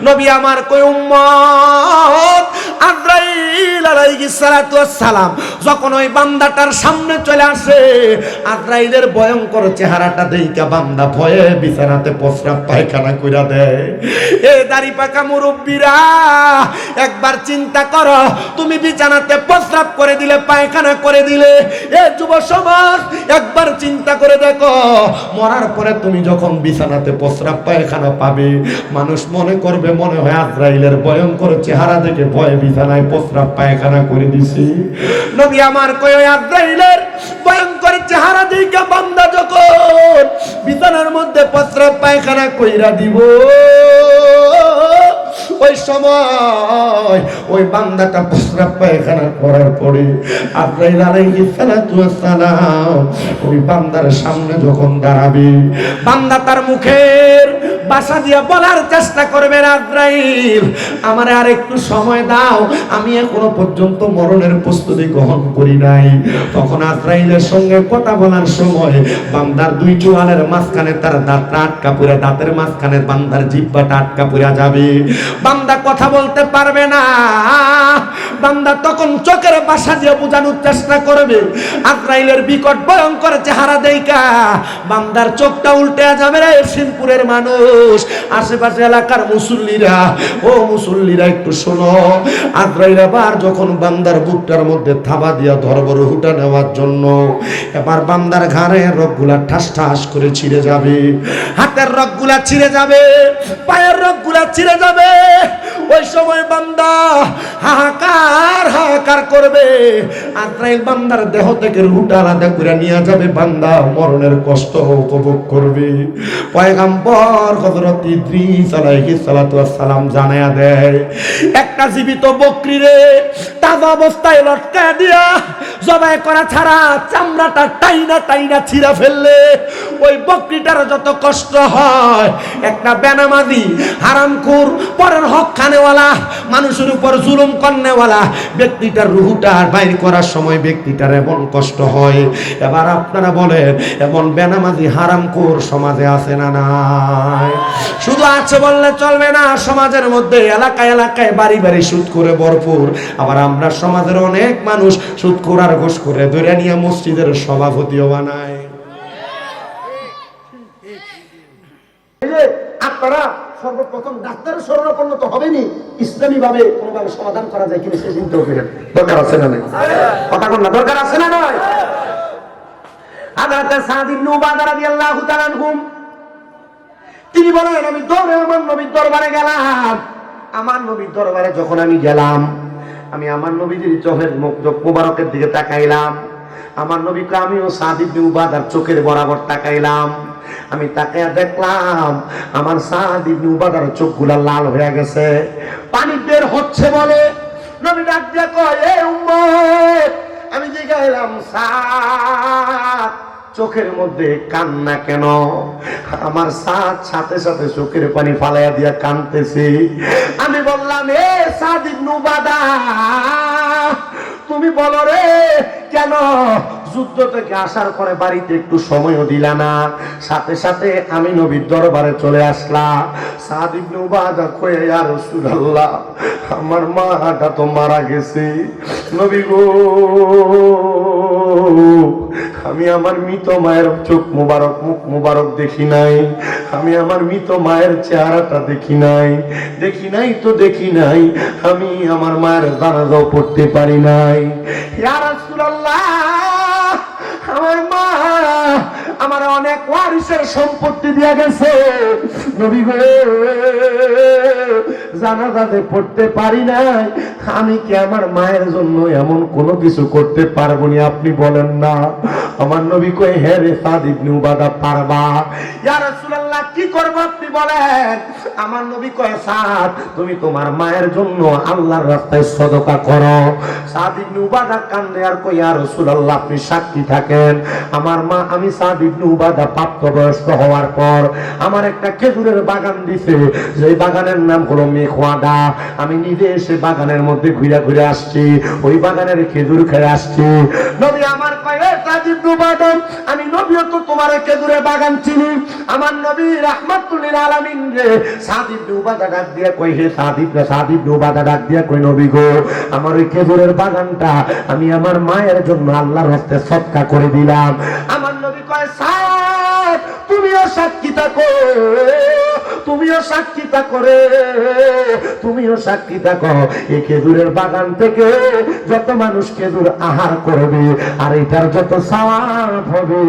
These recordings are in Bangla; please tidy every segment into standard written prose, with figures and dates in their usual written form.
নবী আমার কই উম্মত, আজরাইল আলাইহিস সালাতু ওয়াস সালাম যখন ওই বান্দাটার সামনে চলে আসে, আজরাইলের ভয়ঙ্কর চেহারাটা দেইখা বান্দা ভয়ে বিছানাতে প্রস্রাব পায়খানা কইরা দেয়। এ দাড়ি পাকা মুরব্বিরা, একবার চিন্তা করো, তুমি বিছানাতে প্রস্রাব করে দিলে, পায়খানা করে দিলে, এ যুব সমাজ একবার চিন্তা করে দেখো, মরার পরে তুমি যখন বিছানাতে প্রস্রাব পায়খানা পাবে, মানুষ মনে করবে মনে হয় আজরাইলের ভয়ঙ্কর চেহারা দেখে ভয়ে বিছানায় প্রস্রাব পায়খানা করে দিছি। নবী আমার কই আজরাইলের ভয়ঙ্কর চেহারা দেখে বান্দা যখন বিছানার মধ্যে প্রস্রাব পায়খানা কইরা দিব, ওই সময় ওই বান্দাটা প্রস্রাব পায়খানা করার পরে আজরাইল আলাইহিস সালাতু ওয়াস সালাম ওই বান্দার সামনে যখন দাঁড়াবে, বান্দা তার মুখের ভাষা দিয়ে বলার চেষ্টা করবে, আজরাইল আমারে আর একটু সময় দাও, আমি এখনো পর্যন্ত মরণের প্রস্তুতি গ্রহণ করি নাই। তখন আজরাইলের সঙ্গে কথা বলার সময় বান্দার দুই চোয়ালের মাঝখানে তার দাঁতটা আটকা পড়ে, দাঁতের মাঝখানে বান্দার জিহ্বাটা আটকা পড়ে যাবে, বান্দা কথা বলতে পারবে না। বান্দা তখন চোখের ভাষা দিয়ে বোঝানোর চেষ্টা করবে, আজরাইলের বিকট ভয়ঙ্কর চেহারা দেইখা বান্দার চোখটা উল্টে যাবে। রে সিনপুরের মানুষ, আশেপাশে এলাকার মুসল্লিরা, ও মুসল্লিরা একটু শোনো, আজরাইল আবার যখন বান্দার বুকটার মধ্যে থাবা দিয়া ধরব রুহুটা নেওয়ার জন্য, এবার বান্দার ঘাড়ের রগগুলা ঠাস ঠাস করে ছিঁড়ে যাবে, হাতের রগগুলা ছিঁড়ে যাবে, পায়ের রগগুলা ছিঁড়ে যাবে। ওই সময় বান্দা হাহাকার হাহাকার করবে, আজরাইল বান্দার দেহ থেকে রুহুটা আলাদা করে নিয়ে যাবে, বান্দা মরণের কষ্ট উপভোগ করবে। পয়গম্বর হযরত ইদ্রিস আলাইহিস সালাতু ওয়াস সালাম জানায়া দেয়, একটা জীবিত বকরিরে তাজা অবস্থায় লটকায় দিয়া জবাই করা ছাড়া চামড়াটা টাইনা টাইনা ছিঁড়া ফেললে ওই বকরিটার যত কষ্ট হয়, একটা বেনামাজি হারামখোর পরের হক খানেওয়ালা মানুষের উপর জুলুম করনেওয়ালা ব্যক্তিটার রুহুটা বাইর করার সময় ব্যক্তিটার এমন কষ্ট হয়। এবার আপনারা বলেন, এমন বেনামাজি হারামখোর সমাজে আছে না নাই? শুধু আছে বললে চলবে না, সমাজের মধ্যে এলাকায় এলাকায় বাড়ি বাড়ি সুদ করে ভরপুর। আবার আমরা সমাজের অনেক মানুষ সুদ করে আর ঘুষ করে ধরে নিয়ে মসজিদের সভাপতিও বানায়। আপনারা সর্বপ্রথম ডাক্তারের শরণাপন্ন তো হবেনি, ইসলামী ভাবে কোনোভাবে সমাধান করা যায় কিনা সে চিন্তা করেন। দরকার আছে না? কথা বল না, দরকার আছে না? নয়। হযরত সাদ ইবনে উবাদা রাদিয়াল্লাহু তাআলা আনহু তিনি বলেন, আমি দৌড়ে আমার নবীর দরবারে গেলাম। আমার নবীর দরবারে যখন আমি গেলাম, আমি আমার নবীজির চোখের মুখ মোবারকের দিকে তাকাইলাম। আমার নবীকে আমিও সাদ ইবনে উবাদার চোখের বরাবর তাকাইলাম। আমি তাকায়া দেখলাম আমার সাদ ইবনে উবাদার চোখগুলা লাল হয়ে গেছে, পানি বের হচ্ছে। বলে নবী ডাক দিয়া কয়, এ উম্মত, আমি জিজ্ঞাসা সাদ চোখের মধ্যে কান্না কেন? আমার সাথে সাথে চোখের পানি ফালাইয়া দিয়া কাঁদতেছি। আমি বললাম, এ সাদ ইবনে উবাদা, তুমি বলো রে কেন যুদ্ধ থেকে আসার পরে বাড়িতে একটু সময়ও দিলা না, সাথে সাথে আমি নবীর দরবারে চলে আসলাম। সাদ ইবনে উবাদা কয়ে, ইয়া রাসূলুল্লাহ, আমার মাটা তো মারা গেছে নবী গো, আমি আমার মৃত মায়ের চোখ মুবারক, মুখ মুবারক দেখি নাই, আমি আমার মৃত মায়ের চেহারাটা দেখি নাই, দেখি নাই তো দেখি নাই, আমি আমার মায়ের জানাজাও পড়তে পারি নাই। ইয়া রাসূলুল্লাহ, আমার মা আমার অনেক ওয়ারিসের সম্পত্তি দিয়ে গেছে নবী গো, জানাজাতে পড়তে পারি নাই, আমি কি আমার মায়ের জন্য এমন কোনো কিছু করতে পারবো না? আপনি বলেন না। আমার নবী কয়, হে রে সাদ ইবনে উবাদা, পারবা? ইয়া রাসূলুল্লাহ, কি করব আপনি বলেন? আমার নবী কয়, সাদ, তুমি তোমার মায়ের জন্য আল্লাহর রাস্তায় সদকা করো। সাদ ইবনে উবাদা কান্দে আর কয়, ইয়া রাসূলুল্লাহ, আপনি সাক্ষী থাকেন, আমার মা, আমি সাদ ইবনে উবাদা প্রাপ্তবয়স্ক হওয়ার পর আমার একটা খেজুরের বাগান দিছে, যেই বাগানের নাম হলো খোয়াদা, আমি নিজে এসে বাগানের মধ্যে ঘুরে ঘুরে আসছি, ওই বাগানের খেজুর খেয়ে আসছি। নবী আমার কয় সাদ ইবনে উবাদা, আমি নবীও তো তোমার খেজুরের বাগান চিনি। আমার নবী রাহমাতুল লিল আলামিন রে সাদ ইবনে উবাদা ডাক দিয়া কই, হে সাদ ইবনে উবাদা ডাক দিয়া কই, নবী গো, আমার ওই খেজুরের বাগানটা আমি আমার মায়ের জন্য আল্লাহর হস্তে সদকা করে দিলাম। আমার নবী কয়, সাদ তুমিও সাক্ষী থাকো, তুমিও সাক্ষী থাকো রে, তুমিও সাক্ষী থাকো। এই খেজুরের বাগান থেকে যত মানুষ খেজুর আহার করবে আর এটার যত সওয়াব হবে,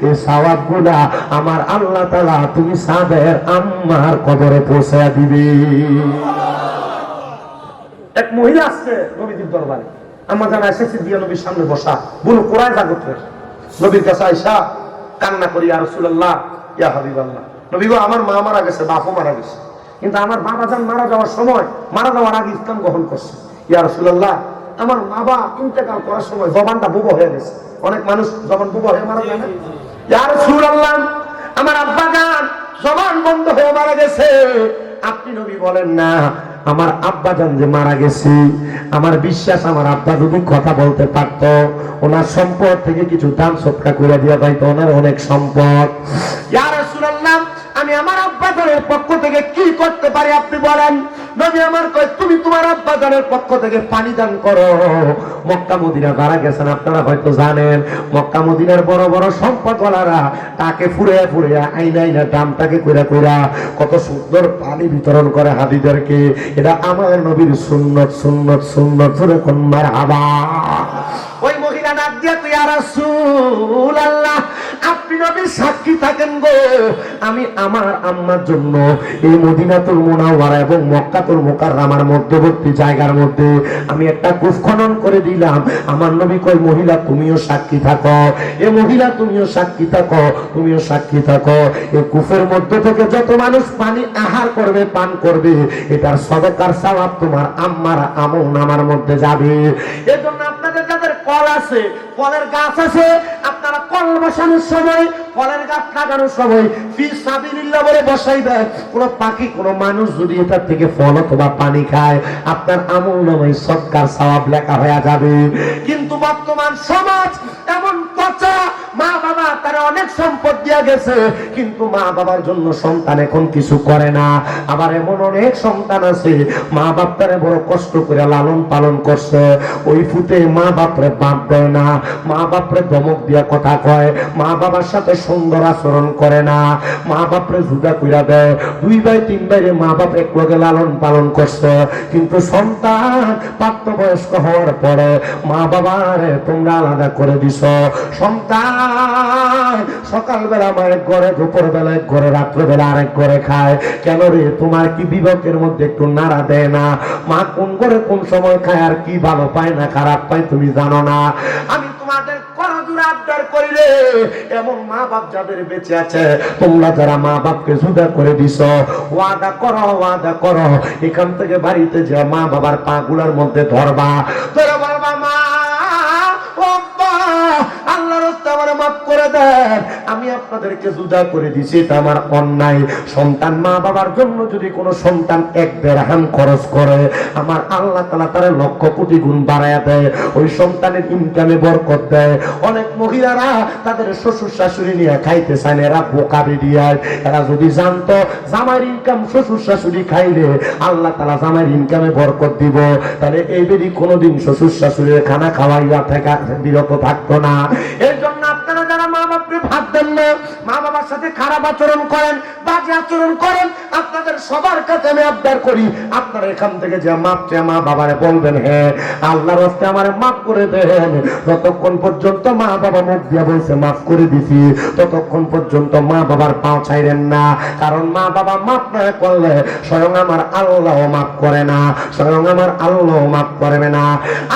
এই সওয়াব গুলা আমার আল্লাহ তাআলা তুমি সাদের আম্মার কবরে পৌঁছায়া দিবে। এক মহিলা আসছে নবীর দরবারে, আম্মা জান আয়েশা সিদ্দিকা নবীর সামনে বসা, বলো কোরআন জাগতের নবীর কাছে আয়েশা কান্না করি, ইয়া রাসূলুল্লাহ ইয়া হাবিবাল্লাহ, নবী গো, আমার মা মারা গেছে, বাপও মারা গেছে, কিন্তু আমার বাবা জান মারা যাওয়ার সময়, মারা যাওয়ার আগে ইসলাম গ্রহণ করছে। ইয়া রাসূলুল্লাহ, আমার বাবা ইন্তেকাল করার সময় জবানটা বুবো হয়ে গেছে। অনেক মানুষ জবান বুবো হয়ে মারা যায় না? ইয়া রাসূলুল্লাহ, আমার আব্বা জান জবান বন্ধ হয়ে মারা গেছে, আপনি নবী বলেন না আমার আব্বা জান যে মারা গেছে, আমার বিশ্বাস আমার আব্বা যদি কথা বলতে পারত, ওনার সম্পদ থেকে কিছু দান সৎকার করে দিয়া পাইতো, ওনার অনেক সম্পদ। ইয়া রাসূলুল্লাহ, আমি আমার আব্বা জানের পক্ষ থেকে কি করতে পারি আপনি বলেন? নবী আমার কয়, তুমি তোমার আব্বা জানের পক্ষ থেকে পানি দান করো। মক্কা মদিনা যারা গেছেন আপনারা হয়তো জানেন, মক্কা মদিনার বড় বড় সম্পদওয়ালারা তাকে ফুরে ফুরে আইনা আইনা দামটাকে কইরা কইরা কত সুন্দর পানি বিতরণ করে হাজিদেরকে। এটা আমার নবীর সুন্নত, সুন্নত, সুন্নত, জোরে কোন মারহাবা। ওই মহিলা ডাক দিয়া কই, ইয়া রাসূলুল্লাহ, আপনি নবীর সাক্ষী থাকেন গো, আমি আমার আম্মার জন্য এই মদিনাতুল মুনাওয়ারা এবং মক্কাতুল মুকাররমার মধ্যবর্তী জায়গার মধ্যে আমি একটা কূপ খনন করে দিলাম। আমার নবী কই, মহিলা তুমিও সাক্ষী থাকো, এ মহিলা তুমিও সাক্ষী থাকো, তুমিও সাক্ষী থাকো। এই কূপের মধ্যে থেকে যত মানুষ পানি আহার করবে, পান করবে, এটার সদকার সওয়াব তোমার আম্মার আমলনামার মধ্যে যাবে। এজন্য আপনাদের যাদের কল আছে, ফলের গাছ আছে, আপনারা কল বসানোর সময়, ফলের গাছ লাগানোর সময় ফি সাবিলিল্লাহ বলে বসাই দেয়। কোন পাখি, কোন মানুষ যদি এটার থেকে ফল অথবা পানি খায়, আপনার আমলনামায় সদকার সওয়াব লেখা হয়ে যাবে। কিন্তু বর্তমান সমাজ এমন পচা, মা বাবা তারা অনেক সম্পদ দিয়া গেছে, কিন্তু মা বাবার জন্য সন্তান এখন কিছু করে না। আবার এমন অনেক সন্তান আছে, মা বাপ তারা বড় কষ্ট করে লালন পালন করছে, ওই ফুটে মা বাপরে বাপ দেয় না, মা বাপরে ধমক দিয়া কথা কয়, মা বাবার সাথে সুন্দর আচরণ করে না, মা বাপরে জুদা কইরা দেয়। 2 ভাই 3 ভাইরে মা বাপ এক লগে লালন পালন করছে, কিন্তু সন্তান প্রাপ্তবয়স্ক হওয়ার পরে মা বাবারে তোমরা আলাদা করে দিছ। সন্তান সকালবেলা মায়ের ঘরে, দুপুর বেলা এক ঘরে, রাত্রেবেলা আরেক ঘরে খায়। কেন রে, তোমার কি বিবেকের মধ্যে একটু নাড়া দেয় না? মা কোন ঘরে কোন সময় খায় আর কি ভালো পায় না খারাপ পায় তুমি জানো না? আমি তোমাদের করজোড়ে আবদার করি রে, এমন মা বাপ যাদের বেঁচে আছে, তোমরা যারা মা বাপকে জুদা করে দিছ, ওয়াদা করো, ওয়াদা করো, এখান থেকে বাড়িতে যে মা বাবার পা গুলার মধ্যে ধরবা, তোরা বলবা, মা আল্লাহর রাস্তায় আমারে মাফ করে দেন, আমি আপনাদেরকে জুদা করে দিছি, এটা আমার অন্যায়। সন্তান মা বাবার জন্য যদি কোনো সন্তান 1 দিরহাম খরচ করে, আমার আল্লাহ তাআলা তার লক্ষ কোটি গুণ বাড়ায়া দেয়, ওই সন্তানের ইনকামে বরকত দেয়। অনেক মহিলারা তাদের শ্বশুর শাশুড়ি নিয়ে খাইতে চায় না, এরা বোকা বেরিয়ায়। এরা যদি জানতো জামাইয়ের ইনকাম শ্বশুর শাশুড়ি খাইলে আল্লাহ তাআলা জামাইয়ের ইনকামে বরকত দিব, তাহলে এই বেরি কোনোদিন শ্বশুর শাশুড়ির খানা খাওয়াইয়া থেকে বিরত থাকতো না। এর জন্য আপনারা যারা মা বাপকে ভাত দেন না, মা বাবার সাথে খারাপ আচরণ করেন, বাজে আচরণ করেন, আপনাদের সবার কাছে আমি আবদার করি, আপনারা এখান থেকে যে মাপ চেয়ে মা বাবারে বলবেন, হ্যাঁ আল্লাহর রাস্তায় আমারে মাফ করে দেন। যতক্ষণ পর্যন্ত মা বাবা মুখ দিয়া বলছে মাফ করে দিছি, ততক্ষণ পর্যন্ত মা বাবার পাও ছাইরেন না। কারণ মা বাবা মাফ না করলে স্বয়ং আমার আল্লাহ মাফ করে না, স্বয়ং আমার আল্লাহ মাফ করবে না।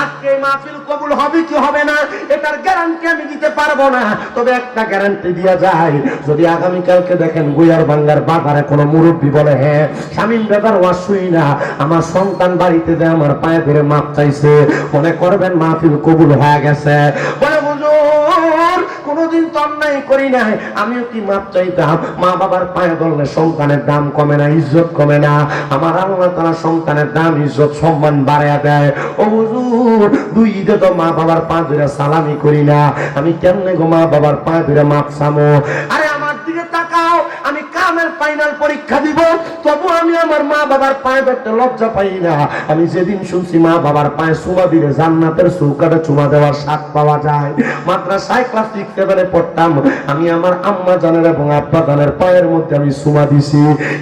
আজকে মাহফিল কবুল হবে কি হবে না এটার গ্যারান্টি আমি দিতে পারবো না, তবে একটা গ্যারান্টি দিয়া যায়, যদি আগামীকালকে দেখেন গুয়ার বাংলার বাজারে কোনো মুরব্বী বলে, হ্যাঁ শামীম দাদার ওয়াজ শুই না, আমার সন্তান বাড়িতে যে আমার পায়ে ধরে মাপ চাইছে, মনে করবেন মাহফিল কবুল হয়ে গেছে। বলে হুজুর কোনোদিন তো অন্যায় করি নাই, আমিও কি মাপ চাইতাম? মা বাবার পায়ে ধরলে সন্তানের দাম কমে না, ইজ্জত কমে না? আমার আল্লাহ তাআলা সন্তানের দাম ইজ্জত সম্মান বাড়ায়া দেয়। ও হুজুর, দুই ঈদে তো মা বাবার পা ধরে সালামি করি না, আমি কেমনে গো মা বাবার পা ধরে মাপ চামো? আরে আমার দিকে তাকাও, আমি কামের ফাইনাল পরীক্ষা দিব, তবু আমি আমার মা বাবার পায়ে ধরতে লজ্জা পাই না। আমি যেদিন শুনছি মা বাবার পায়ে চুমা দিলে জান্নাতের চৌকাঠে চুমা দেওয়ার স্বাদ পাওয়া যায়, মাদ্রাসায় ক্লাস 6-7 পড়তাম, আমি আমার আম্মা জানের এবং আব্বা জানের পায়ের মধ্যে আমি চুমা দিছি।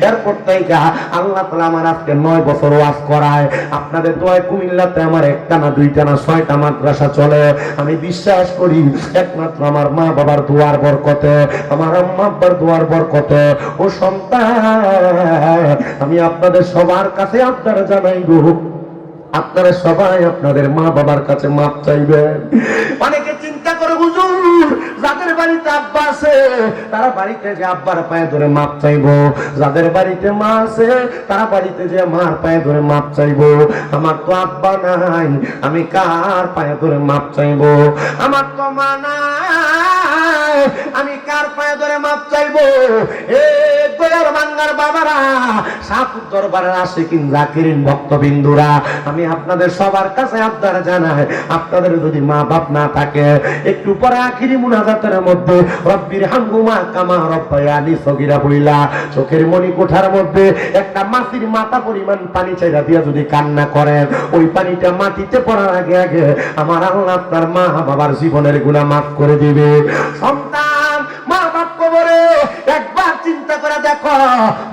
এরপর থেকে আল্লাহ তাআলা আমার আজকে 9 বছর ওয়াজ করায়। আপনাদের দোয়ায় কুমিল্লাতে আমার একটা না, দুইটা না, 6টা মাদ্রাসা চলে। আমি বিশ্বাস করি একমাত্র আমার মা বাবার দোয়ার বরকতে, আমার আম্মা আব্বার দোয়ার বরকতে। ও সন্তান, আমি আপনাদের সবার কাছে আপনারা জানাইব, আপনারা সবাই আপনাদের মা বাবার কাছে মাপ চাইবেন। অনেকে চিন্তা করে হুজুর, যাদের বাড়িতে আব্বা আছে তারা বাড়িতে যে আব্বার পায়ে ধরে মাপ চাইবো, যাদের বাড়িতে মা আছে তারা বাড়িতে যে মার পায়ে ধরে মাপ চাইবো। আমার তো আব্বা নাই, আমি কার পায়ে ধরে মাপ চাইবো? আমার তো মা নাই, আমি কার পায়ে ধরে মাপ চাইবো? এ দয়ার বাংলার বাবারা, সাপুর দরবারের আশিকিন জাকিরিন ভক্তবিন্দুরা, আমি আপনাদের সবার কাছে আবদার জানাই, আপনাদের যদি মা বাপ না থাকে, একটু পরে আখিরি মুনাজাতের মধ্যে রব্বির হামহুমা কামা রব্বায়ানি সগীরা বইলা চোখের মনি কোঠার মধ্যে একটা মাছির মাথা পরিমাণ পানি চাইরা দিয়া যদি কান্না করেন, ওই পানিটা মাটিতে পড়ার আগে আগে আমার আল্লাহ আপনার মা বাবার জীবনের গুনাহ মাফ করে দিবে। সন্তান, মা বাপ কবরে একবার চিন্তা করে দেখো,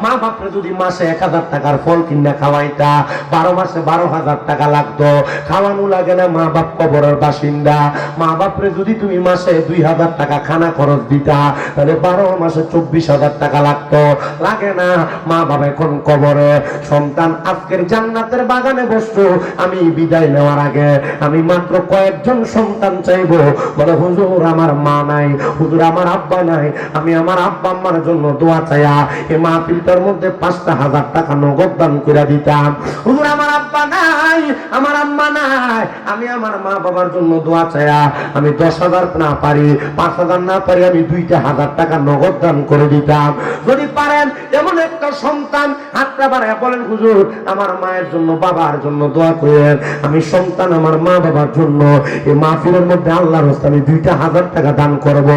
মা বাপরে যদি মাসে 1000 টাকার ফল কিনা খাওয়াইতা, 12 মাসে 12,000 টাকা লাগতো, খাওয়ানো লাগে না? মা বাপ কবরের বাসিন্দা। মা বাপরে যদি তুমি মাসে 2000 টাকা খানা খরচ দিতা, তাহলে 12 মাসে 24,000 টাকা লাগতো, লাগে না? মা বাবা এখন কবরে। সন্তান আজকের জান্নাতের বাগানে বসছো, আমি বিদায় নেওয়ার আগে আমি মাত্র কয়েকজন সন্তান চাইবো, বলে হুজুর আমার মা নাই, হুজুর আমার আব্বা নাই, আমি আমার আব্বা আম্মার জন্য দোয়া চাইয়া এই মাহফিলটার মধ্যে 5,000 টাকা নগদ দান করে দিতাম। হুজুর আমার আব্বা নাই, আমার আম্মা নাই, আমি আমার মা বাবার জন্য দোয়া চাইয়া আমি 10,000 না পারি, 5,000 না পারি, আমি 2,000 টাকা নগদ দান করে দিতাম। যদি পারেন এমন একটা সন্তান হাতটা বাড়ায় বলেন, হুজুর আমার মায়ের জন্য বাবার জন্য দোয়া করেন, আমি সন্তান আমার মা বাবার জন্য এই মাহফিলের মধ্যে আল্লাহর রাস্তায় আমি 2,000 টাকা দান করব।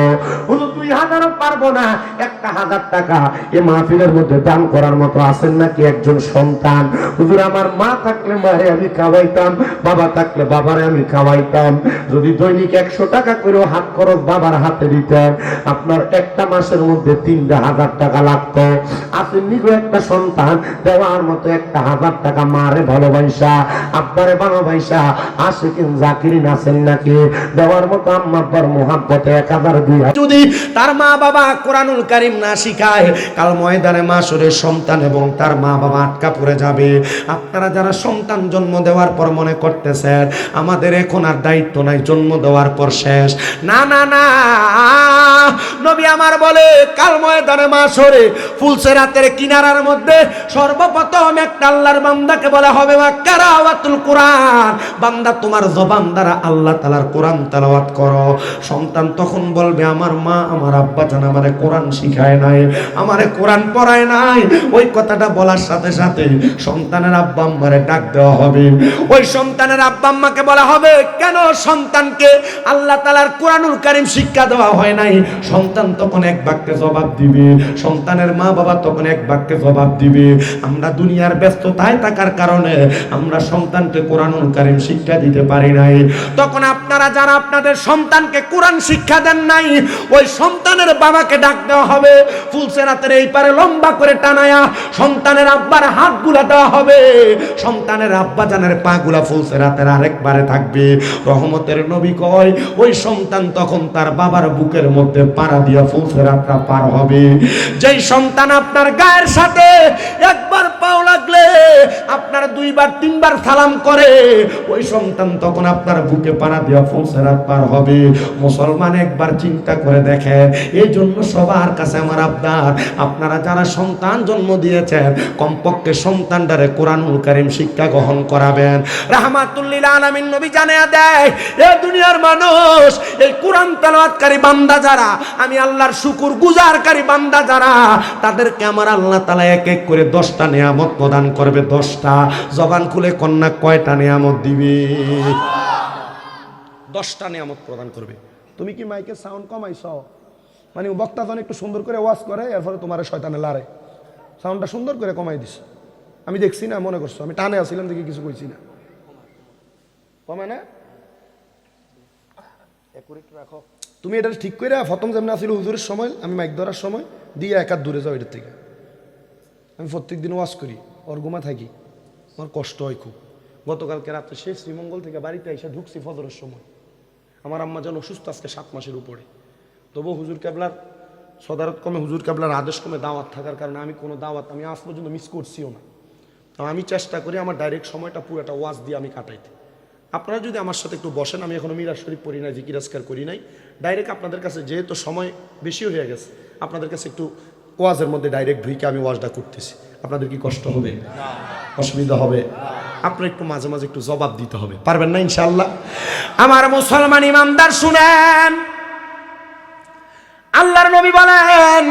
হুজুর 2,000 পারবো না, 1,000 টাকা এই মাহফিলের মধ্যে দান করার মতো আছেন নাকি একজন সন্তান? হুজুর আমার মা থাকলে মারে আমি খাওয়াইতাম, বাবা থাকলে বাবারে আমি খাওয়াইতাম, যদি দৈনিক 100 টাকা করে হাত খরচ বাবার হাতে দিতেন, আপনার একটা মাসের মধ্যে 3,000 টাকা লাগতো। আপনি একটা সন্তান দেওয়ার মতো 1,000 টাকা মারে ভালোবাসা, আব্বারে ভালোবাসা আশিকিন জাকিরিন আছেন নাকি দেওয়ার মতো? আম্মা আব্বার মোহাব্বতে 1,000-2,000 যদি তার মা বাবা কোরআনুল কারীম না শিখায়, কাল ময়দানে মাশরে সন্তান এবং তার মা বাবা আটকা পড়ে যাবে। আপনারা যারা সন্তান জন্ম দেওয়ার পর মনে করতেছেন আমাদের এখন আর দায়িত্ব নাই, জন্ম দেওয়ার পর শেষ, না না না, নবী আমার বলে কাল ময়দানে মাশরে ফুলসেরাতের কিনারার মধ্যে সর্বপ্রথম একটা আল্লাহর বান্দাকে বলা হবে কিরাআতুল কোরআন, বান্দা তোমার জবান দ্বারা আল্লাহ তাআলার কোরআন তেলাওয়াত করো। সন্তান তখন বলবে আমার মা আমার আব্বা জান আমারে কোরআন শিখায় নাই, আমারে কোরআন পড়ায় নাই। ওই কথাটা বলার সাথে সাথে সন্তানের আব্বা আম্মারে ডাক দেওয়া হবে। ওই সন্তানের আব্বা আম্মাকে বলা হবে কেন সন্তানকে আল্লাহ তাআলার কোরআনুল কারীম শিক্ষা দেওয়া হয় নাই? সন্তান তখন এক বাক্যে জবাব দিবে, সন্তানের মা বাবা তখন এক বাক্যে জবাব দিবে আমরা দুনিয়ার ব্যস্ততায় থাকার কারণে আমরা সন্তানকে কোরআনুল কারীম শিক্ষা দিতে পারি নাই। তখন আপনারা যারা আপনাদের সন্তানকে কোরআন শিক্ষা দেন নাই, ওই সন্তানের বাবাকে ডাক দেওয়া হবে, ফুলসেরাতের এই পারে লম্বা করে টানায়া সন্তানের আব্বার হাতগুলা দেওয়া হবে, সন্তানের আব্বা জানের পাগুলা ফুলসেরাতের আরেকবারে থাকবে। রহমতের নবী কয় ওই সন্তান তখন তার বাবার বুকের মধ্যে পাড়া দিয়া ফুলসেরাতটা পার হবে। যেই সন্তান আপনার গায়ের সাথে একবার পাও লাগলে আপনার 2 2বার 3বার সালাম করে, ওই সন্তান তখন আপনার বুকে পাড়া দিয়া ফৌসরাত পার হবে। মুসলমান একবার চিন্তা করে দেখেন। এই জন্য সবার কাছে আমার আবদার, আপনারা যারা সন্তান জন্ম দিয়েছেন কমপক্ষে সন্তানটারে কোরআনুল কারীম শিক্ষা গ্রহণ করাবেন। রাহমাতুল লিল আলামিন নবী জানিয়ে দেয়, এই দুনিয়ার মানুষ, এই কোরআন তেলাওয়াতকারী বান্দা যারা, আমি আল্লাহর শুকর গুজারকারী বান্দা যারা, তাদেরকে আমার আল্লাহ তাআলা এক এক করে 10টা নিয়ামত প্রদান করবে। 10টা। জবান খুলে কন্যা কয়টা নিয়ামত দিবে? 10টা নিয়ামত প্রদান করবে। তুমি কি মাইকের সাউন্ড কমাইছো? মানে বক্তা যখন একটু সুন্দর করে ওয়াজ করে, এরপরে তোমার শয়তানে লারে, সাউন্ডটা সুন্দর করে কমাই দিস। আমি দেখছি না, মনে করছো আমি টানে আসছিলাম দেখি কিছু কইছি না। কমে না? রাখো তুমি এটা ঠিক করে। প্রথম যেমন আসছিল হুজুরের সময়, আমি মাইক ধরার সময় দিয়ে একাত দূরে যাও এটার থেকে। আমি প্রত্যেক দিন ওয়াজ করি, ওর ঘুমা থাকি, আমার কষ্ট হয় খুব। গতকালকে রাত্রে সে শ্রীমঙ্গল থেকে বাড়িতে এসে ঢুকছি ফজরের সময়। আমার আম্মা যেন অসুস্থ আজকে 7 মাসের উপরে। তবু হুজুর কেবলার সদারত কমে, হুজুর কেবলার আদেশ কমে দাওয়াত থাকার কারণে আমি কোনো দাওয়াত আমি আজ পর্যন্ত মিস করছিও না। আমি চেষ্টা করি আমার ডাইরেক্ট সময়টা পুরোটা ওয়াজ দিয়ে আমি কাটাইতে। আপনারা যদি আমার সাথে একটু বসেন, আমি এখনো মিরাজ শরীফ পড়ি নাই, জিকির আজকার করি নাই, ডাইরেক্ট আপনাদের কাছে যেহেতু সময় বেশি হয়ে গেছে, আপনাদের কাছে একটু ওয়াজের মধ্যে ডাইরেক্ট ঢুকে আমি ওয়াজটা করতেছি। আপনাদের কি কষ্ট হবে? অসুবিধা হবে? আপনার একটু মাঝে মাঝে একটু জবাব দিতে হবে, পারবেন না ইনশাআল্লাহ? আমার মুসলমান ইমানদার শুনেন, আল্লাহর নবী বলেন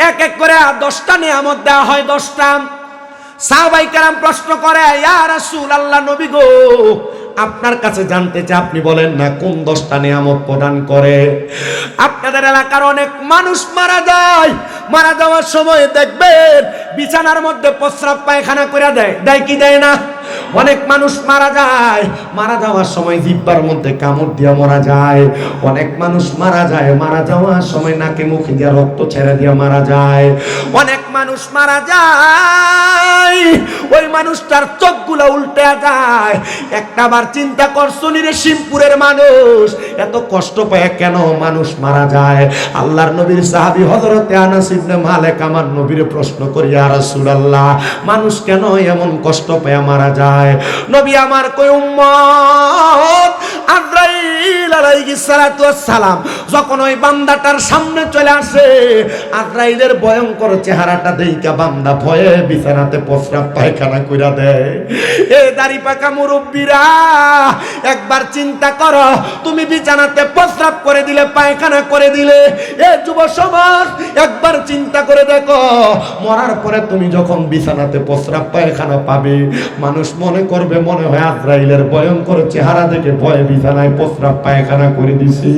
এক এক করে 10টা নিয়ামত দেওয়া হয়। 10টা। সাহাবায়ে কেরাম প্রশ্ন করে, ইয়া রাসূলুল্লাহ, নবী গো, আপনার কাছে জানতে চাই, আপনি বলেন না কোন 10টা নিয়ামত প্রদান করে? আপনাদের এলাকার অনেক মানুষ মারা যায়, মারা যাওয়ার সময় দেখবেন বিছানার মধ্যে প্রস্রাব পায়খানা করে দেয়, দেয় কি দেয় না? অনেক মানুষ মারা যায়, মারা যাওয়ার সময় জিহ্বার মধ্যে কামড় দিয়ে মারা যায়। অনেক মানুষ মারা যায়, মারা যাওয়ার সময় নাকে মুখে দিয়ে রক্ত ছেড়ে দিয়ে মারা যায়। অনেক মানুষ মারা যায়, ওই মানুষটার চোখগুলো উল্টে যায়। একটাবার চিন্তা করছো রে, শিবপুরের মানুষ এত কষ্ট পায় কেন মানুষ মারা যায়? আল্লাহর নবীর সাহাবী হযরতে আনাস ইবনে মালিক আমার নবীর প্রশ্ন করি, ইয়া রাসূলুল্লাহ, মানুষ কেন এমন কষ্ট পায় মারা যায়? নবী আমার কই, উম্মত, আজরাইল আলাইহিস সালাতু ওয়াস সালাম যখন ওই বান্দাটার সামনে চলে আসে, আজরাইলের ভয়ঙ্কর চেহারাটা দেইখা বান্দা ভয়ে বিছানাতে প্রস্রাব পায়খানা কইরা দেয়। এ দাড়ি পাকা মুরব্বিরা, একবার চিন্তা করো, তুমি বিছানাতে প্রস্রাব করে দিলে, পায়খানা করে দিলে, এ যুব সমাজ একবার চিন্তা করে দেখো, মরার পরে তুমি যখন বিছানাতে প্রস্রাব পায়খানা পাবে, মানুষ মনে করবে মনে হয় আজরাইলের ভয়ঙ্কর চেহারা দেখে ভয়ে বিছানায় প্রস্রাব পায়খানা করে দিছি।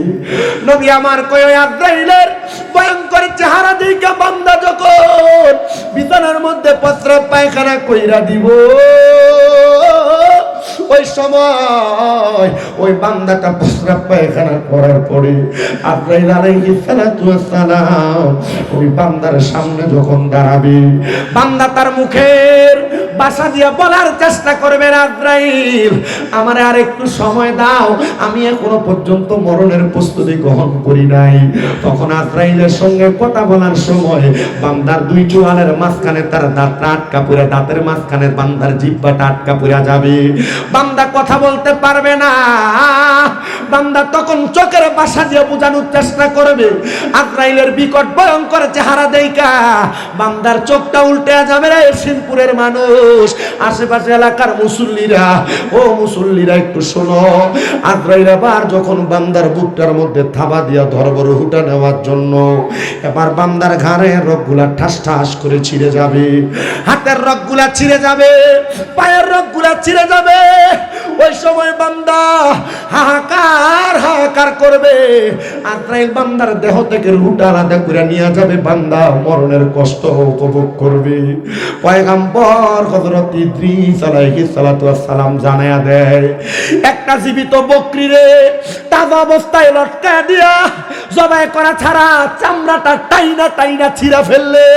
নবী আমার কই, আজরাইলের ভয়ঙ্কর চেহারা দেখে বান্দা যখন বিছানার মধ্যে প্রস্রাব পায়খানা কইরা দিব, ওই সময় ওই বান্দাটা প্রস্রাব পায়খানা করার পরে আজরাইল আলাইহিস সালাতু ওয়াস সালাম ওই বান্দার সামনে যখন দাঁড়াবে, বান্দা তার মুখের ভাষা দিয়ে বলার চেষ্টা করবে, আজরাইল আমারে আর একটু সময় দাও, আমি এখনো পর্যন্ত মরণের প্রস্তুতি গ্রহণ করি নাই। তখন আজরাইলের সঙ্গে কথা বলার সময় বান্দার 2 চোয়ালের মাঝখানে তার দাঁতটা আটকা পড়ে, দাঁতের মাঝখানে বান্দার জিহ্বাটা আটকা পড়ে যাবে, বান্দা কথা বলতে পারবে না। বান্দা তখন চোখের ভাষা দিয়ে বোঝানোর চেষ্টা করবে, আজরাইলের বিকট ভয়ঙ্কর চেহারা দেইখা বান্দার চোখটা উল্টে যাবে। রে সিনপুরের মানুষ, আশেপাশে এলাকার মুসল্লিরা, ও মুসল্লিরা একটু শোনো, আজরাইল আবার যখন বান্দার বুকটার মধ্যে থাবা দিয়া ধরবর হুটা নেওয়ার জন্য, এবার বান্দার ঘাড়ের রগগুলা ঠাস ঠাস করে ছিঁড়ে যাবে, হাতের রগগুলা ছিঁড়ে যাবে, পায়ের রগগুলা ছিঁড়ে যাবে। ওই সময় বান্দা হাহাকার হাহাকার করবে, আজরাইল বান্দার দেহ থেকে রুহটা আলাদা করে নিয়ে যাবে, বান্দা মরণের কষ্ট উপভোগ করবে। পয়গম্বর হযরত ইদ্রিস আলাইহিস সালাতু ওয়াস সালাম জানায়া দেয়, একটা জীবিত বকরিরে তাজা অবস্থায় লটকায় দিয়া জবাই করা ছাড়া চামড়াটা টাইনা টাইনা ছিঁড়া ফেললে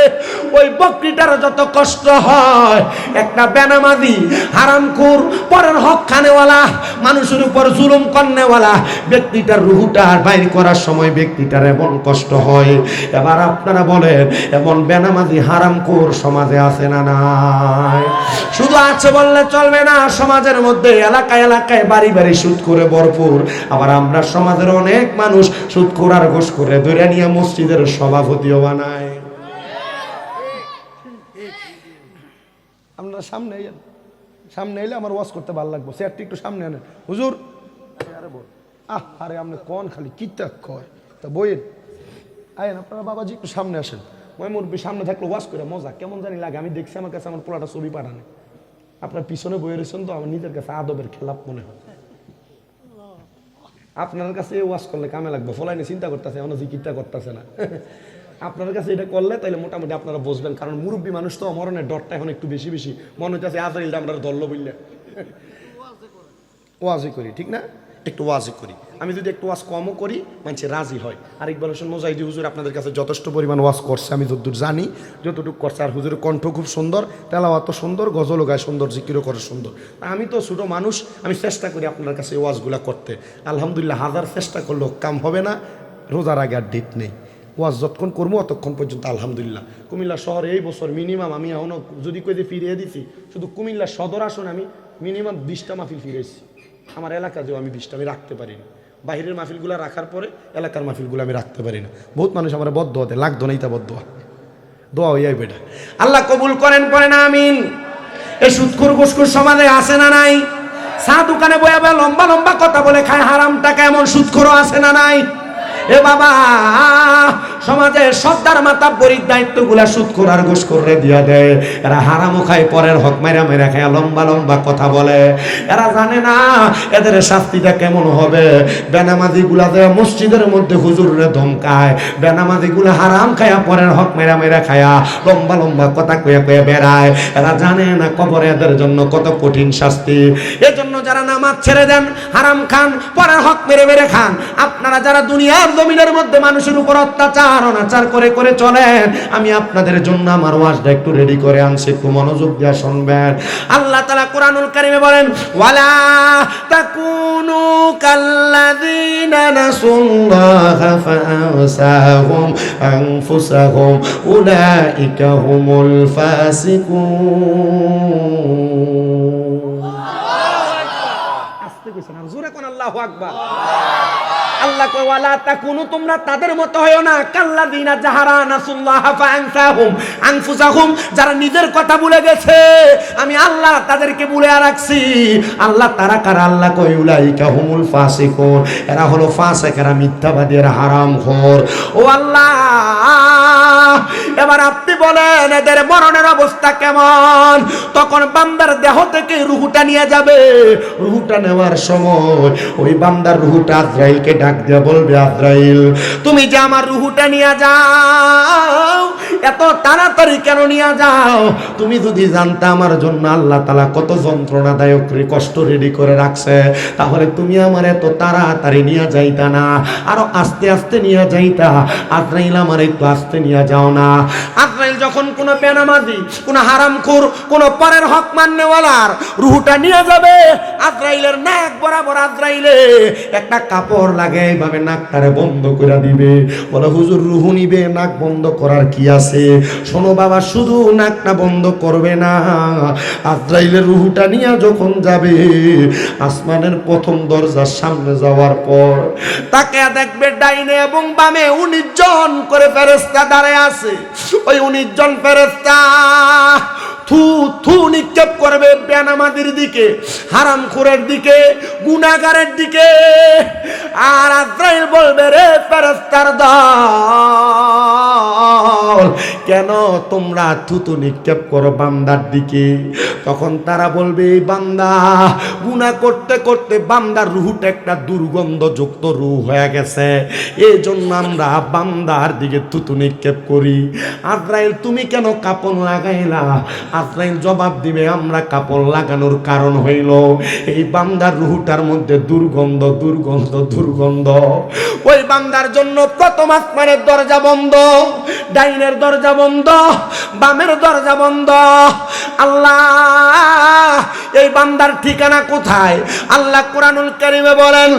ওই বকরিটার যত কষ্ট হয়, একটা বেনামাজি হারামখোর পরের হক খানেওয়ালা, মানুষের উপর জুলুম করনেওয়ালা ব্যক্তিটার রুহুটা বাইর করার সময় ব্যক্তিটার এমন কষ্ট হয়। এবার আপনারা বলেন, এমন বেনামাজি হারামখোর সমাজে আছে না নাই? শুধু আছে বললে চলবে না, সমাজের মধ্যে এলাকায় এলাকায় বাড়ি বাড়ি সুদ করে ভরপুর। আবার আমরা সমাজের অনেক মানুষ সুদখোর আর ঘুষ করে ধরে নিয়ে মসজিদের সভাপতিও বানায়। আপনারা সামনে সামনে এলে আমার ওয়াজ করতে ভালো লাগবে। সে একটু সামনে আনেন হুজুর। আরে আপনি কোন খালি কিতা কয় তা বইয়ের আয়েন আপনারা বাবাজি একটু সামনে আসেন। ওই মুরব্বী সামনে থাকলে ওয়াজ করে মজা কেমন জানি লাগে। আমি দেখছি আমার কাছে আমার পোলাটা ছবি পাঠানে, আপনার পিছনে বইয়ে রয়েছেন তো আমার নিজের কাছে আদবের খেলাপ মনে হয়। আপনার কাছে ওয়াজ করলে কামে লাগবে, ফলাইনে চিন্তা করতেছে এমন জিকিরটা করতেছে না। আপনার কাছে এটা করলে তাইলে মোটামুটি আপনারা বুঝবেন, কারণ মুরব্বী মানুষ তো মরণের ডরটা এখন একটু বেশি বেশি মনে হচ্ছে আজরাইলটা আমরা ধরলো বললে ওয়াজই করি, ঠিক না? একটু ওয়াজই করি। আমি যদি একটু ওয়াজ কমও করি মানুষ রাজি হয়। আরেকবার হোসেন মোজাহিদি হুজুর আপনাদের কাছে যথেষ্ট পরিমাণ ওয়াজ করছে, আমি যতদূর জানি যতটুকু করছে। আর হুজুরের কণ্ঠ খুব সুন্দর, তেলাওয়াত সুন্দর, গজলও গায় সুন্দর, জিকিরও করে সুন্দর। আমি তো ছোটো মানুষ, আমি চেষ্টা করি আপনার কাছে এই ওয়াজগুলো করতে। আলহামদুলিল্লাহ, হাজার চেষ্টা করলেও কাম হবে না। রোজার আগে আর ডেট নেই, ওয়াজ যতক্ষণ করবো অতক্ষণ পর্যন্ত আলহামদুলিল্লাহ। কুমিল্লা শহরে এই বছর মিনিমাম আমি এখনও যদি কই যে ফিরিয়ে দিছি, শুধু কুমিল্লা সদর আসনে আমি মিনিমাম 20টা মাহফিল ফিরেছি। আমার এলাকাতেও আমি 20টা আমি রাখতে পারিনি। বাহিরের মাহফিলগুলো রাখার পরে এলাকার মাহফিলগুলো আমি রাখতে পারি না। বহুত মানুষ আমার বদ্ধ হতে লাগতো না, ইতা বদ্ধ দোয়া হইয়াই বেটা। আল্লাহ কবুল করেন, পড়েন আমিন। এই সুদখোর ঘুষখোর সমাজে আছে না নাই? চা দোকানে বয়ে বয়ে লম্বা লম্বা কথা বলে খায় হারাম টাকা, এমন সুদখোরও আছে না নাই? এ বাবা, সমাজে সর্দার মাতা বরির দায়িত্বগুলা সুদখোর আর ঘুষখোররে দিয়া দেয়। এরা হারামও খায়, পরের হক মেরা মেরা খায়, লম্বা লম্বা কথা বলে। এরা জানে না এদের শাস্তিটা কেমন হবে। বেনামাজি গুলা দেয় মসজিদের মধ্যে হুজুরে ধমকায়, বেনামাজি গুলা হারাম খায়া পরের হক মেরা মেরা খায়া লম্বা লম্বা কথা কয়ে কয়ে বেড়ায়। এরা জানে না কবরে এদের জন্য কত কঠিন শাস্তি। এজন্য যারা নামাজ ছেড়ে দেন, হারাম খান, পরের হক মেরে মেরে খান, আপনারা যারা দুনিয়ার জমিনের মধ্যে মানুষের উপর অত্যাচার অনাচার করে করে চলেন, আমি আপনাদের জন্য আমার ওয়াজটা একটু রেডি করে আনছি, একটু মনোযোগ দিয়ে শুনবেন। আল্লাহ তাআলা কুরআনুল কারীমে বলেন, ওয়ালা তাকুনু কাল্লাযীনা নাসুল্লাহা ফাআনসাহুম আনফুসাহুম উলাইকা হুমুল ফাসিকুন। আস্তে কইছেন আর জোরে কোন আল্লাহু আকবার। আল্লাহ কয় ওয়ালা তাকুনু, তোমরা তাদের মতো হয়ো না, কাল্লাযীনা যাহারা নাসুল্লাহা ফাআনসাহুম আনফুসাহুম, যারা নিজের কথা ভুলে গেছে, আমি আল্লাহ তাদেরকে ভুলে রাখছি। আল্লাহ তারা কারা? আল্লাহ কয় উলাইকা হুমুল ফাসিকুন, এরা হলো ফাসিক, এরা মিথ্যাবাদী, এরা হারামখোর। ও আল্লাহ, এবার আপনি বলেন এদের মরণের অবস্থা কেমন? তখন বান্দার দেহ থেকে রূহটা নিয়ে যাবে। রূহটা নেওয়ার সময় ওই বান্দার রূহটা আজরাইলকে ডাক দিয়ে বলবে, আজরাইল তুমি যে আমার রূহটা নিয়ে যাও, এত তাড়াতাড়ি কেন নিয়ে যাও? তুমি যদি জানতা আমার জন্য আল্লাহ তাআলা কত যন্ত্রণাদায়ক কষ্ট রেডি করে রাখছে, তাহলে তুমি আমার এত তাড়াতাড়ি নিয়ে যাইতা না, আরো আস্তে আস্তে নিয়ে যাইতা। আজরাইল আমার একটু আস্তে নিয়ে যাও না। আজরাইল যখন কোন বেনামাজি, কোন হারামখোর, কোন পরের হক মাননেওয়ালার রূহটা নিয়ে যাবে, আজরাইলের নাক বরাবর আজরাইলে একটা কাপড় লাগে, এইভাবে নাকটারে বন্ধ করে দিবে। বলে হুজুর রূহ নিবে, নাক বন্ধ করার কি আছে? শোনো বাবা, শুধু নাকটা বন্ধ করবে না, আজরাইলের রূহটা নিয়ে যখন যাবে, আসমানের প্রথম দরজার সামনে যাওয়ার পর তাকে দেখবে ডাইনে এবং বামে 19 জন করে ফেরেশতা দাঁড়ায় আছে। ওই 19 জন ফেরেশতা থু থু নিক্ষেপ করবে বেনামাজির দিকে, হারামখোরের দিকে, গুনাহগারের দিকে। আর আজরাইল বলবে, রে ফেরেশতার দল, কেন তোমরা থুতু নিক্ষেপ করো বান্দার দিকে? তখন তারা বলবে, এই বান্দা গুনাহ করতে করতে বান্দার রূহটা একটা দুর্গন্ধযুক্ত রূহ হয়ে গেছে, এই জন্য আমরা বান্দার দিকে থুতু নিক্ষেপ করি। আজরাইল তুমি কেন কাপড় লাগাইলা? আজরাইল জবাব দিবে, আমরা কাপড় লাগানোর কারণ হইল এই বান্দার রূহটার মধ্যে দুর্গন্ধ দুর্গন্ধ দুর্গন্ধ। ওই বান্দার জন্য প্রথম আসমানের দরজা বন্ধ, ডাইনের দরজা বন্ধ, বামের দরজা বন্ধ। আল্লাহ এই বান্দার ঠিকানা কোথায়? আল্লাহ কোরআনুল কারীমে বলেন,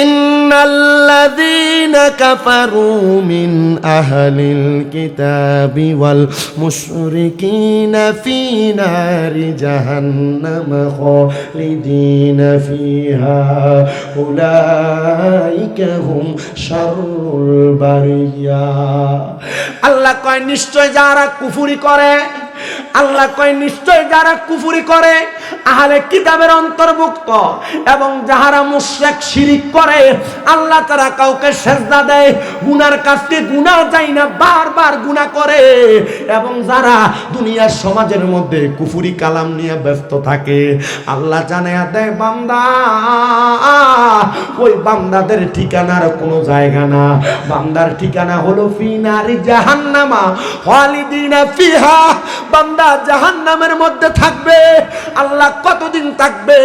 ইন্নাল্লাযীনা কাফারু মিন আহলিল কিতাবি ওয়াল মুশরিকিনা ফী নারি জাহান্নাম খালিদিনা ফিহা উলাইকা হুম শাররুল বারিয়া। আল্লাহ কয় নিশ্চয় যারা কুফরি করে, আল্লাহ কয় নিশ্চয় যারা কুফরি করে আহলে কিতাবের অন্তর্ভুক্ত এবং যারা মুশরিক শিরিক করে, আল্লাহ তারা কাউকে সেজদা দেয়, গুনার কাজকে গুনাহ যায় না, বারবার গুনাহ করে, এবং যারা দুনিয়ার সমাজের মধ্যে কুফরি কালাম নিয়ে ব্যস্ত থাকে, আল্লাহ জানায়া দেয় বান্দা ওই বান্দাদের ঠিকানার কোনো জায়গা না, বান্দার ঠিকানা হলো ফি নারি জাহান্নামা খালিদিনা ফিহা। বান্দা জাহান্নামের মধ্যে থাকবে। আল্লাহ কতদিন থাকবে?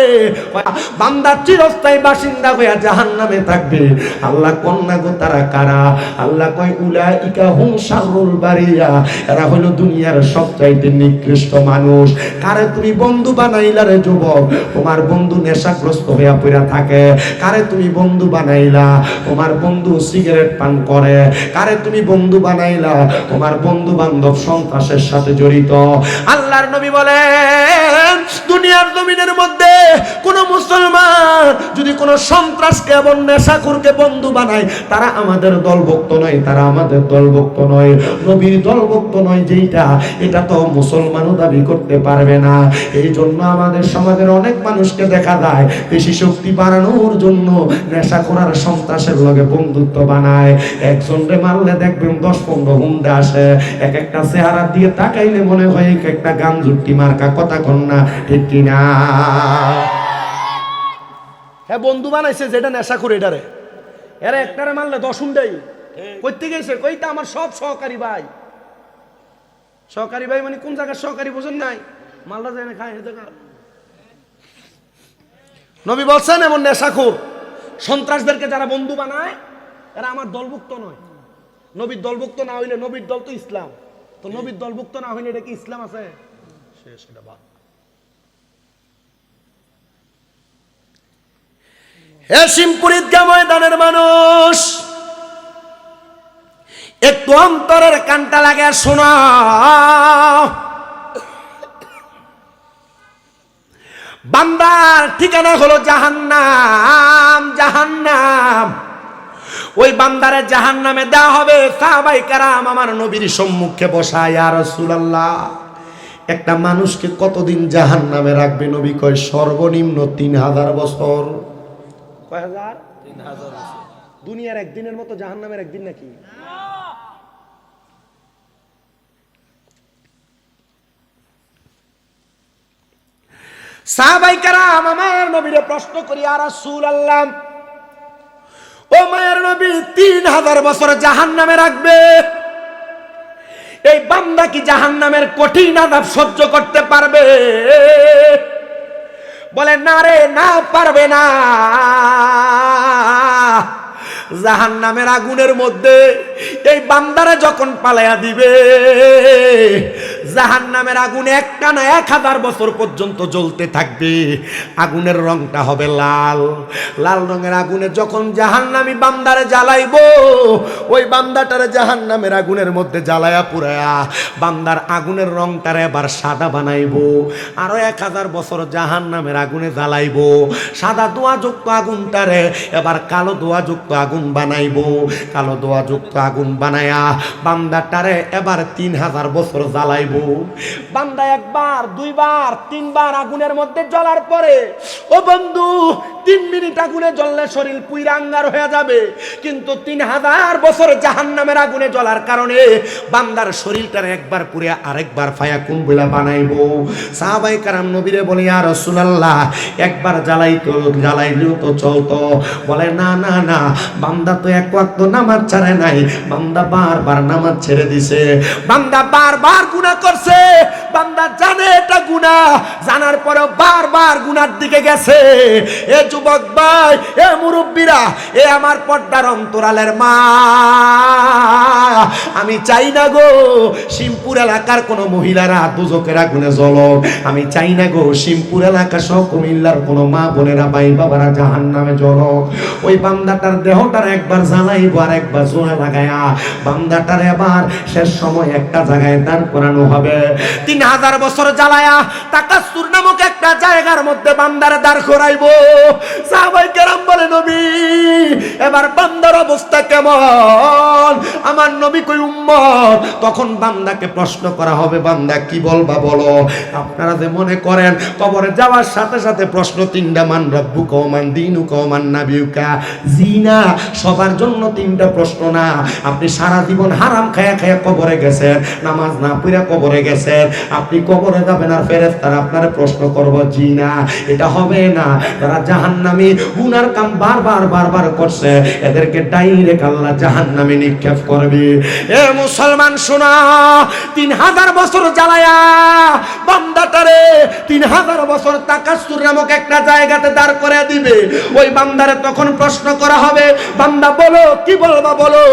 বান্দা চিরস্থায়ী বাসিন্দা হয়ে জাহান্নামে থাকবে। আল্লাহ কন্যা গো তারা কারা? আল্লাহ কয় উলাইকা হুম শাররুল বারিয়া, এরা হলো দুনিয়ার সবচাইতে নিকৃষ্ট মানুষ। কারে তুমি বন্ধু বানাইলা রে যুবক? তোমার বন্ধু নেশাগ্রস্ত হয়ে পড়ে থাকে। কারে তুমি বন্ধু বানাইলা? তোমার বন্ধু সিগারেট পান করে। কারে তুমি বন্ধু বানাইলা? তোমার বন্ধু বান্ধব সন্ত্রাসের সাথে জড়িত। আল্লাহর নবী বলেন দুনিয়ার জমিনের মধ্যে কোন মুসলমান যদি কোন সন্ত্রাসকে এবং নেশাখোরকে বন্ধু বানায়, তারা আমাদের দলভুক্ত নয়, তারা আমাদের দলভুক্ত নয়, নবীর দলভুক্ত নয়। যেটা এটা তো মুসলমানও দাবি করতে পারবে না। এই জন্য আমাদের সমাজের অনেক মানুষকে দেখা যায় বেশি শক্তি বাড়ানোর জন্য নেশাখোর আর সন্ত্রাসের লগে বন্ধুত্ব বানায়। একজনকে মারলে দেখবেন 10-15 হুন্ডা আসে। এক একটা চেহারা দিয়ে তাকাইলে মনে হয় একটা গান জুটি মার্কা কথা কন্যা, ঠিক কিনা? হ্যাঁ, বন্ধু বানাইছে যেটা নেশাখোর, এটারে এরা একটারে মারলে 10 হুন্ডাই করতে গেছে। কইটা আমার সব সহকারী ভাই। সহকারী ভাই মানে কোন জায়গার সহকারী বোঝেন নাই? মালদা যায় না খায় জায়গা। নবী বলছেন এমন নেশাখোর সন্ত্রাসদেরকে যারা বন্ধু বানায় এরা আমার দলভুক্ত নয়। নবীর দলভুক্ত না হইলে, নবীর দল তো ইসলাম, তো নবীর দলভুক্ত না হইলে এটা কি ইসলাম আছে? সেটা বাদ। হে শিমপুর ঈদগাহ ময়দানের মানুষ, একটু অন্তরের কানটা লাগে শোনা। বান্দার ঠিকানা হলো জাহান্নাম। জাহান্নাম ওই বান্দারে জাহান্নামে দেওয়া হবে। সাহাবায়ে কেরাম আমার নবীর সম্মুখে বসায়, ইয়া রাসূলুল্লাহ একটা মানুষকে কতদিন জাহান্নামে রাখবে? নবী কয় সর্বনিম্ন 3000 বছর। কয় হাজার? 3000 বছর। দুনিয়ার একদিনের মতো জাহান্নামের একদিন নাকি? সাহাবায়ে কেরাম আমার নবীরে প্রশ্ন করি, ইয়া রাসূলুল্লাহ ও মায়ের নবী 3000 বছর জাহান্নামে রাখবে, এই বান্দা কি জাহান্নামের কঠিন আযাব সহ্য করতে পারবে? বলে না রে, না পারবে না। জাহান্নামের আগুনের মধ্যে এই বান্দারে যখন পালাইয়া দিবে, জাহান্নামের আগুন একটানা 1000 বছর পর্যন্ত জ্বলতে থাকবে। আগুনের রংটা হবে লাল। লাল রঙের আগুনে যখন জাহান্নামী বান্দারে জ্বালাইবো, ওই বান্দাটারে জাহান্নামের আগুনের মধ্যে জ্বালায়া পুরায়া বান্দার আগুনের রংটারে এবার সাদা বানাইবো। আরো 1000 বছর জাহান্নামের আগুনে জ্বালাইবো। সাদা ধোঁয়াযুক্ত আগুনটারে এবার কালো ধোঁয়াযুক্ত আগুন বানাইবো। কালো ধোঁয়াযুক্ত আগুন বানায়া বান্দাটারে এবার 3000 বছর জ্বালাইবো। বান্দা একবার, দুইবার, তিনবার আগুনের মধ্যে জ্বলার পরে, ও বন্ধু 3 মিনিট আগুনে জ্বললে শরীর পুইরা আঙ্গার হয়ে যাবে, কিন্তু 3000 বছর জাহান্নামের আগুনে জ্বলার কারণে বান্দার শরীরটার একবার পুড়ে আরেকবার ফায়াকুন বলে বানাইবো। সাহাবায়ে কেরাম নবীরে বলে, ইয়া রাসূলুল্লাহ একবার জ্বালাইলেও তো চলতো। বলে না না না, বান্দা তো এক ওয়াক্ত নামাজ ছাড়ে নাই, বান্দা বারবার নামাজ ছেড়ে দিছে, বান্দা বারবার গুনাহ করছে, বান্দা জানে এটা গুনাহ, জানার পরেও বারবার গুনার দিকে গেছে। এ যুবক ভাই, এ মুরব্বীরা, এ আমার পর্দার অন্তরালের মা, আমি চাই না গো শিমপুর এলাকার কোন মহিলারা দুজকের আগুনে জ্বলক। আমি চাই না গো শিমপুর এলাকা সহ কুমিল্লার কোন মা বোনেরা ভাই বাবারা জাহান্নামে জ্বলক। ওই বান্দাটার দেহটার একবার জ্বালাইব আর একবার জোড়া লাগায়া বান্দাটার এবার শেষ সময় একটা জায়গায় দাঁড় করানো হবে। 3000 বছর জ্বালায়া তাকাসুর নামক একটা জায়গার মধ্যে বান্দারে দাঁড় করাইব। সাহাবায়ে কেরাম বলে, নবী এবার বান্দার অবস্থা কেমন? আমার নবী কই উম্মত। তখন বান্দাকে প্রশ্ন করা হবে, বান্দা কি বলবা বলো। আপনারা যে মনে করেন কবরে যাওয়ার সাথে সাথে প্রশ্ন 3টা, মান রব্বুকা ওয়া মান দীনুকা ওয়া মান নাবিয়ুকা। জি না, সবার জন্য 3টা প্রশ্ন না। আপনি সারা জীবন হারাম খায়া খায়া কবরে গেছেন, নামাজ না পড়া কবরে গেছেন, আপনি কবরে যাবেন আর ফেরেশতারা আপনারে প্রশ্ন করবে? জি না, এটা হবে না। যারা জাহান্নামী গুনার কাম বারবার করছে, এদেরকে ডাইরেক্ট আল্লাহ জাহান্নামে নিক্ষেপ করবে। এ মুসলমান শোনা, 3000 বছর জ্বালায়া বান্দাটারে 3000 বছর তাকাসুর নামক একটা জায়গাতে দাঁড় করে দিবে। ওই বান্দারে তখন প্রশ্ন করা হবে, বান্দা বলো কি বলবা বলো।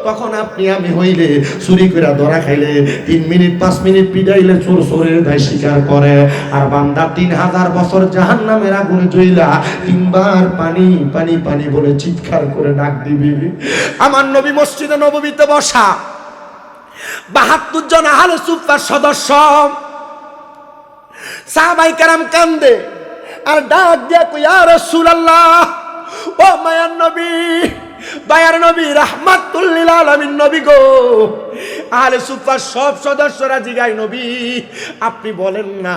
তখন আপনি আমি হইলে চুরি করে ধরা খাইলে 3 মিনিট 5 মিনিট পিটাইলে চোর চোরের দায় স্বীকার করে। আর বান্দা 3000 বছর জাহান্নামের আগুনে জ্বলা 3বার পানি পানি পানি বলে চিৎকার করে ডাক দিবে। আমার নবী মসজিদে নববীতে বসা 72 জন আহলে সুফার সদস্য, সাহাবায়ে কেরাম কান্দে আর ডাক দিয়া কই, ইয়া রাসূলুল্লাহ, ও মায়ার নবী, দয়ার নবী, রাহমাতুল লিল আলামিন নবী গো। আহলে সুফার সব সদস্যরা জিগায়, নবী আপনি বলেন না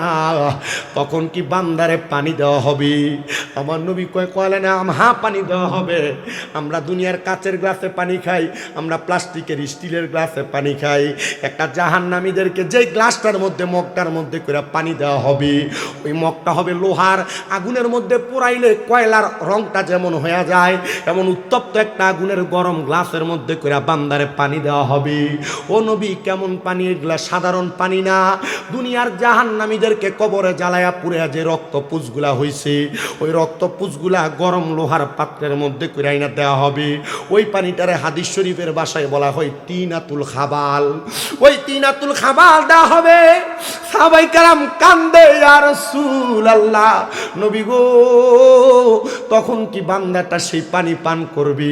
তখন কি বান্দারে পানি দেওয়া হবে? আমার নবী কয় না, হ্যাঁ পানি দেওয়া হবে। আমরা দুনিয়ার কাচের গ্লাসে পানি খাই, আমরা প্লাস্টিকের স্টিলের গ্লাসে পানি খাই। একটা জাহান্নামীদেরকে যেই গ্লাসটার মধ্যে মগটার মধ্যে করে পানি দেওয়া হবে, ওই মগটা হবে লোহার। আগুনের মধ্যে পোড়াইলে কয়লার রংটা যেমন হয়ে যায়, এমন উত্তপ্ত একটা আগুনের গরম গ্লাসের মধ্যে করে বান্দারে পানি দেওয়া হবে। ও নবী কেমন পানি? এগুলা সাধারণ পানি না। দুনিয়ার জাহান্নামীদেরকে কবরে জ্বালায়া পুড়ে যে রক্তপুঁজগুলা হইছে, ওই রক্তপুঁজগুলা গরম লোহার পাত্রের মধ্যে করে আইনা দেওয়া হবে। ওই পানিটারে হাদিস শরীফের ভাষায় বলা হয় তিনাতুল খাবাল। ওই তিনাতুল খাবাল দেওয়া হবে। সাহাবায়ে কেরাম কান্দে, ইয়া রাসূলুল্লাহ, নবী গো তখন কি বান্দাটা সেই পানি পান করবে?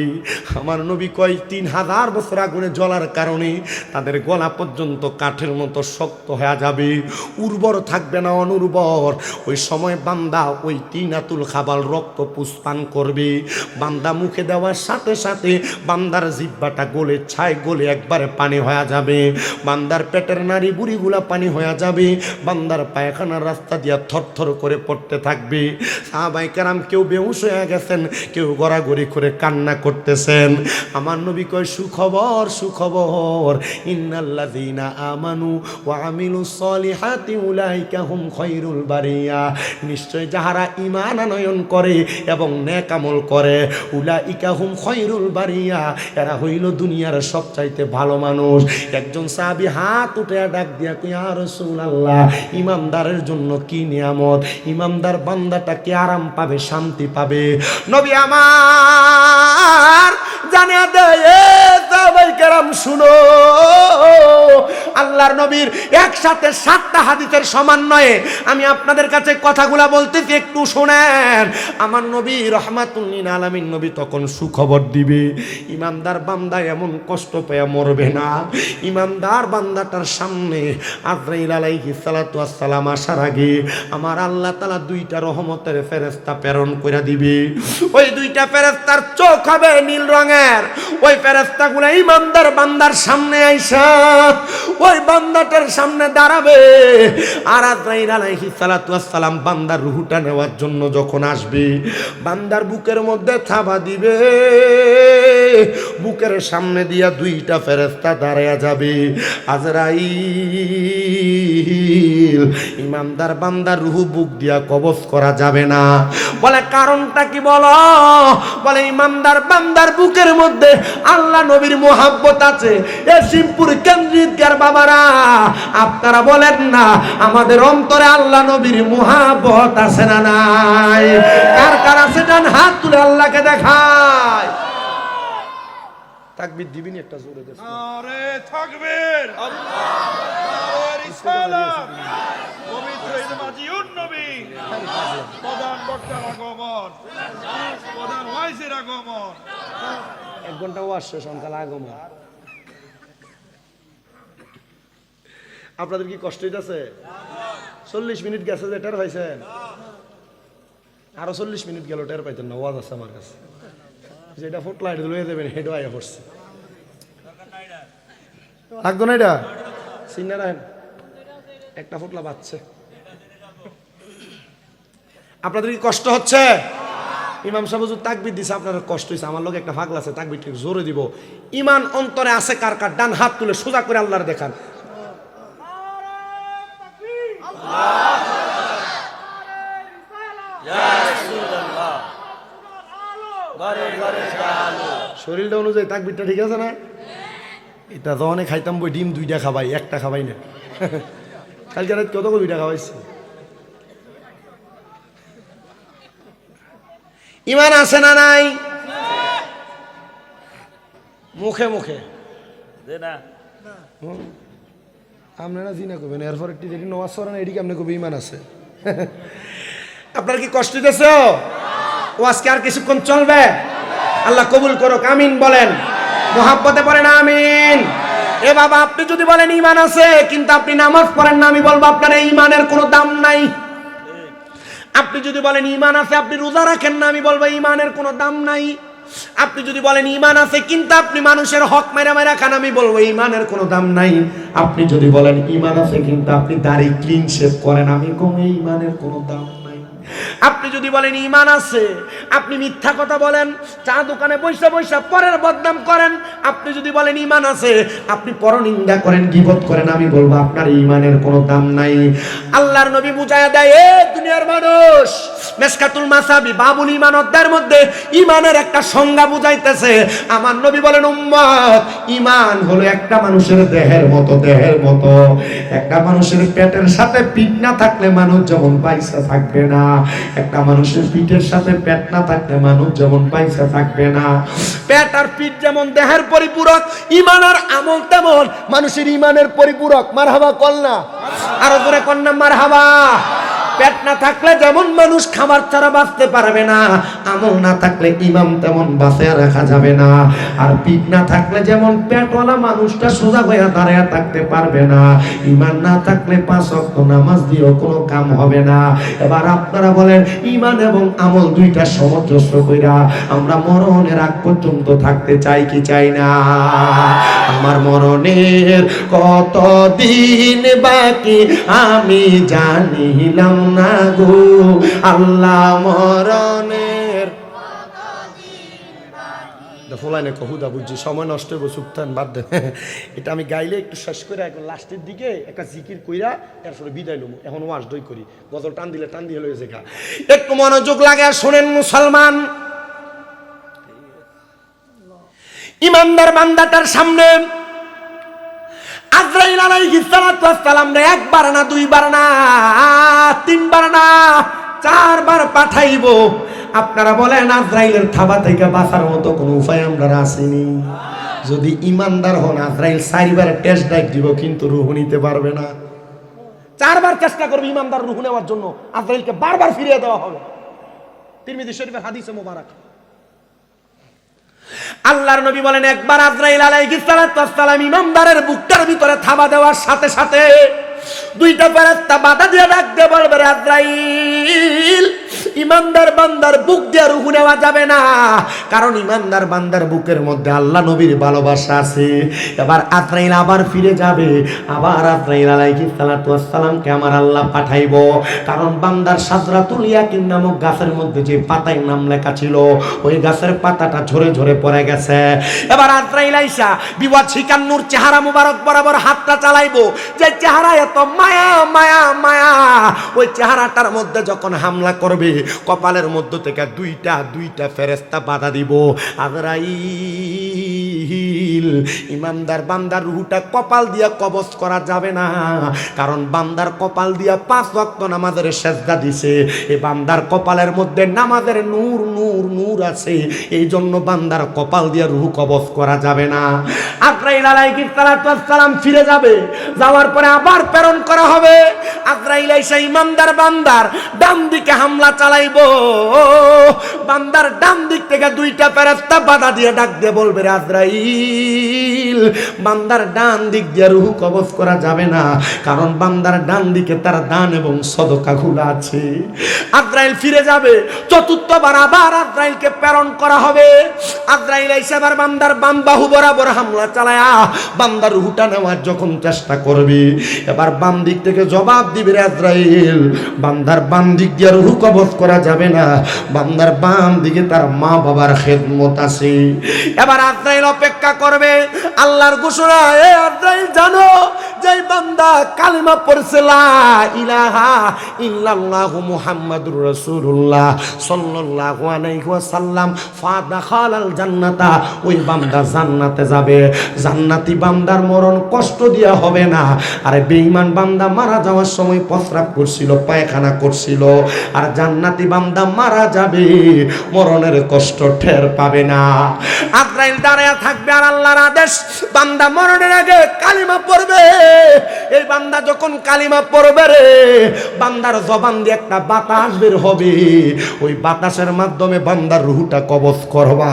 আমার নবী কয়, 3000 বছর আগুনে জ্বলার কারণে তাদের গলা পর্যন্ত কাঠের মতো শক্ত হয়ে যাবে, উর্বর থাকবে না, অনুর্বর। ওই সময় বান্দা ওই তিনাতুল খাবাল রক্ত পুষ্পান করবে। বান্দা মুখে দেওয়ার সাথে সাথে বান্দার জিহ্বাটা গলে ছাই গলে একবারে পানি হয়ে যাবে। বান্দার পেটের নাড়ি বুড়িগুলা পানি হয়ে যাবে। বান্দার পায়খানার রাস্তা দিয়া থরথর করে পড়তে থাকবে। সাহাবায়ে কেরাম কেউ বেহুশ হয়ে গেছেন, কেউ গড়াগড়ি করে কান্না করতেছেন। আমার নবী কয়, সুখবর সুখবর, ইন্নাল্লাযীনা আমানু ওয়া আমিলুস সলিহাতি উলাইকা হুম খায়রুল বারিয়া। নিশ্চয় যাহারা ঈমান আনয়ন করে এবং নেক আমল করে, উলাইকা হুম খায়রুল বারিয়া, এরা হইল দুনিয়ার সবচাইতে ভালো মানুষ। একজন সাহাবী হাত উঠে ডাক দিয়া কয়, ইয়া রাসূলুল্লাহ, ইমানদারের জন্য কি নিয়ামত, ইমানদার বান্দাটা কি আরাম পাবে, শান্তি পাবে? নবী আমার জানিয়ে দেয়, সাহাবায়ে কেরাম শুনো, আল্লাহর নবীর একসাথে 7টা হাদিসের সমন্বয়ে আমি আপনাদের কাছে কথাগুলা বলতেছি, একটু শোনেন। আমার নবী রাহমাতুল লিল আলামিন নবী তখন সুখবর দিবে, ইমানদার বান্দা এমন কষ্ট পেয়ে মরবে না। ইমানদার বান্দাটার সামনে আজরাইল আলাইহিস সালাতু ওয়াস সালাম আসার আগে আমার আল্লাহ তাআলা 2টা রহমতের ফেরেশতা প্রেরণ করে দিবে। ওই 2টা ফেরেশতার চোখ হবে নীল রঙের। ওই ফেরেশতাগুলো ইমানদার বান্দার সামনে আইসা ওই বান্দাটার সামনে দাঁড়াবে। আর আজরাইল আলাইহিস সালাতু ওয়াস সালাম বান্দার রূহটা নেওয়ার জন্য যখন আসবে, বান্দার বুকের মধ্যে থাবা দিবে। বুকের সামনে দিয়া দুইটা ফেরেশতা দাঁড়ায়া যাবে। আজরাইল ইমানদার বান্দার রূহ বুক দিয়া কবজ করা যাবে না। বলে কারণটা কি বলো? বলে ইমানদার বান্দার বুকের মধ্যে আল্লাহ নবীর মোহাব্বত আছে। এ শিবপুর কেন্দ্রিকার বাবারা, আপনারা বলেন না আমাদের অন্তরে আল্লাহ নবীর মোহাব্বত আছে না নাই? কার কার আছে ডান হাত তুলে আল্লাহকে দেখায়। তাকবীর দিবিনি একটা জোরে দেন। আরে তাকবীর, আল্লাহু রিসালাত, পবিত্র ঈদ মাজিউন নবী, প্রধান বক্তার আগমন, প্রধান ওয়াইজের আগমন, 1 ঘন্টা ওয়াজ শেষ, সন্তান আগমন। আপনাদের কি কষ্ট হইতাছে? 40 মিনিট গেছে যে টের পাইছেন? আরো 40 মিনিট গেল টের পাইতেন না। ওয়াজ আছে আমার কাছে, যেটা ফুটলা এটা লয়ে দেবেন, হেডও আয়া পড়ছে। লাগতো না এটা? চিন্তা রাখেন, একটা ফুটলা বাচ্চে। আপনাদের কি কষ্ট হচ্ছে? ইমাম সাহেব হুজুর তাকবীর দিছে, আপনার কষ্ট হইছে। আমার লোক একটা ফাগলা আছে, তাকবীর ঠিক জোরে দিব। ইমান অন্তরে আছে কার কার? ডান হাত তুলে সোজা করে আল্লাহর দেখান। শরীরটা অনুযায়ী তাকবীরটা ঠিক আছে না? এটা তো অনেক খাইতাম বই, ডিম 2টা খাবাই, একটা খাবাই না। কালকে রাত কত করে 2টা খাওয়াইছি। ইমান আছে না নাই? মুখে মুখে আপনারা জিনা করবেন, এরপর একটি যেটি নওয়াজ করেন এটি আপনি কবি ইমান আছে। আপনার কি কষ্ট দিতেছ? ও আজকে আর কিছুক্ষণ চলবে? আল্লাহ কবুল করুক, আমিন বলেন। মোহাব্বতে পড়েন আমিন। এ বাবা, আপনি যদি বলেন ইমান আছে কিন্তু আপনি নামাজ পড়েন না, আমি বলবো আপনার এই ইমানের কোনো দাম নাই। আপনি যদি বলেন ইমান আছে আপনি রোজা রাখেন না, আমি বলবো ইমানের কোনো দাম নাই। আপনি যদি বলেন ইমান আছে কিন্তু আপনি মানুষের হক মেরা মেরা খান, আমি বলবো ইমানের কোনো দাম নাই। আপনি যদি বলেন ইমান আছে কিন্তু আপনি দাড়ি ক্লিন শেভ করেন, আমি কম, এই ইমানের কোনো দাম নাই। আপনি যদি বলেন ইমান আছে আপনি মিথ্যা কথা বলেন, চা দোকানে বৈশা বৈশা পরের বদনাম করেন, আপনি যদি বলেন ইমান আছে আপনি পরনিন্দা করেন, গীবত করেন, আমি বলবো আপনার ইমানের কোনো দাম নাই। আল্লাহর নবী বুঝায়া দেয়, এ দুনিয়ার মানুষ, মেশকাতুল মাসাবি বাবুল ঈমান অধ্যায়ের মধ্যে ঈমানের একটা সংজ্ঞা বুঝাইতেছে। আমার নবী বলেন, উম্মত, ঈমান হলো একটা মানুষের দেহের মতো, দেহের মতো। একটা মানুষের পেটের সাথে পিঠ না থাকলে মানুষ যেমন পয়সা থাকবে না, একটা মানুষের পিঠের সাথে পেট না থাকলে মানুষ যেমন পয়সা থাকবে না। পেট আর পিঠ যেমন দেহের পরিপূরক, ঈমান আর আমল তেমন মানুষের ঈমানের পরিপূরক। মারহাবা কলনা, আরো জোরে কন্যা মারহাবা। পেট না থাকলে যেমন মানুষ খাবার ছাড়া বাঁচতে পারবে না, আমল না থাকলে ইমাম তেমন বাঁচিয়ে রাখা যাবে না। আর পিঠ না থাকলে যেমন পেটওয়ালা মানুষটা সোজা হয়ে দাঁড়িয়ে থাকতে পারবে না, ইমান না থাকলে 5 ওয়াক্ত নামাজ দিয়েও কোনো কাম হবে না। এবার আপনারা বলেন, ইমান এবং আমল দুইটা সামঞ্জস্য কইরা আমরা মরণের আগ পর্যন্ত থাকতে চাই কি চাই না? আমার মরণের কত দিন বাকি আমি জানিলাম না গো, আল্লাহ মরণের ফলাইনে কহুদা বুঝছি, সময় নষ্ট হইব, সুক্তান বাদ দেন। এটা আমি গাইলে একটু শেষ করে এখন লাস্টের দিকে একটা জিকির কইরা এরপরে বিদায় লম। এখন ওয়াজ দই করি, গজল টান দিলে টান দিয়ে লয়েছে গা। একটু মনোযোগ লাগে শোনেন মুসলমান। ইমানদার বান্দাটার সামনে আজরাইল আলাইহিস সালাতু ওয়াস সালাম রে 1 বার না 2 বার না 3 বার না 4 বার পাঠাইবো। আপনারা বলেন, আজরাইলের থাবা থেকে বাঁচার মতো কোনো উপায় আমরা আসেনি? যদি ইমানদার হন, আজরাইল 4 বার টেস্ট ডাক দিব কিন্তু রূহ নিতে পারবে না। 4 বার চেষ্টা করবে ইমানদার রূহ নেওয়ার জন্য, আজরাইলকে বারবার ফিরিয়ে দেওয়া হবে। তিরমিজি শরীফের হাদিসে মোবারক। আল্লাহর নবী বলেন, একবার আজরাইল আলাইহিস সালাতু ওয়াস সালাম ইমানদারের বুকটার ভিতরে থাবা দেওয়ার সাথে সাথে 2টা ফেরেশতা বাধা দিয়ে ডাক দিয়ে বলবে, আজরাইল ইমানদার বান্দার বুক দিয়ে রূহ নেওয়া যাবে না, কারণ ইমানদার বান্দার বুকের মধ্যে আল্লাহ নবীর ভালোবাসা আছে। এবার আজরাইল আবার ফিরে যাবে, আবার আজরাইল আলাইহিস সালাতু ওয়াস সালামকে আমার আল্লাহ পাঠাইবো, কারণ বান্দার সাজরাতুল ইয়াকিন নামক গাছের মধ্যে যে পাতায় নাম লেখা ছিল ওই গাছের পাতাটা ঝরে ঝরে পড়ে গেছে। এবার আজরাইল আইসা বিবাদ শিকান্নুর চেহারা মুবারক বরাবর হাতটা চালাইবো, যে চেহারা এত মায়া মায়া মায়া, ওই চেহারাটার মধ্যে যখন হামলা করবে কপালের মধ্য থেকে দুইটা ফেরেশতা বাধা দিব। আজরাইল ইমানদার বান্দার রূহটা কপাল দিয়া কবজ করা যাবে না, কারণ বান্দার কপাল দিয়া 5 ওয়াক্ত নামাজের সেজদা দিছে, এই বান্দার কপালের মধ্যে নামাজের নূর নূর নূর আছে, এই জন্য বান্দার কপাল দিয়া রূহ কবজ করা যাবে না। আজরাইল আলাইহিস সালাতু ওয়াস সালাম ফিরে যাবে, যাওয়ার পরে আবার প্রেরণ করা হবে। আজরাইল এসে ইমানদার বান্দার ডান দিকে হামলা চালাইবো, বান্দার ডান দিক থেকে 2টা ফেরেশতা বাধা দিয়ে ডাক দিয়ে বলবে, রে আজরাইল বান্দার ডান দিক দিয়ে রূহ কবজ করা যাবে না, কারণ বান্দার ডান দিকে তার দান এবং সদকা গুলো আছে। আজরাইল ফিরে যাবে, 4বার আবার আজরাইলকে প্রেরণ করা হবে। আজরাইল এসে আবার বান্দার বাম বাহু বরাবর হামলা চালায়া বান্দার রূহটা নেওয়ার যখন চেষ্টা করবে, এবার বাম দিক থেকে জবাব দিবে, রে আজরাইল বান্দার বাম দিক দিয়ে রূহ কবজ করা যাবে না, বান্দার বাম দিকে তার মা বাবার খেদমত আছে। এবার আজরাইল অপেক্ষা করবে, আল্লাহর ঘোষণা, এ আজরাইল জানো যে বান্দা কালিমা পড়ছে লা ইলাহা ইল্লাল্লাহু মুহাম্মাদুর রাসূলুল্লাহ সাল্লাল্লাহু আলাইহি ওয়াসাল্লাম ফাদাখালাল জান্নাতা, ওই বান্দা জান্নাতে যাবে। জান্নাতি বান্দার মরণ কষ্ট দিয়া হবে না। আর বেঈমান বান্দা মারা যাওয়ার সময় প্রস্রাব করছিল, পায়খানা করছিল, আর জান্নাতি বান্দা মারা যাবে, মরণের কষ্ট টের পাবে না। আজরাইল দাঁড়ায়া থাকবে, আর আল্লাহর আদেশ, বান্দা মরণের আগে কালিমা পড়বে। এই বান্দা যখন কালিমা পড়বে রে, বান্দার জবান দিয়ে একটা বাতাস বের হবে, ওই বাতাসের মাধ্যমে বান্দার রূহটা কবজ করবা।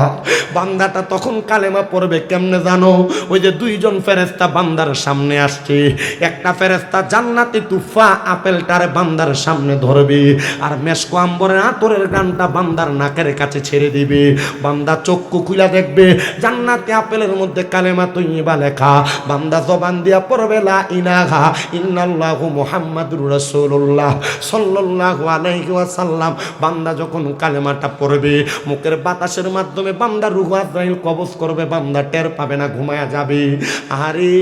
বান্দাটা তখন কালেমা পড়বে কেমনে জানো? ওই যে 2জন ফেরেশতা বান্দার সামনে আসছে, একটা ফেরেশতা জান্নাতি তুফা আপেলটার বান্দার সামনে ধরবে, আর মেশকো আম্বরের আতরের গানটা বান্দার নাকের কাছে ছেড়ে দিবে। বান্দা চক্ষু খুলে দেখবে জান্নাতি আপেলের মধ্যে কালেমা তৈয়বা লেখা। বান্দা জবান দিয়া পড়বে লা ইলাহা ইল্লাল্লাহু মুহাম্মাদুর রাসূলুল্লাহ সাল্লাল্লাহু আলাইহি ওয়াসাল্লাম। বান্দা যখন কালেমাটা পড়বে, মুখের বাতাসের মাধ্যমে বান্দার রূহ আজরাইল কবজ করবে, বান্দা টের পাবে না, ঘুমায়া যাবে। আরে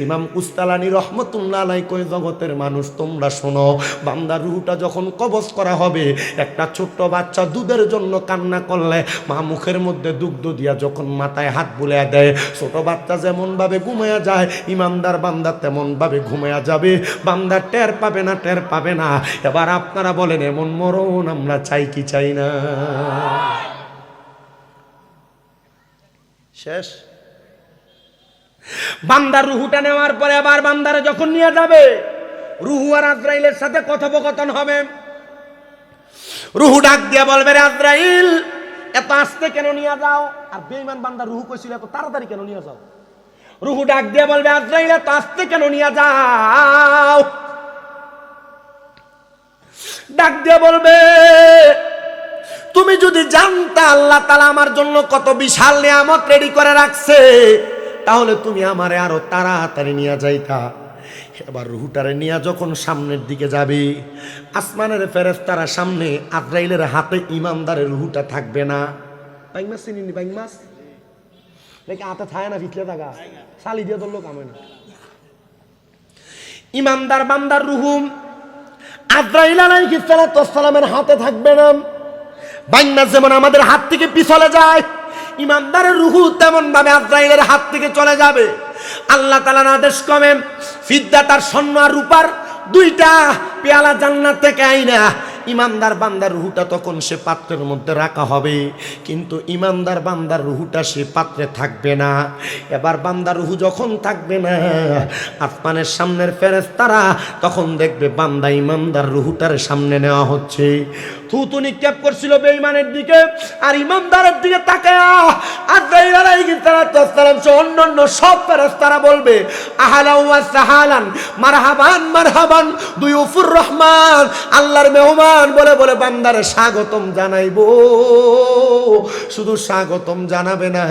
ইমাম কুস্তালানী রহমতুল্লাহ আলাইহি কয়, জগতের মানুষ তোমরা শোনো, বান্দার রূহটা যখন কবজ করা হবে, একটা ছোট্ট বাচ্চা দুধের জন্য কান্না করলে মা মুখের মধ্যে দুগ্ধ দিয়া যখন মাথায় হাত বুলিয়ে দেয়, ছোট বাচ্চা যেমন ভাবে ঘুমায়া যায়, ইমানদার বান্দা তেমন ভাবে ঘুমায়া যাবে, বান্দা টের পাবে না, টের পাবে না। এবার আপনারা বলেন, এমন মরণ আমরা চাই কি চাই না? শেষ। বান্দার রূহটা নেওয়ার পরে আবার বান্দারে যখন নিয়ে যাবে, রূহ আর আজরাইলের সাথে কথোপকথন হবে। রূহ ডাক দিয়ে বলবে, রে আজরাইল এত আস্তে কেন নিয়ে যাও? আর বেঈমান বান্দা রূহ কইছিল এত তাড়াতাড়ি কেন নিয়ে যাও? রূহ ডাক দিয়ে বলবে, আজরাইল এত আস্তে কেন নিয়ে যাও? ডাক দিয়ে বলবে, তুমি যদি জানতা আল্লাহ তাআলা আমার জন্য কত বিশাল নিয়ামত রেডি করে রাখছে, তাহলে তুমি আমারে আরো তাড়াতাড়ি নিয়ে যাইতা। এবার রূহটারে নিয়ে যখন সামনের দিকে যাবে, আসমানের ফেরেশতারা সামনে, আজরাইলের হাতে ইমানদারের রূহটা থাকবে না। বাইং মাছ চিনি? বাইং মাছ নাকি হাতে থাকে না, ভিতরে থাকা শালি দিয়ে ধরলো কামে না। ইমানদার বান্দার রূহ আজরাইল আলাইহিস সালাতু ওয়াস সালামের হাতে থাকবে না। বাইং মাছ যেমন আমাদের হাত থেকে পিছলে যায়, ইমানদারের রূহ তেমন ভাবে আজরাইলের হাত থেকে চলে যাবে। আল্লাহ তাআলার আদেশ করেন, ফিদ্দা তার স্বর্ণ আর রূপার 2টা পেয়ালা জান্নাত থেকে আইনা ইমানদার বান্দার রূহটা তখন সে পাত্রের মধ্যে রাখা হবে, কিন্তু ইমানদার বান্দার রূহটা সে পাত্রে থাকবে না। এবার বান্দার রূহ যখন থাকবে না, আসমানের সামনের ফেরেশতারা তখন দেখবে বান্দা ইমানদার রূহটার সামনে নেওয়া হচ্ছে। থুতু নিক্ষেপ করছিল বেঈমানের দিকে আর ইমানদারের দিকে তাকায়া আজরাইল আলাইহিস সালাম সহ অন্যান্য সব ফেরেশতারা বলবে আহলান ওয়া সাহালান মারহাবান মারহাবান দুয়ুফুর রহমান, আল্লাহর মেহমান বলে বলে বান্দারে স্বাগতম জানাইবো। শুধু স্বাগতম জানাবে না,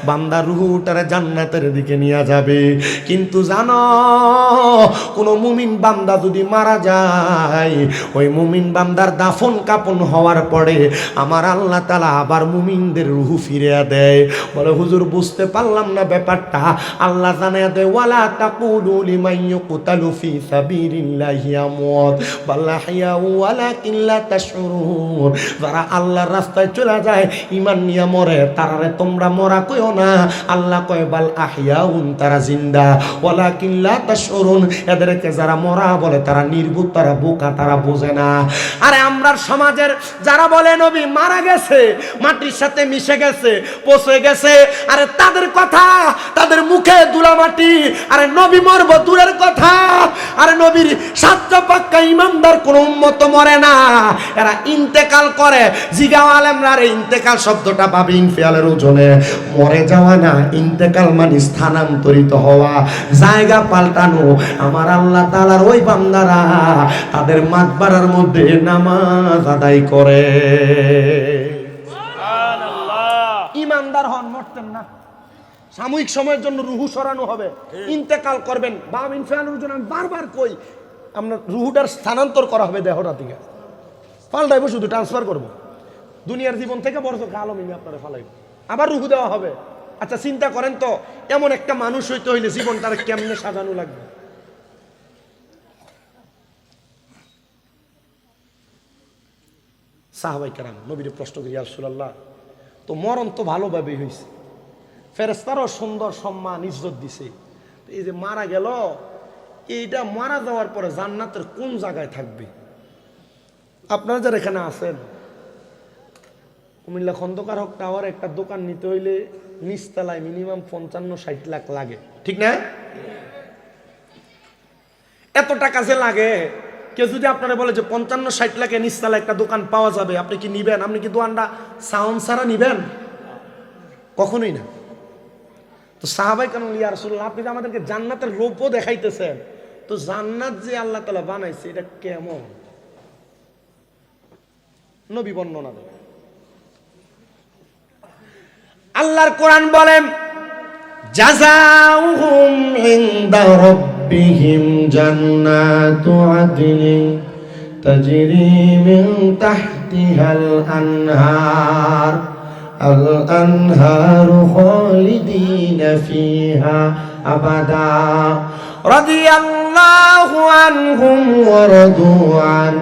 বান্দা রূহটারে জান্নাতের দিকে নিয়ে যাবে। কিন্তু জানো, কোন মুমিন বান্দা যদি মারা যায়, ওই মুমিন বান্দার দাফন কাপন হওয়ার পরে আমার আল্লাহ তাআলা আবার মুমিনদের রূহ ফিরিয়ে দেয়। বলে হুজুর বুঝতে পারলাম না ব্যাপারটা। আল্লাহ জানিয়ে দেয় ওয়ালা তাকুলু লিমান ইউকতালু ফি সাবিলিল্লাহি আমওয়াত বাল আহইয়া ওয়ালাকিন লা তাশউরুন। যারা আল্লাহর রাস্তায় চলে যায় ঈমান নিয়ে মরে, তারারে তোমরা মরা কইও না। আল্লাহ কয় বাল আহইয়াউন, তারা জিন্দা, ওয়ালাকিন লা তাশউরুন, এদেরকে যারা মরা বলে তারা নির্বুত, তারা বোকা, তারা বোঝে না। আরে আমরা সমাজের যারা বলে নবী মারা গেছে, মাটির সাথে মিশে গেছে, পচে গেছে, আরে তাদের কথা, তাদের মুখে ধুলা মাটি। আরে নবী মরব দূরের কথা, আরে নবীর সাতটা পাক্কা ইমানদার কোন উম্মত মরে না, এরা ইন্তেকাল করে। জিগাও আলেমরা, আরে ইন্তেকাল শব্দটা পাবে ইনফিয়ালের ওজনে। মরে যাওয়া না, ইন্তেকাল মানে স্থানান্তরিত হওয়া, জায়গা পাল্টানো। আমার আল্লাহ তাআলার ওই বান্দারা তাদের মাকবারার মধ্যে নামাজ আদায় করে। ইমানদার হন, মরতেন না। সাময়িক সময়ের জন্য রুহু সরানো হবে, ইন্তেকাল করবেন। বাম ইনফিয়ালের ওজনে আমি বারবার কই, আমরা রুহুটার স্থানান্তর করা হবে দেহটা থেকে, পাল্টাইবো, শুধু ট্রান্সফার করবো। দুনিয়ার জীবন থেকে বড় আলমিনে আপনারা ফালাইব, আবার রুহু দেওয়া হবে। আচ্ছা চিন্তা করেন তো, এমন একটা মানুষ হইতে হইলে জীবন তার কেমনে সাজানো লাগবে। সাহাবাই কেরাম নবীর প্রশ্ন করি, ইয়া রাসূলুল্লাহ, তো মরণ তো ভালোভাবে হয়েছে, ফেরেশতারও সুন্দর সম্মান ইজ্জত দিছে, এই যে মারা গেল, এইটা মারা যাওয়ার পরে জান্নাতের কোন জায়গায় থাকবে? আপনারা যারা এখানে আছেন, কুমিল্লা খন্দকার হক টাওয়ার একটা দোকান নিতে হইলে নিচতলায় মিনিমাম 55-60 লাখ লাগে, ঠিক না? এত টাকা যে লাগে, কেউ যদি আপনারা বলে যে 55-60 লাখে নিচতলায় একটা দোকান পাওয়া যাবে, আপনি কি নিবেন? আপনি কি দোকানটা সাউন্ড ছাড়া নিবেন? কখনোই না। তো সাহাবাই কেন, ইয়া রাসূলুল্লাহ, আপনি যে আমাদেরকে জান্নাতের রূপও দেখাইতেছেন, তো জান্নাত যে আল্লাহ তাআলা বানাইছে এটা কেমন? নবী বর্ণনা দেন। আল্লাহর কোরআন বলেন জাযাউহুম ইনদা রাব্বিহিম জান্নাতু আদনিন তাজরি মিন তাহতিহাল আনহার আল আনহারু খালিদিনা ফিহা আবাদা রাদিয়াল্লাহু আনহুম ওয়া রাদু আন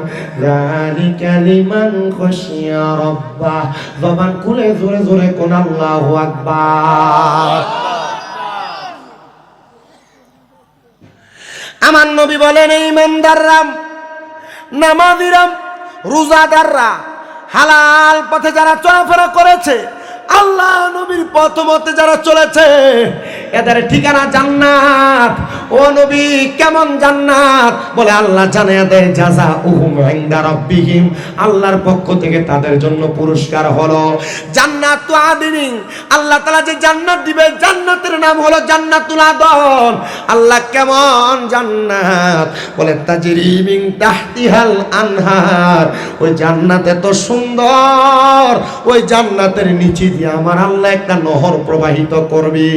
যালিকা লিমান খাশিয়া রাব্বাহ। জবান খুলে জোরে জোরে কোন আল্লাহু আকবার। আমার নবী বলেন, এই ইমানদাররা, নামাজীরা, রোজাদাররা, হালাল পথে যারা চলাফেরা করেছে, আল্লাহ নবীর পথ মতে যারা চলেছে, এদের ঠিকানা জান্নাত। ও নবী, কেমন জান্নাত? বলে আল্লাহ জানিয়ে দেয় জাযাউহুম ইনদা রাব্বিহিম, আল্লাহর পক্ষ থেকে তাদের জন্য পুরস্কার হলো জান্নাতু আদনিন। আল্লাহ তাআলা যে জান্নাত দিবে, জান্নাতের নাম হলো জান্নাতুল আদন। আল্লাহ কেমন জান্নাত? বলে তাজরি মিন তাহতিহাল আনহার, ওই জান্নাত এত সুন্দর, ওই জান্নাতের নিচে দিয়ে আমার আল্লাহ একটা নহর প্রবাহিত করবে।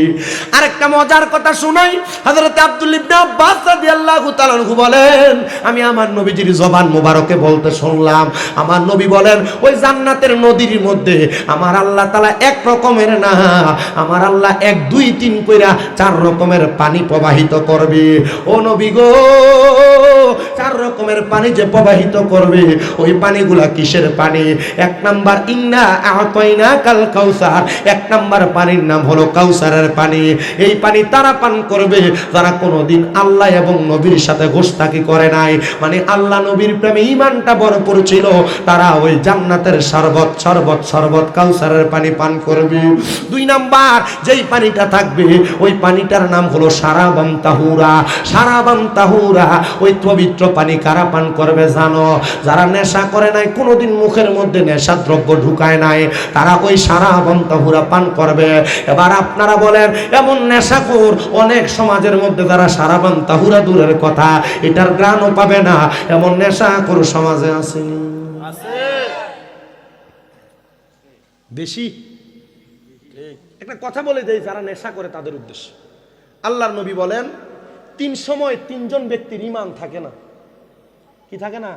আরেকটা মজার কথা শুনাই, হযরত আব্দুল্লাহ ইবনে আব্বাস রাদিয়াল্লাহু তাআলা আনহু বলেন, আমি আমার নবীজির জবান মোবারকে বলতে শুনলাম, আমার নবী বলেন, ওই জান্নাতের নদীর মধ্যে আমার আল্লাহ তাআলা এক রকমের না, আমার আল্লাহ 1, 2, 3 কইরা 4 রকমের পানি প্রবাহিত করবে। ও নবী গো, 4 রকমের পানি যে প্রবাহিত করবে, ওই পানিগুলা কিসের পানি? 1 নাম্বার ইন্না আতাইনাকাল কাউসার, 1 নাম্বার পানির নাম হলো কাউসারের পানি। এই পানি তারা পান করবে যারা কোনোদিন আল্লাহ এবং নবীর সাথে গোশতাকি করে নাই, মানে আল্লাহ নবীর প্রেমে ঈমানটা ভরপুর ছিল, তারা ওই জান্নাতের শরবত শরবত শরবত কাউসারের পানি পান করবে। 2 নাম্বার যেই পানিটা থাকবে ওই পানিটার নাম হলো শারাবান তাহুরা। শারাবান তাহুরা, ওই পবিত্র পানি কারা পান করবে জানো? যারা নেশা করে নাই, কোনোদিন মুখের মধ্যে নেশা দ্রব্য ঢুকায় নাই, তারা ওই শারাবান তাহুরা পান করবে। এবার আপনারা বলেন, এমন নেশাখোর অনেক সমাজের মধ্যে যারা শারাবান তাহুরা দূরের কথা, এটার গ্রাণও পাবে না, এমন নেশাখোর সমাজে আসেনি? বেশি। একটা কথা বলে দেই যারা নেশা করে তাদের উদ্দেশ্যে। আল্লাহর নবী বলেন 3 সময় 3 জন ব্যক্তির ঈমান থাকে না। কি থাকে না?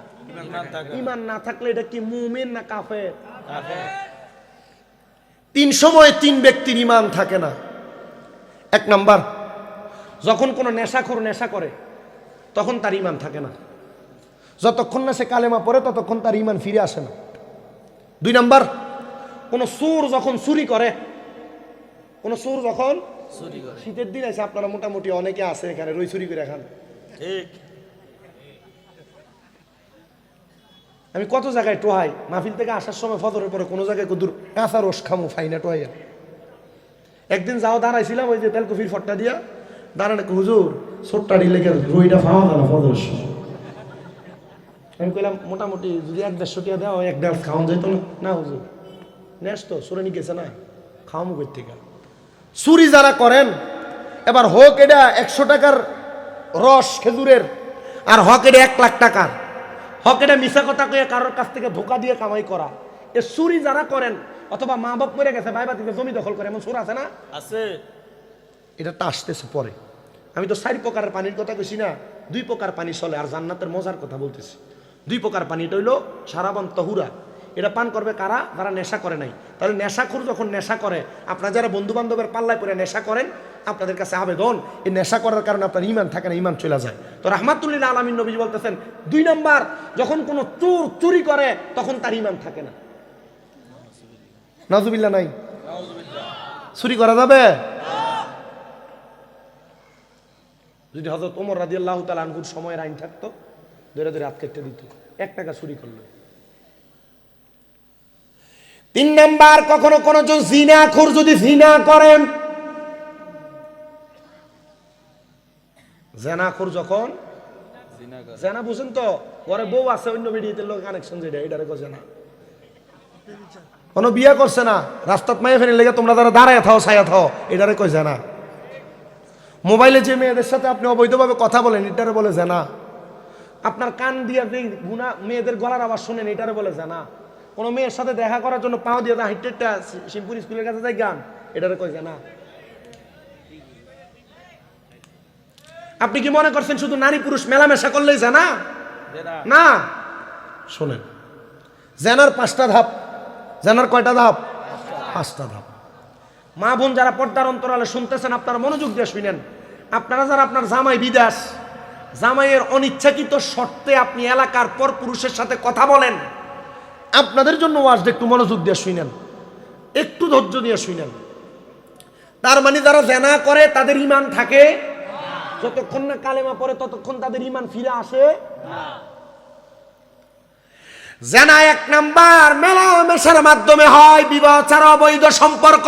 ঈমান না থাকলে এটা কি মুমিন না কাফের? 3 সময় 3 ব্যক্তির ঈমান থাকে না। 1 নাম্বার, যখন কোনো নেশাখোর নেশা করে তখন তার ঈমান থাকে না, যতক্ষণ না সে কালেমা পড়ে ততক্ষণ তার ঈমান ফিরে আসে না। 2 নাম্বার, কোন চোর যখন চুরি করে, কোন চোর যখন চুরি করে, শীতের দিন আছে আপনারা মোটামুটি অনেকে আছে এখানে রই চুরি করে খান, ঠিক? আমি কত জায়গায় টোহাই, মাহফিল থেকে আসার সময় ফজরের পরে কোনো জায়গায় কদূর কাঁচা রস খামু ফাইনা টোহাই। একদিন যাও দাঁড়াইছিলাম ওই যে তেলকুফির ফটটা দিয়া, দাঁড়ানো হুজুর ছোট্টাড়ি লেগে রইটা ফাওয়া গেল ফজরের সময়। আমি কইলাম মোটামুটি যদি 1-150 টাকা দেওয়া 1 ডাল খাওয়ান যেত না হুজুর, নেস তো সুরানি গেছে না, খাওয়ামু কই থেকে। চুরি যারা করেন, এবার হোক এটা 100 টাকার রস খেজুরের, আর হক এটা 1 লাখ টাকার, হক এটা মিছা কথা কয়ে কারোর কাছ থেকে ধোকা দিয়ে কামাই করা, এ চুরি যারা করেন, অথবা মা বাপ মরে গেছে ভাই বাতিতে জমি দখল করে, এমন চোর আছে না? আছে। এটা তো আসতেছে পরে। আমি তো 4 প্রকারের পানির কথা কইছি না, 2 প্রকার পানি চলে, আর জান্নাতের মজার কথা বলতেছি। 2 প্রকার পানি, এটা হইলো শারাবান তাহুরা। এটা পান করবে কারা? যারা নেশা করে নাই। তাহলে নেশাখোর যখন নেশা করে, আপনারা যারা বন্ধু বান্ধবের পাল্লায় পরে নেশা করেন, আপনাদের কাছে আবেদন, এই নেশা করার কারণে আপনার ঈমান থাকে না, ঈমান চলে যায়। তো রাহমাতুল্লিল আলামিন নবী বলতেছেন 2 নাম্বার, যখন কোনো চোর চুরি করে তখন তার ঈমান থাকে না। নাউজুবিল্লাহ নাই? চুরি করা যাবে? যদি হযরত ওমর রাদিয়াল্লাহু তাআলা আনহুর সময়ের আইন থাকতো, ধরে ধরে হাত কেটে দিত 1 টাকা চুরি করলো। 3 নাম্বার, কখনো কোনো জিনাখোর যদি জিনা করেন, জিনাখোর যখন জিনা, বুঝেন তো, ঘরে বউ আছে, অন্য মিডিয়াতে লোক কানেকশন, যেটা এটারে কো জিনা। কোনো বিয়ে করছে না, রাস্তাত মায়ে ফেলে লেগে তোমরা যারা দাঁড়ায় থাও ছায়া থাও, এটারে কই জিনা। মোবাইলে যে মেয়েদের সাথে আপনি অবৈধভাবে কথা বলেন, এটারে বলে জিনা। আপনার কান দিয়ে যে গুনা মেয়েদের গলার আওয়াজ শুনেন, এটারে বলে জিনা। কোনো মেয়ের সাথে দেখা করার জন্য পাও দিয়ে হাইটেটা শিবপুর স্কুলের কাছে যাই গান, এটারে কই জিনা। আপনি কি মনে করছেন শুধু নারী পুরুষ মেলামেশা করলেই জিনা? না, শোনেন, জিনার 5টা ধাপ। জিনার কয়টা ধাপ? 5টা ধাপ। মা বোন যারা পর্দার অন্তরালে শুনতেছেন, আপনারা মনোযোগ দিয়ে শুনেন। আপনারা যারা আপনার জামাই বিদেশ, জামাইয়ের অনিচ্ছাকৃত শর্তে আপনি এলাকার পর পুরুষের সাথে কথা বলেন, আপনাদের জন্য ওয়াজটা একটু মনোযোগ দিয়ে শুনেন, একটু ধৈর্য দিয়ে শুনেন। তার মানে যারা জিনা করে তাদের ঈমান থাকে, যতক্ষণ না কালেমা পড়ে ততক্ষণ তাদের ঈমান ফিরে আসে না। জিনা 1 নাম্বার, মেলামেশার মাধ্যমে হয়, বিবাহ ছাড়া অবৈধ সম্পর্ক।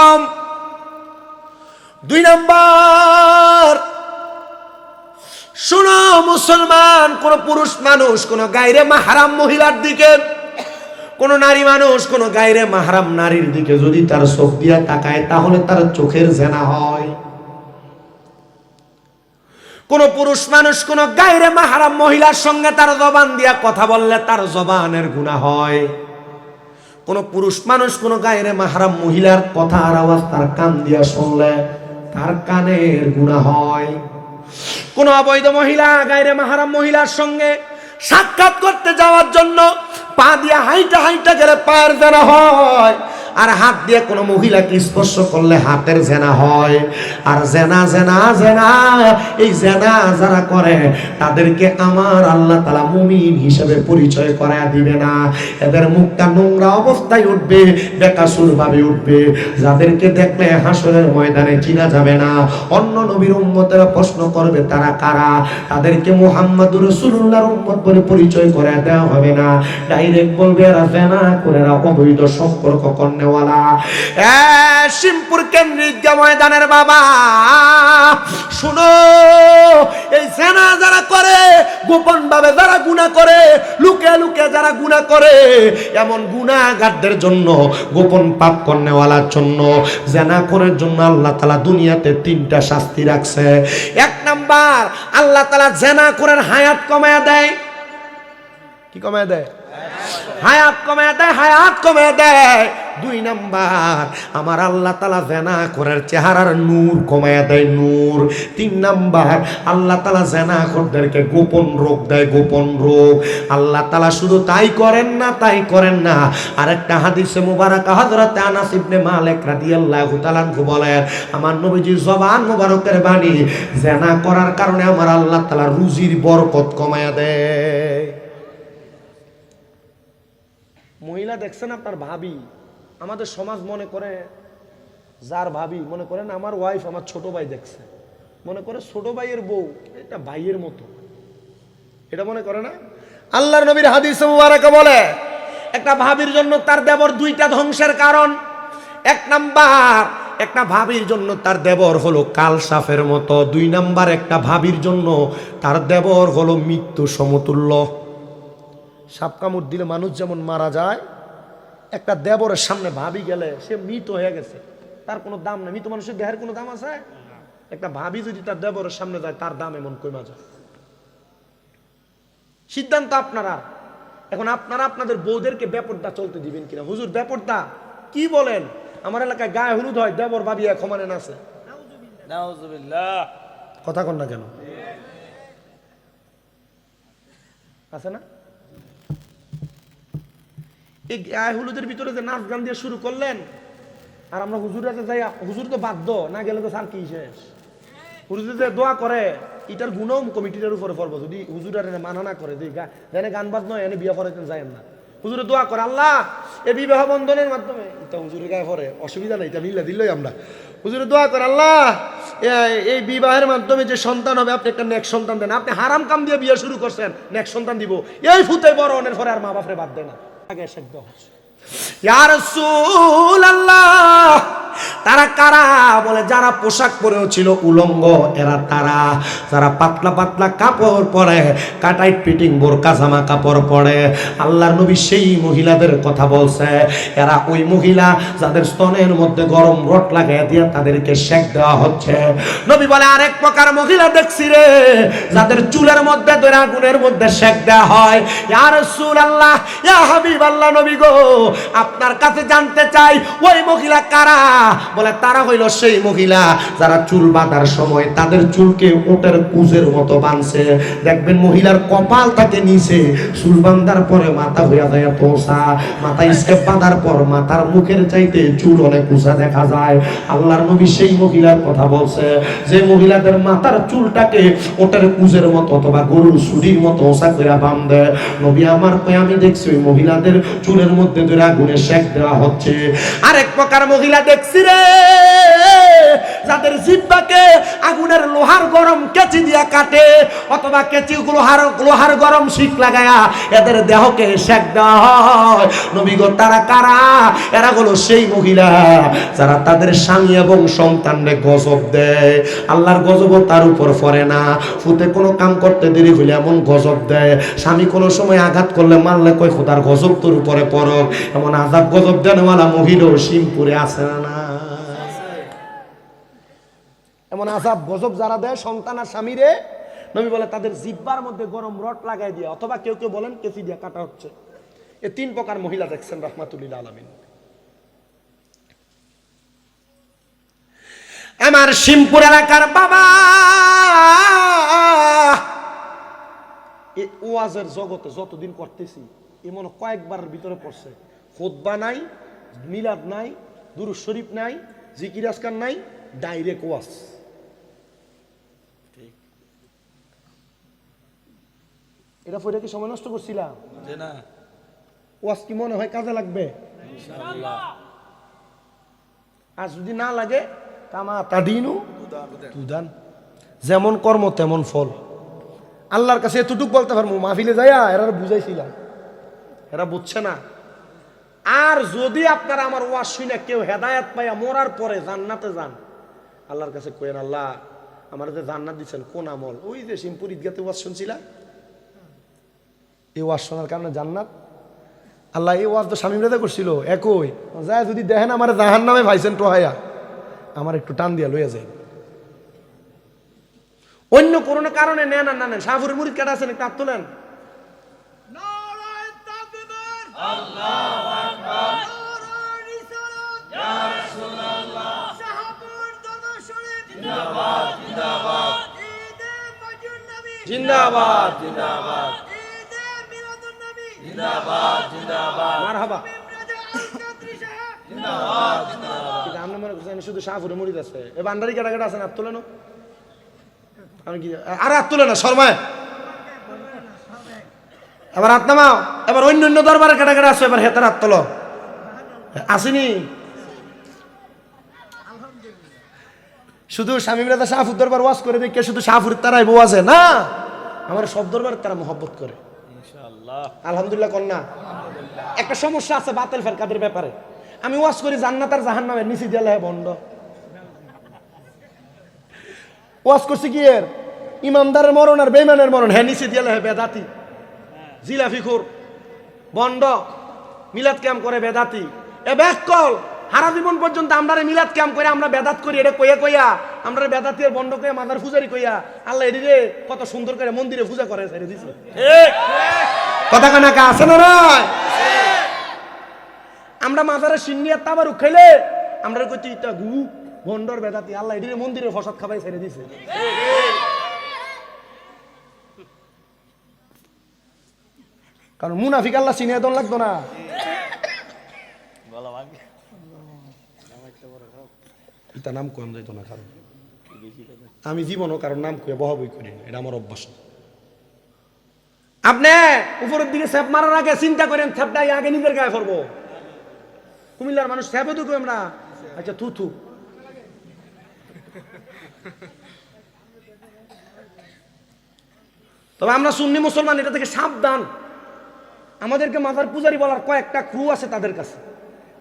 2 নাম্বার, শুনো মুসলমান, কোন পুরুষ মানুষ কোন গায়রে মাহরাম মহিলার দিকে, কোন নারী মানুষ কোন গায়রে মাহরাম নারীর দিকে যদি তার চোখ দিয়া তাকায়, তাহলে তার চোখের জিনা হয়। কোন পুরুষ মানুষ কোন গায়রে মাহরাম মহিলার সঙ্গে তার জবান দিয়া কথা বললে তার জবানের গুনাহ হয়। কোন পুরুষ মানুষ কোন গায়রে মাহরাম মহিলার কথা আর আওয়াজ তার কান দিয়া শুনলে তার কানের গুনাহ হয়। কোন অবৈধ মহিলা গায়রে মাহরাম মহিলার সঙ্গে সাক্ষাৎ করতে যাওয়ার জন্য পা দিয়া হাইটা হাইটা গেলে পায়ের জিনা হয়। আর হাত দিয়ে কোনো মহিলাকে স্পর্শ করলে হাতের জেনা হয়। আর জেনা জেনা জেনা এই জেনা যারা করে তাদেরকে আমার আল্লাহ তাআলা মুমিন হিসেবে পরিচয় করায় দিবে না। এদের মুখটা নোংরা অবস্থায় উঠবে, বেকাসুর ভাবে উঠবে, যাদেরকে দেখলে হাসরের ময়দানে চিনা যাবে না। অন্য নবীর উম্মতেরা প্রশ্ন করবে তারা কারা, তাদেরকে মুহাম্মদুর রাসূলুল্লাহর উম্মত বলে পরিচয় করে দেওয়া হবে না। ডাইরেক্ট বলবে এরা জেনা করে, এরা অবৈধ সম্পর্ক করনেওয়ালা। শিমপুর কেন্দ্রিক ময়দানের বাবা শুনো, এই জেনা যারা করে, গোপন ভাবে যারা গুনাহ করে, লুকে লুকে যারা গুনাহ করে, এমন গুনাহগারদের জন্য, গোপন পাপ করনেওয়ালার জন্য, জেনা করার জন্য আল্লাহ তাআলা দুনিয়াতে 3টা শাস্তি রাখছে। 1 নাম্বার, আল্লাহ তাআলা জেনা করার হায়াত কমায়া দেয়। কি কমায়া দেয়? হায়াত কমায়া দেয়, হায়াত কমায়া দেয়। 2 নাম্বার, আমার আল্লাহ তাআলা জেনা করার চেহারার নূর কমায়া দেয়, নূর। 3 নাম্বার, আল্লাহ তাআলা জেনাখোরদেরকে গোপন রোগ দেয়, গোপন রোগ। আল্লাহ তাআলা শুধু তাই করেন না, তাই করেন না, আরেকটা হাদিসে মুবারাকা হযরত আনাস ইবনে মালিক রাদিয়াল্লাহু তাআলা আনহু বলেন, আমার নবীজির জবান মুবারকের বাণী, জেনা করার কারণে আমার আল্লাহ তাআলা রুজির বরকত কমায়া দেয়। মহিলা দেখছেন আপনার ভাবি, আমাদের সমাজ মনে করে, যার ভাবি মনে করেন আমার ওয়াইফ আমার ছোট ভাই দেখছে, মনে করে ছোট ভাইয়ের বউ এটা ভাইয়ের মতো, এটা মনে করে না। আল্লাহর নবীর হাদিসে মুবারাকা বলে, একটা ভাবির জন্য তার দেবর 2টা ধ্বংসের কারণ। 1 নাম্বার, একটা ভাবির জন্য তার দেবর হলো কাল সাফের মতো। 2 নাম্বার, একটা ভাবির জন্য তার দেবর হলো মৃত্যু সমতুল্য। সাপ কামড় দিলে মানুষ যেমন মারা যায়, একটা দেবরের সামনে ভাবি গেলে সে মৃত হয়ে গেছে, তার কোনো দাম নেই। মৃত মানুষের দেহের কোনো দাম আছে? একটা ভাবি যদি তার দেবরের সামনে যায়, তার দাম এমন কমে যায়। সিদ্ধান্ত আপনারা। এখন আপনারা আপনাদের বউদেরকে বেপরদা চলতে দিবেন কিনা? হুজুর বেপরদা কি বলেন? আমার এলাকায় গায়ে হলুদ হয়, দেবর ভাবি এক সমানে নাচে। কথা কন না কেন? আছে না? এই গায়ে হলুদের ভিতরে যে নাচ গান দিয়ে শুরু করলেন, আর আমরা হুজুরের যাই, হুজুর তো বাধ্য না গেলে তো স্যার কি শেষ। হুজুর যে দোয়া করে, এটার গুণও কমিটির উপরে পড়বো। যদি হুজুরের মানা না করে, যে গান বাজ নয় এনে বিয়ে পড়াইতেন যায় না, হুজুরে দোয়া করে আল্লাহ এই বিবাহ বন্ধনের মাধ্যমে, এটা হুজুরের গায়ে পড়ে, অসুবিধা নেই, এটা মিলে দিলই আমরা। হুজুরে দোয়া করে আল্লাহ এই বিবাহের মাধ্যমে যে সন্তান হবে, আপনি একটা নেক সন্তান দেন। আপনি হারাম কাম দিয়ে বিয়ে শুরু করছেন, নেক সন্তান দিব, এই ফুতে বড় অনের পরে আর মা বাপরে বাদ দেয় না। আগে শেখ হচ্ছে ইয়া রাসূলুল্লাহ, তারা কারা বলে? যারা পোশাক পরেও ছিল উলঙ্গ, এরা তারা। যারা পাতলা পাতলা কাপড় পরে, কাটাই ফিটিং বোরকা জামা কাপড় পরে, আল্লাহর নবী সেই মহিলাদের কথা বলছে। এরা ওই মহিলা যাদের স্তনের মধ্যে গরম রড লাগাই দিয়ে তাদেরকে শেক দেওয়া হচ্ছে। নবী বলে আরেক প্রকার মহিলা দেখছি রে, যাদের চুলের মধ্যে ধরে আগুনের মধ্যে শেক দেওয়া হয়। ইয়া রাসূলুল্লাহ, ইয়া হাবিবাল্লাহ, নবী গো আপনার কাছে জানতে চাই ওই মহিলা কারা? বলে তারা হইল সেই মহিলা যারা চুল বাঁধার সময় তাদের চুলকে ওটের কুজের মতো বাঁধছে। দেখবেন মহিলার কপাল থাকে নিচে, চুল বাঁধার পরে মাথা হইয়া যায় তোষা, মাথা স্কেপ বাঁধার পর মাথার মুখের চাইতে চুল অনেক উঁচা দেখা যায়। আল্লাহর নবী সেই মহিলার কথা বলছে যে মহিলাদের মাথার চুলটাকে ওটের কুজের মতো অথবা গরুর ছুরির মতো উঁচা করে বাঁধে। নবী আমার কই আমি দেখছি ওই মহিলাদের চুলের মধ্যে ধরে আগুনে শেক দেওয়া হচ্ছে। আরেক প্রকার মহিলা দেখছি রে, যাদের জিহ্বাকে আগুনের লোহার গরম কেচি দিয়া কাটে, অথবা কেচি লোহার গরম শিক লাগায়া এদের দেহকে শেক দেওয়া হয়। নবী গো তারা কারা? এরা হলো সেই মহিলা যারা তাদের স্বামী এবং সন্তানকে গজব দেয়। আল্লাহর গজব তার উপর পড়ে না, ফুতে কোনো কাম করতে দেরি হইলে এমন গজব দেয়। স্বামী কোনো সময় আঘাত করলে মারলে কই খোদার গজব তোর উপরে পড়ক, এমন আজাব গজব দেনওয়ালা মহিলাও শিমপুরে আছে না? এমন আজাব গজব যারা দেয় সন্তান আর স্বামীরে, নবী বলে তাদের জিহ্বার মধ্যে গরম রড লাগাই দিয়ে, অথবা কেউ কেউ বলেন কেচি দিয়ে কাটা হচ্ছে। এ 3 প্রকার মহিলা দেখছেন রাহমাতুল্লিল আলামিন। আমার শিমপুর এলাকার বাবা, এই ওয়াজের জগতে যতদিন করতেছি এমন কয়েকবারের ভিতরে পড়ছে খুতবা নাই, মিলাদ নাই, দুরূদ শরীফ নাই, জিকির আজকার নাই, ডাইরেক্ট ওয়াজ। এটা পরে কি সময় নষ্ট করছিলাম? ওয়াজ কি মনে হয় কাজে লাগবে? আর যদি না লাগে কামা তাদিনু তুদান, যেমন কর্ম তেমন ফল। আল্লাহর কাছে এতটুক বলতে পারবো, মাহফিলে যাইয়া এরা বুঝাইছিলাম, এরা বুঝছে না। আর যদি আপনারা আমার ওয়াজ শুনে কেউ হেদায়েত পাইয়া মরার পরে জান্নাতে যান, আল্লাহর কাছে কইেন, আল্লাহ আমার যে জান্নাত দিচ্ছেন কোন আমল? ওই যে সিমপুর ঈদগাতে ওয়াজ শুনছিলা, এই ওয়াজ শোনার কারণে জান্নাত। আল্লাহ এই ওয়াজ তো স্বামী রেদা করছিল, একই যায় যদি দেখেন আমার জাহান নামে ভাইছেন টোহাইয়া, আমার একটু টান দিয়া লইয়া যায়। অন্য কোনো কারণে নেন আর না নেন, শাহপুরের মুরিদ কাটা আছেন, একটা হাত তোলেন। জিন্দাবাদ জিন্দাবাদ জিন্দাবাদ জিন্দাবাদ মারহাবা জিন্দাবাদ জিন্দাবাদ। আমরা মনে করছেন শুধু শাহপুরের মুরিদ আছে, এ বান্ডারি কাটা কাটা আছেন, হাত তোলেন। আমি কি আর হাত তুলে না শর্মায়, এবার হাত নামাও। এবার অন্য অন্য দরবারে কাটা কাটা আসো, এবার হেতার হাত তোলো। আসেনি শুধু স্বামী রাজা শাহপুর দরবার ওয়াজ করে দেখে শুধু শাহপুরের তারাই বউ আছে না, আমার সব দরবারে তারা মহব্বত করে। আলহামদুলিল্লাহ কন্যা। একটা সমস্যা আছে বাতিল ফেরকাদের ব্যাপারে। আমি ওয়াজ করি জান্নাত আর জাহান্নামের নিচে দিয়ে লেহে বন্ধ। ওয়াজ করছি কি এর ইমানদারের মরণ আর বেঈমানের মরণ, হ্যাঁ নিচে দিয়ে লেহে বেদাতি, জিলাফিখুর, বন্ড, মিলাদ ক্যাম্প করে বেদাতি। এ ব্যাককল সারা জীবন পর্যন্ত আমরা মিলাদ ক্যাম্প করে আমরা বেদাত করি, এটা কইয়া কইয়া আমরা বেদাতি আর বন্ড কইয়া মাদার পূজারি কইয়া আল্লাহ এদিকে কত সুন্দর করে মন্দিরে পূজা করে ছেড়ে দিছে। কথা কানাকা আছে না নয়? আমরা মাজারে সিন্নি আর তাবারুক খাইলে আমরা কইতে ইটা গু বন্ডর বেদাতি, আল্লাহ এদিকে মন্দিরে ফসাদ খাবাই ছেড়ে দিছে। কারণ মুনাফিক আল্লাহ চিনিয়ে দন লাগতো না। ইটা নাম কম যাইতো না, কারণ আমি জীবনও কারণ নাম কয়ে বহাবই করি, এটা আমার অভ্যাস। আপনি উপরের দিকে স্যাপ মারার আগে চিন্তা করেন স্যাপটা আগে নিজের গায়ে পড়বো। কুমিল্লার মানুষ স্যাপে তো আমরা, আচ্ছা থু থু। তবে আমরা সুন্নি মুসলমান, এটা থেকে সাবধান। আমাদেরকে মাজার পূজারি বলার কয়েকটা ক্রু আছে তাদের কাছে,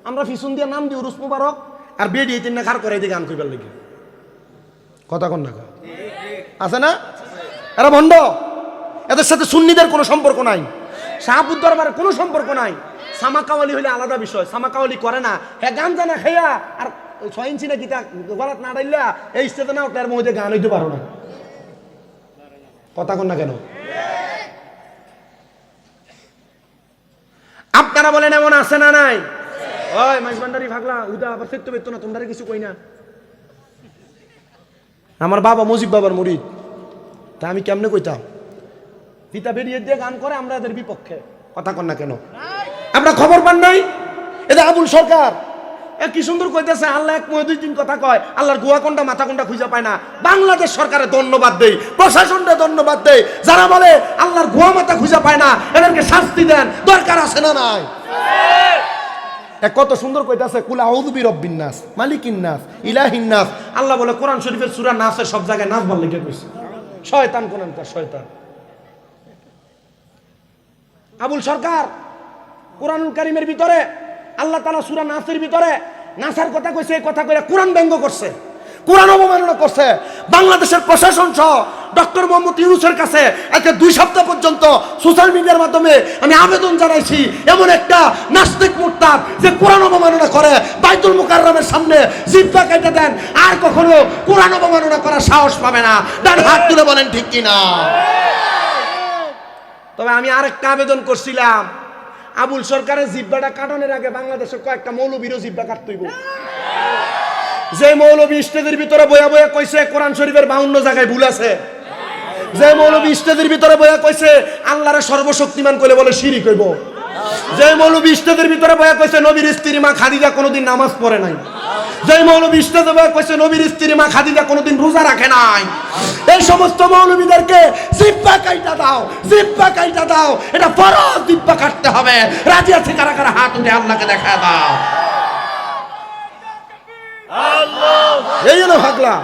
আমরা ফিসুন দিয়ে নাম দিই উরুস মুবারক আর বেডি তিন না খার করে এই গান কইবার লাগে। কথা কন না আছে না? এরা ভণ্ড, এদের সাথে সুন্নিদের কোনো সম্পর্ক নাই, শাহপুর দরবারের কোনো সম্পর্ক নাই। সামাকাওয়ালি হইলে আলাদা বিষয়, সামাকাওয়ালি করে না, হ্যাঁ গান জানা খেয়া আর 6 ইঞ্চি না গীতা গলাত না ডাইলা এই স্টেজে না ওটার মধ্যে গান হইতে পারো না। কথা কন না কেন? আপনারা বলেন এমন আছে না নাই? ওই মাইজবান্ডারি ভাগলা উদা আবার ফেরতে পেতো না, তোমরা কিছু কই না। আমার বাবা মুজিব বাবার মুরিদ, তা আমি কেমনে কইতাম? পিতা বেরিয়ে দিয়ে গান করে, আমরা এদের বিপক্ষে। কথা কন না কেন? আমরা খবর পান নাই? এদের আবুল সরকার কি সুন্দর কইতেছে, আল্লাহ এক ময় 2 দিন কথা কয়, আল্লাহর গোয়া কোনটা মাথা কোনটা খুঁজে পায় না। বাংলাদেশ সরকারে ধন্যবাদ দেই, প্রশাসনকে ধন্যবাদ দেই, যারা বলে আল্লাহর গোয়া মাথা খুঁজে পায় না এদেরকে শাস্তি দেন, দরকার আছে না নাই? কত সুন্দর কইতাছে, কুল আউযু বিরাব্বিন নাস মালিকিন নাস ইলাহিন নাস। আল্লাহ বলে কোরআন শরীফের সূরা নাসের সব জায়গায় নাস বল লিখে কইছে। শয়তান কোনটা শয়তান। আবুল সরকার কোরআনুল কারীমের ভিতরে আল্লাহ তাআলা সূরা নাসের ভিতরে নাসার কথা কইছে, এই কথা কইরা কোরআন ব্যঙ্গ করছে, কোরআন অবমাননা করছে। বাংলাদেশের প্রশাসন সহ ডক্টর মোহাম্মদ ইউনূসের কাছে আজকে 2 সপ্তাহ পর্যন্ত সোশ্যাল মিডিয়ার মাধ্যমে আমি আবেদন জানাইছি, এমন একটা নাস্তিক মুরতাদ যে কোরআন অবমাননা করে বাইতুল মুকাররমের সামনে জিহ্বা কেটে দেন, আর কখনো কোরআন অবমাননা করার সাহস পাবে না। ডান হাত তুলে বলেন ঠিক কিনা? তবে আমি আরেকটা আবেদন করছিলাম, আবুল সরকারের জিহ্বাটা কাটানোর আগে বাংলাদেশের কয়েকটা মৌলবীরও জিহ্বা কাটতে হইব। যে মৌলবী স্টেজের ভিতরে বয়া বয়া কইছে কোরআন শরীফের 52 জায়গায় ভুল আছে, যে মৌলবী স্টেজের ভিতরে বয়া কইছে আল্লাহরে সর্বশক্তিমান কইলে বলে শিরিক হইব, যে মৌলবী স্টেজের ভিতরে বয়া কইছে নবীর স্ত্রী মা খাদিজা কোনোদিন নামাজ পড়ে নাই, যে মৌলবী স্টেজে বয়া কইছে নবীর স্ত্রী মা খাদিজা কোনোদিন রোজা রাখে নাই, এই সমস্ত মৌলবীদেরকে জিব্বা কাইটা দাও, জিব্বা কাইটা দাও, এটা ফরজ, জিব্বা কাটতে হবে। রাজি আছে কারা কারা? হাত উঠে আল্লাহকে দেখা দাও। এই হলো ভাগলা।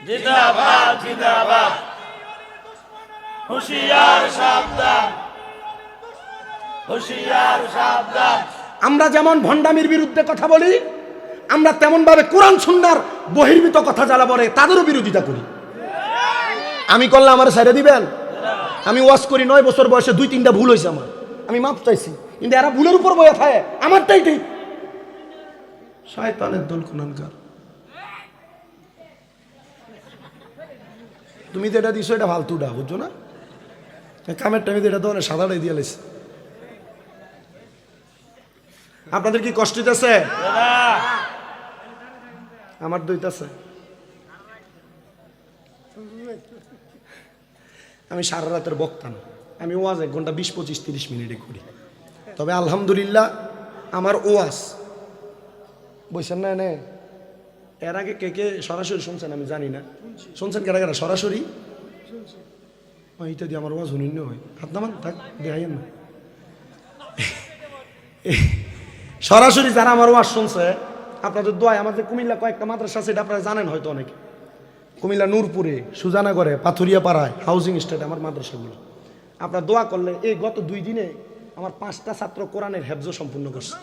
জিন্দাবাদ জিন্দাবাদ, হুঁশিয়ার সাবধান, হুঁশিয়ার সাবধান। আমরা যেমন ভণ্ডামির বিরুদ্ধে কথা বলি, আমরা তেমন ভাবে কোরআন সুন্নাহর বহির্ভূত কথা যারা বলে তাদেরও বিরোধিতা করি। আমি করলে আমার ছেড়ে দিবেন? আমি ওয়াজ করি 9 বছর বয়সে 2-3টা ভুল হয়েছে আমার, আমি মাপ চাইছি, কিন্তু এরা ভুলের উপর বয়ে থাকে, আমারটাই ঠিক। শয়তানের দল কোনানকার। তুমি যেটা দিছো এটা ফালতুটা, বুঝছো না? কামের টাইমে যেটা তো সাদাটাই দিয়ে লাইছে। আপনাদের কি কষ্ট হইতেছে? আমার দইতেছে। আমি সারা রাতের বক্তা না, আমি ওয়াজ 1 ঘন্টা 20, 25, 30 মিনিটে করি। তবে আলহামদুলিল্লাহ আমার ওয়াজ বলছেন না এনে, এর আগে কে কে সরাসরি শুনছেন আমি জানি না, শুনছেন কারা কারা সরাসরি? এইটা দিয়ে আমার ওয়াজ শুনিনি হয়, হাত নামান থাক দেখাইয়েন না। সরাসরি যারা আমার ওয়াজ শুনছে, আপনাদের দোয়ায় আমাদের কুমিল্লা কয়েকটা মাদ্রাসা আছে, এটা আপনারা জানেন হয়তো অনেকে। কুমিল্লা নূরপুরে, সুজানাগড়ে, পাথুরিয়া পাড়ায়, হাউজিং স্টেট আমার মাদ্রাসাগুলো। আপনার দোয়া করলে এই গত 2 দিনে আমার 5টা ছাত্র কোরআনের হেফজ সম্পূর্ণ করছে।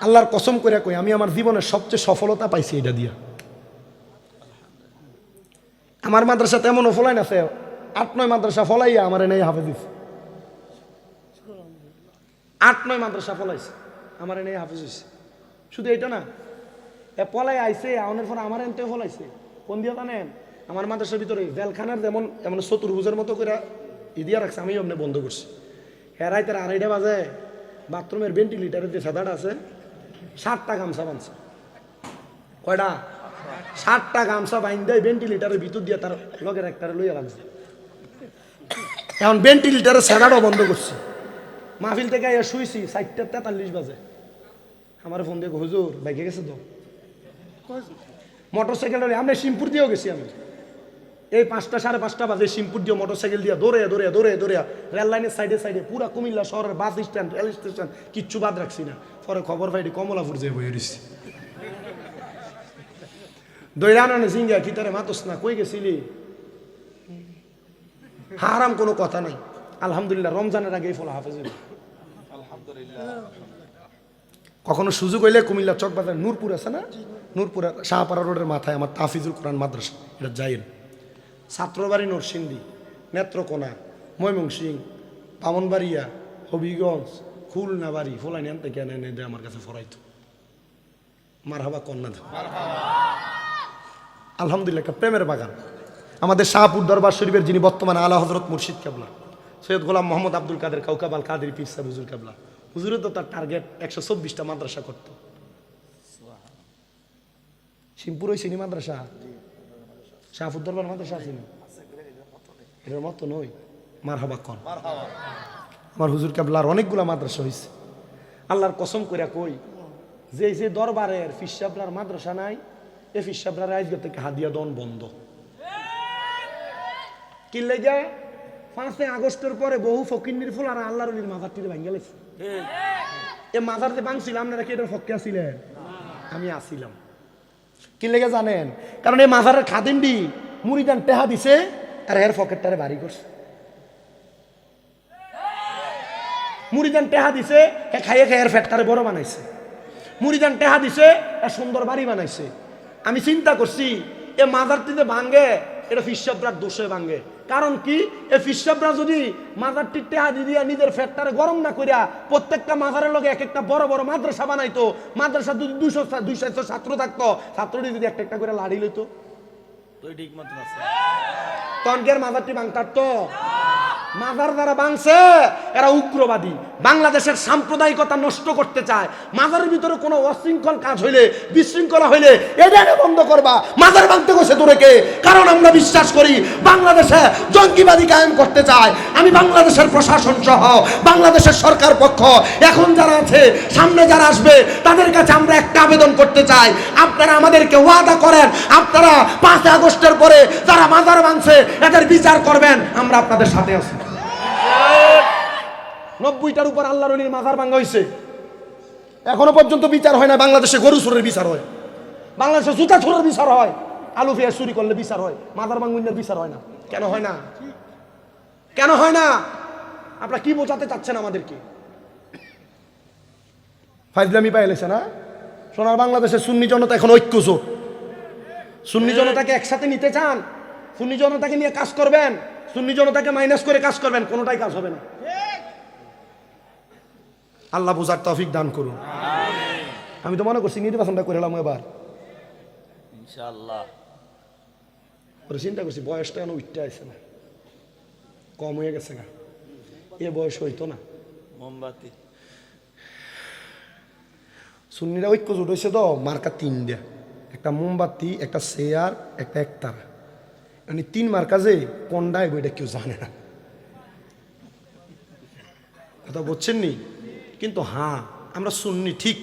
আল্লাহর কসম করে কই, আমি আমার জীবনের সবচেয়ে সফলতা পাইছি এটা দিয়া। আমার মাদ্রাসা তেমনও ফলাইন আছে, 8-9 মাদ্রাসা ফলাইয়া আমার এনে হাফেজ দিচ্ছে। 8-9 মাদ্রাসা ফলাইছে আমার এনে হাফেজ হয়েছে। শুধু এইটা না, এ পলাই আইছে আউনের পর আমার এনতেও ফলাইছে। কোন দিয়ে জানেন? আমার মাদ্রাসার ভিতরে জেলখানার যেমন এমন চতুর্ভুজের মতো করে ইদিয়া রাখছে, আমি এমনি বন্ধ করছি। হেরাইতে 2:30 বাজে বাথরুমের ভেন্টিলেটারের যে সাদাটা আছে, 7টা গামছা বানছে। কয়টা? 7টা গামছা বাইন দেয় ভেন্টিলেটারের ভিতর দিয়ে, তার লগের একটারে লইয়া লাগছে। এখন ভেন্টিলেটারের সাদাটাও বন্ধ করছি। মাহফিল থেকে আইয়া শুইছি 4:43 বাজে। আমার ফোন দিয়ে হুজুর বাইকে গেছে তো, মোটরসাইকেল আমরা শিমপুর দিয়েও গেছি। আমি এই 5টা 5:30 বাজে শিমপুর দিয়ে মোটরসাইকেল দিয়ে দৌড়ে রেল লাইনের সাইডে সাইডে পুরা কুমিল্লা শহরের বাস স্ট্যান্ড, রেল স্টেশন কিচ্ছু বাদ রাখছি না। পরে খবর পাইটি কমলাপুর যে বয়ে দিচ্ছি। দৈরান জিঙ্গা কি তারে মাতস না, কই গেছিলি? হারাম কোনো কথা নাই। আলহামদুলিল্লাহ রমজানের আগে ফল হাফেজ হইল। কখনো সুযোগ হইলে কুমিল্লা চকবাজার নূরপুর আছে না, নূরপুর শাহপাড়া রোডের মাথায় আমার তাফিজুল কোরআন মাদ্রাসা, এটা যাইন। ছাত্রবাড়ি, নরসিংদী, নেত্রকোনা, ময়মনসিং, বামনবাড়িয়া, হবিগঞ্জ, খুলনাবাড়ি, ফোলাইন আনতে কেন এনে দেয় আমার কাছে ফরাইতো। মারহাবা কন্যা দা। আলহামদুলিল্লাহ একটা প্রেমের বাগান। আমাদের শাহপুর দরবার শরীফের যিনি বর্তমানে আলা হযরত মুর্শিদ কেবলা সৈয়দ গোলাম মোহাম্মদ আব্দুল কাদের কাউকাব আল কাদেরী পীর সাহেব হুজুর কেবলা, হুজুরের তো তার টার্গেট 124টা মাদ্রাসা করত। শিমপুর ওই সিনি মাদ্রাসা, শাহপুর দরবার মাদ্রাসা আছে না, এটার মতো নই। মারহাবা কন। আমার হুজুর কেবলার অনেকগুলা মাদ্রাসা হয়েছে। আল্লাহর কসম করে কই, যে যে দরবারের ফির সাহেবরার মাদ্রাসা নাই, এ ফির সাহেবরার আজকে থেকে হাদিয়া দন বন্ধ। কি লেগে? 5 আগস্টের পরে বহু ফকিন্নির ফুল আর আল্লাহর ওলির মাজার টিরে ভাঙ্গা লেছে। এ মাজার যে ভাঙছিলাম, আপনারা কি এটার ফক্কে আছিলেন? আমি আসিলাম। কি লেগে জানেন? কারণ এই মাজারের খাদিমডি মুরিদান টেহা দিছে আর এর পকেটটারে ভারী করছে। মুরিদান টেহা দিছে, হে খাইয়ে খাইয়ে এর ফ্যাটটারে বড় বানাইছে। মুরিদান টেহা দিছে, এর সুন্দর বাড়ি বানাইছে। আমি চিন্তা করছি এ মাজারটিতে ভাঙ্গে, এটা ফিরসাবরার দোষে ভাঙ্গে। কারণ কি? এ ফিরসাবরা যদি মাজারটি টেহা দিয়া নিজের ফ্যাটটারে গরম না করিয়া প্রত্যেকটা মাজারের লগে এক একটা বড় বড় মাদ্রাসা বানাইতো, মাদ্রাসা যদি 200 ছাত্র থাকতো, ছাত্রটি যদি একটা একটা করে লাড়ি লইতো, তখন কি আর মাজারটি ভাঙতার? তো মাজার যারা ভাঙছে এরা উগ্রবাদী, বাংলাদেশের সাম্প্রদায়িকতা নষ্ট করতে চায়। মাজারের ভিতরে কোনো অশৃঙ্খল কাজ হইলে, বিশৃঙ্খলা হইলে এটা বন্ধ করবা। মাজার ভাঙতে বসে দূরে কে? কারণ আমরা বিশ্বাস করি বাংলাদেশে জঙ্গিবাদী কায়েম করতে চায়। আমি বাংলাদেশের প্রশাসন সহ বাংলাদেশের সরকার পক্ষ এখন যারা আছে, সামনে যারা আসবে, তাদের কাছে আমরা একটা আবেদন করতে চাই, আপনারা আমাদেরকে ওয়াদা করেন, আপনারা 5 আগস্টের পরে যারা মাজার ভাঙছে এদের বিচার করবেন, আমরা আপনাদের সাথে আছি। 90টার উপর আল্লাহর ওলির মাজার ভাঙা হয়েছে, এখনো পর্যন্ত বিচার হয় না। বাংলাদেশে গরু চোরের বিচার হয়, বাংলাদেশে জুতা চোরের বিচার হয়, আলু পেঁয়াজ চুরি করলে বিচার হয়, মাজার ভাঙনের বিচার হয় না। কেন হয় না? কেন হয় না? আপনারা কি বোঝাতে চাচ্ছেন আমাদেরকে? ফাইজলামি পাইলেছে না? সোনার বাংলাদেশের সুন্নি জনতা এখন ঐক্যজোট। সুন্নি জনতাকে একসাথে নিতে চান, সুন্নি জনতাকে নিয়ে কাজ করবেন, সুন্নি জনতাকে মাইনাস করে কাজ করবেন, কোনোটাই কাজ হবে না। আল্লাহ বুঝার তৌফিক দান করুন। আমি তো মনে করছি নির্বাচনটা করে এলাম এবার, ইনশাআল্লাহ। ওরা চিন্তা করছি বয়সটা এখন উঠতে আসছে না, কম হয়ে গেছে না, এ বয়স হইতো না। মোমবাতি সুন্নিরা ঐক্য জোট হয়েছে তো, মার্কা 3 দেয়া, একটা মোমবাতি, একটা চেয়ার, একটা একতারা। মানে 3 মার্কা যে কোনটা এটা কেউ জানে না, কথা বলছেন নি? কিন্তু হ্যাঁ, আমরা সুন্নি ঠিক।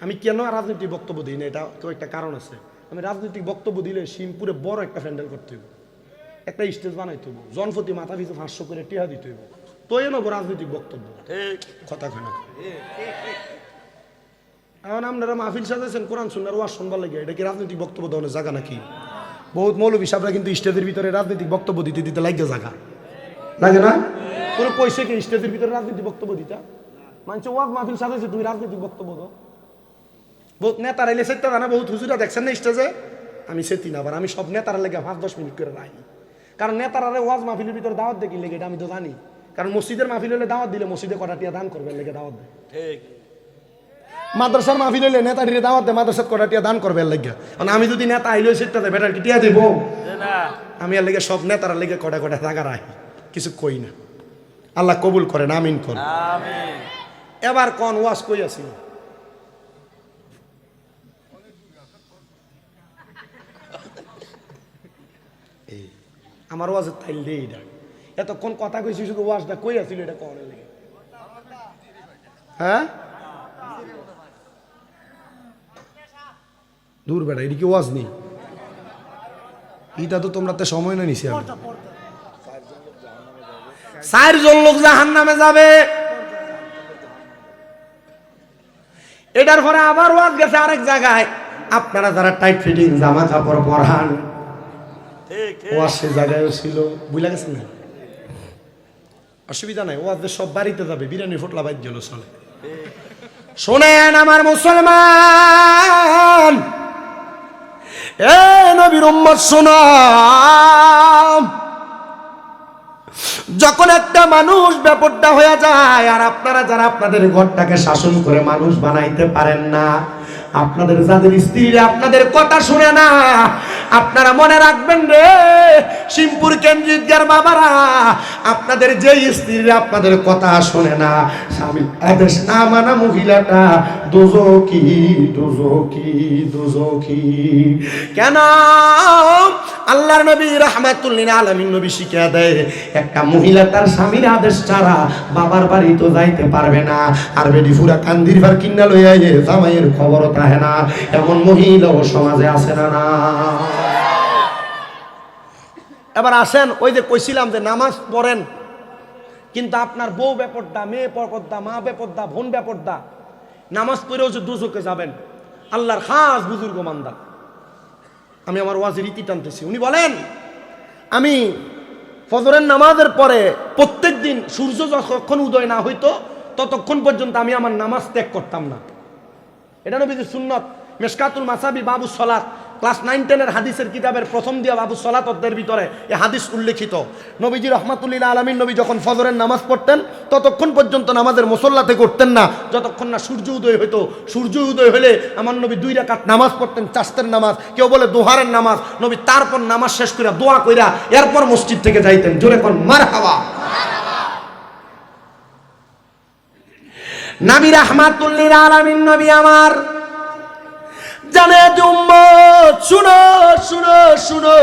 আমি কেন রাজনৈতিক বক্তব্য দিই না, এটা তো একটা কারণ আছে। আমি রাজনৈতিক বক্তব্য দিলে শিমপুরে বড় একটা প্যান্ডেল করতে হইব, একটা স্টেজ বানাইতে হইব, জনপ্রতি মাথা পিছু 500 করে টিহা দিতে হইব, তো এ নেবো রাজনৈতিক বক্তব্য। কথা কয় না? এখন আপনারা মাহফিল সাজাইছেন কোরআন সুন্নাহর ওয়াজ শুনবার লাগে, এটা কি রাজনৈতিক বক্তব্য দেওয়ার জায়গা নাকি? বহুত মৌলবী সাহেবরা কিন্তু স্টেজের ভিতরে রাজনৈতিক বক্তব্য দিতে দিতে লাগে জায়গা লাগে না? কোনো পয়সা কি স্টেজের ভিতরে রাজনৈতিক বক্তব্য দিতা? মানুষ ওয়াজ মাহফিল সাজাইছে, তুমি রাজনৈতিক বক্তব্য দাও। বহুত নেতারা এলে সেটা না, বহুত হুজুরা দেখছেন না স্টেজে, আমি সেটি না, আবার আমি সব নেতারা লেগে 5-10 মিনিট করে রাখি। কারণ নেতারা ওয়াজ মাহফিলের ভিতরে দাওয়াত দেখি লেগে, এটা আমি তো জানি। কারণ মসজিদের মাহফিল হলে দাওয়াত দিলে মসজিদে কটাটিয়া দান করবে লেগে দাওয়াত দেয়। ঠিক। মাদ্রাসার মাহফিল হইলে নেতাটিরে দাওয়াত দেয়, মাদ্রাসার কটাটিয়া দান করবে লাগে। মানে আমি যদি নেতা আইলে সেটাতে বেটার টিয়া দিব, আমি আর লেগে সব নেতারা লেগে কটা কটা জায়গা রাখি, কিছু কই না। আল্লাহ কবুল করেন, আমিন করেন। আমিন। এবার কোন ওয়াজ কই আছি? আমার ওয়াজের তাইল দিয়ে এটা এতক্ষণ কথা কইছি, শুধু ওয়াজটা কই আছিল এটা কোন লাগে? হ্যাঁ, দূর বেটা, এটা কি ওয়াজ নেই? এটা তো তোমরা তো সময় না নিছি। 4 জন লোক জাহান্নামে যাবে, এটার পরে আবার ওয়াজ গেছে আরেক জায়গায়। আপনারা যারা টাইট ফিটিং জামা কাপড় পরান, ওয়াজ সে জায়গায়ও ছিল, বুঝলা গেছে না? অসুবিধা নাই, ওয়াজ সব বাড়িতে যাবে, বিরিয়ানি ফোটলা বাইর গেল চলে। শোনেন আমার মুসলমান, এ নবীর উম্মত শোনো, যখন একটা মানুষ ব্যাপারটা হয়ে যায়, আর আপনারা যারা আপনাদের ঘরটাকে শাসন করে মানুষ বানাইতে পারেন না, আপনাদের যাদের স্ত্রীরা আপনাদের কথা শুনে না, আপনারা মনে রাখবেন রে শিমপুর কেন্দ্রিতগার বাবারা, আপনাদের যে স্ত্রীরা আপনাদের কথা শুনে না, স্বামী আদেশ না মানা মহিলাটা দোজখী দোজখী দোজখী। কেন? আল্লাহর নবী রাহমাতুল লিল আলামিন নবী শিখিয়ে দেয়, একটা মহিলা তার স্বামীর আদেশ ছাড়া বাবার বাড়ি তো যাইতে পারবে না। আর বেডি ফুরা কান্দির ভার কিন্না লইয়া যে জামাইয়ের খবরও তাহে না, এমন মহিলাও সমাজে আছে না? না। এবার আসেন, ওই যে কইছিলাম যে নামাজ পড়েন, কিন্তু আপনার বউ বেপরদা, মেয়ে বেপরদা, মা বেপরদা, বোন বেপরদা, নামাজ পড়েও যে দুজকে যাবেন। আল্লাহর খাস বুজুর্গ মান্দা, আমি আমার ওয়াজের রীতি টানতেছি। উনি বলেন, আমি ফজরের নামাজের পরে প্রত্যেক দিন সূর্য যতক্ষণ উদয় না হইতো ততক্ষণ পর্যন্ত আমি আমার নামাজ ত্যাগ করতাম না। এটা নবীজির সুন্নত। মিশকাতুল মাসাবি বাবু সলাত, ক্লাস 9-10 হাদিসের কিতাবের প্রথম দিয়া বাবু সলাত অধ্যায়ের ভিতরে এই হাদিস উল্লেখিত। নবীজি রাহমাতুল লিল আলামিন নবী যখন ফজরের নামাজ পড়তেন ততক্ষণ পর্যন্ত নামাজের মুসল্লাতে করতেন না যতক্ষণ না সূর্য উদয় হইতো। সূর্য উদয় হলে আমার নবী 2 রাকাত নামাজ পড়তেন, চাস্তের নামাজ, কেউ বলে দোহারের নামাজ। নবী তারপর নামাজ শেষ কইরা দোয়া কইরা এরপর মসজিদ থেকে যাইতেন। জোরে কোন মারহাবা। নবী রাহমাতুল লিল আলামিন নবী আমার জানে উম্মত শুনো শুনো শুনো,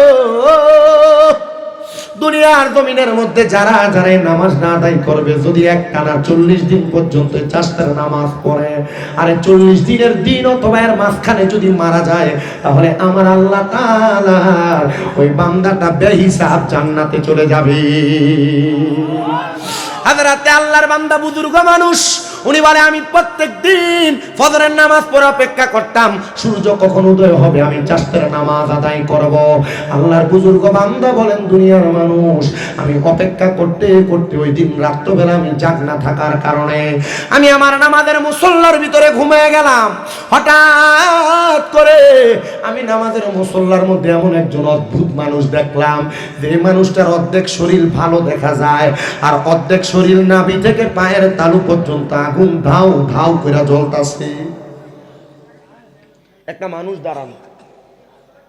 দুনিয়ার জমিনের মধ্যে যারা যারা নামাজ না আদায় করবে, যদি একটানা 40 দিন পর্যন্ত চারটার নামাজ পড়ে, আরে 40 দিনের দিন অথবা এর মাঝখানে যদি মারা যায়, তাহলে আমার আল্লাহ তাআলা ওই বান্দাটা বেহিসাব জান্নাতে চলে যাবে। হযরতে আল্লাহর বান্দা বুজুর্গ মানুষ, উনি বলে আমি প্রত্যেক দিন ফজরের নামাজ পড়ে অপেক্ষা করতাম সূর্য কখন উদয় হবে আমি চারটার নামাজ আদায় করব। আল্লাহর বুজুর্গ বান্দা বলেন দুনিয়ার মানুষ, আমি অপেক্ষা করতে করতে ওই দিন রাত্রবেলা আমি জাগ না থাকার কারণে আমি আমার নামাজের মুসল্লার ভিতরে ঘুমিয়ে গেলাম। হঠাৎ করে আমি নামাজের মুসল্লার মধ্যে এমন একজন অদ্ভুত মানুষ দেখলাম, যে মানুষটার অর্ধেক শরীর ভালো দেখা যায় আর অর্ধেক শরীর নাভি থেকে পায়ের তালু পর্যন্ত আগুন ধাউ ধাউ করে জ্বলতাছে। একটা মানুষ দাঁড়ানো,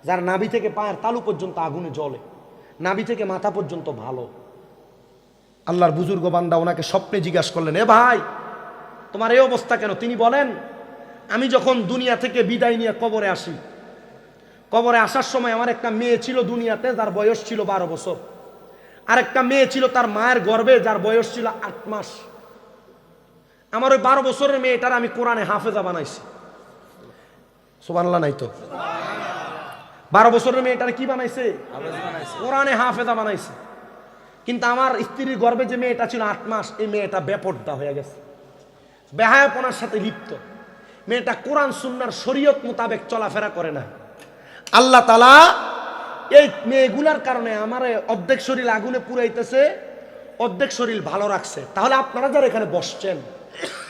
যার নাভি থেকে পায়ের তালু পর্যন্ত আগুনে জ্বলে, নাভি থেকে মাথা পর্যন্ত ভালো। আল্লাহর বুজুর্গ বান্দা ওনাকে স্বপ্নে জিজ্ঞাসা করলেন, এ ভাই তোমার এই অবস্থা কেন? তিনি বলেন, আমি যখন দুনিয়া থেকে বিদায় নিয়ে কবরে আসি, কবরে আসার সময় আমার একটা মেয়ে ছিল দুনিয়াতে, যার বয়স ছিল 12 বছর, আর একটা মেয়ে ছিল তার মায়ের গর্ভে, যার বয়স ছিল 8 মাস। আমার ওই 12 বছরের মেয়েটার আমি কোরআনে হাফেজা বানাইছি। সুবহানাল্লাহ নাই তো? 12 বছরের মেয়েটার কি বানাইছে? কোরআনে হাফেজা বানাইছে। কিন্তু আমার স্ত্রীর গর্ভে যে মেয়েটা ছিল 8 মাস, এই মেয়েটা বেপরদা হয়ে গেছে, বেহায়াপনার সাথে লিপ্ত। মেয়েটা কোরআন সুন্নাহর শরীয়ত মোতাবেক চলাফেরা করে না। আল্লাহ তাআলা এই মেয়েগুলার কারণে আমার অর্ধেক শরীর আগুনে পুড়াইতেছে, অর্ধেক শরীর ভালো রাখছে। তাহলে আপনারা যারা এখানে বসছেন,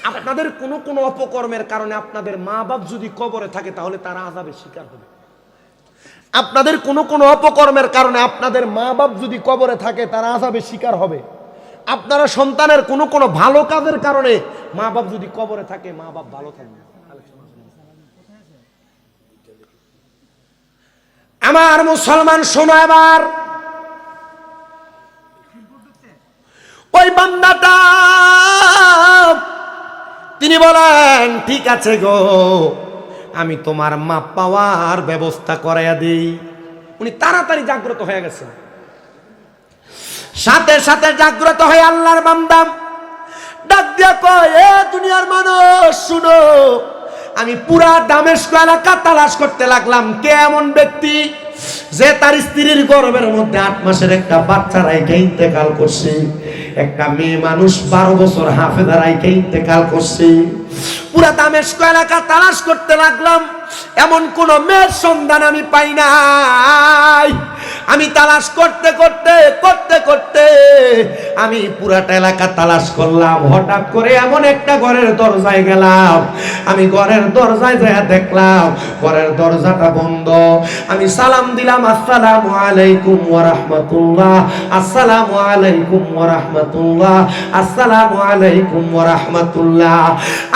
আপনাদের কোনো অপকর্মের কারণে আপনাদের মা বাপ যদি কবরে থাকে, তাহলে তারা আযাবের শিকার হবে। আপনাদের কোনো অপকর্মের কারণে আপনাদের মা বাপ যদি কবরে থাকে, তারা আযাবের শিকার হবে। আপনারা সন্তানের কোনো ভালো কাজের কারণে মা বাপ যদি কবরে থাকে, মা বাপ ভালো থাকবে। আমার মুসলমান শোনো, এবার ওই বান্দাটা তিনি বলেন, ঠিক আছে গো, আমি তোমার মাপ পাওয়ার ব্যবস্থা করাইয়া দিই। উনি তাড়াতাড়ি জাগ্রত হয়ে গেছেন। সাথে সাথে জাগ্রত হয়ে আল্লাহর বান্দা ডাক দিয়া কয়, এ দুনিয়ার মানুষ শুনো, আমি পুরা দামেস্ক এলাকা তালাশ করতে লাগলাম, কে এমন ব্যক্তি যে তার স্ত্রীর গর্ভের মধ্যে 8 মাসের একটা বাচ্চা রাইখে ইন্তেকাল করছে। একটা মেয়ে মানুষ 12 বছর হাফেজা রাইখে ইন্তেকাল করছে। পুরা দামেস্ক এলাকা তালাশ করতে লাগলাম, এমন কোন মেয়ের সন্ধান আমি পাই নাই। আমি তালাশ করতে করতে করতে করতে আমি পুরাটা এলাকা তালাশ করলাম। হঠাৎ করে এমন একটা ঘরের দরজায় গেলাম। আমি ঘরের দরজায় যেয়ে দেখলাম ঘরের দরজাটা বন্ধ। আমি সালাম দিলাম, আসসালামু আলাইকুম ওয়া রাহমাতুল্লাহ, আসসালামু আলাইকুম ওয়া রাহমাতুল্লাহ, আসসালামু আলাইকুম ওয়া রাহমাতুল্লাহ।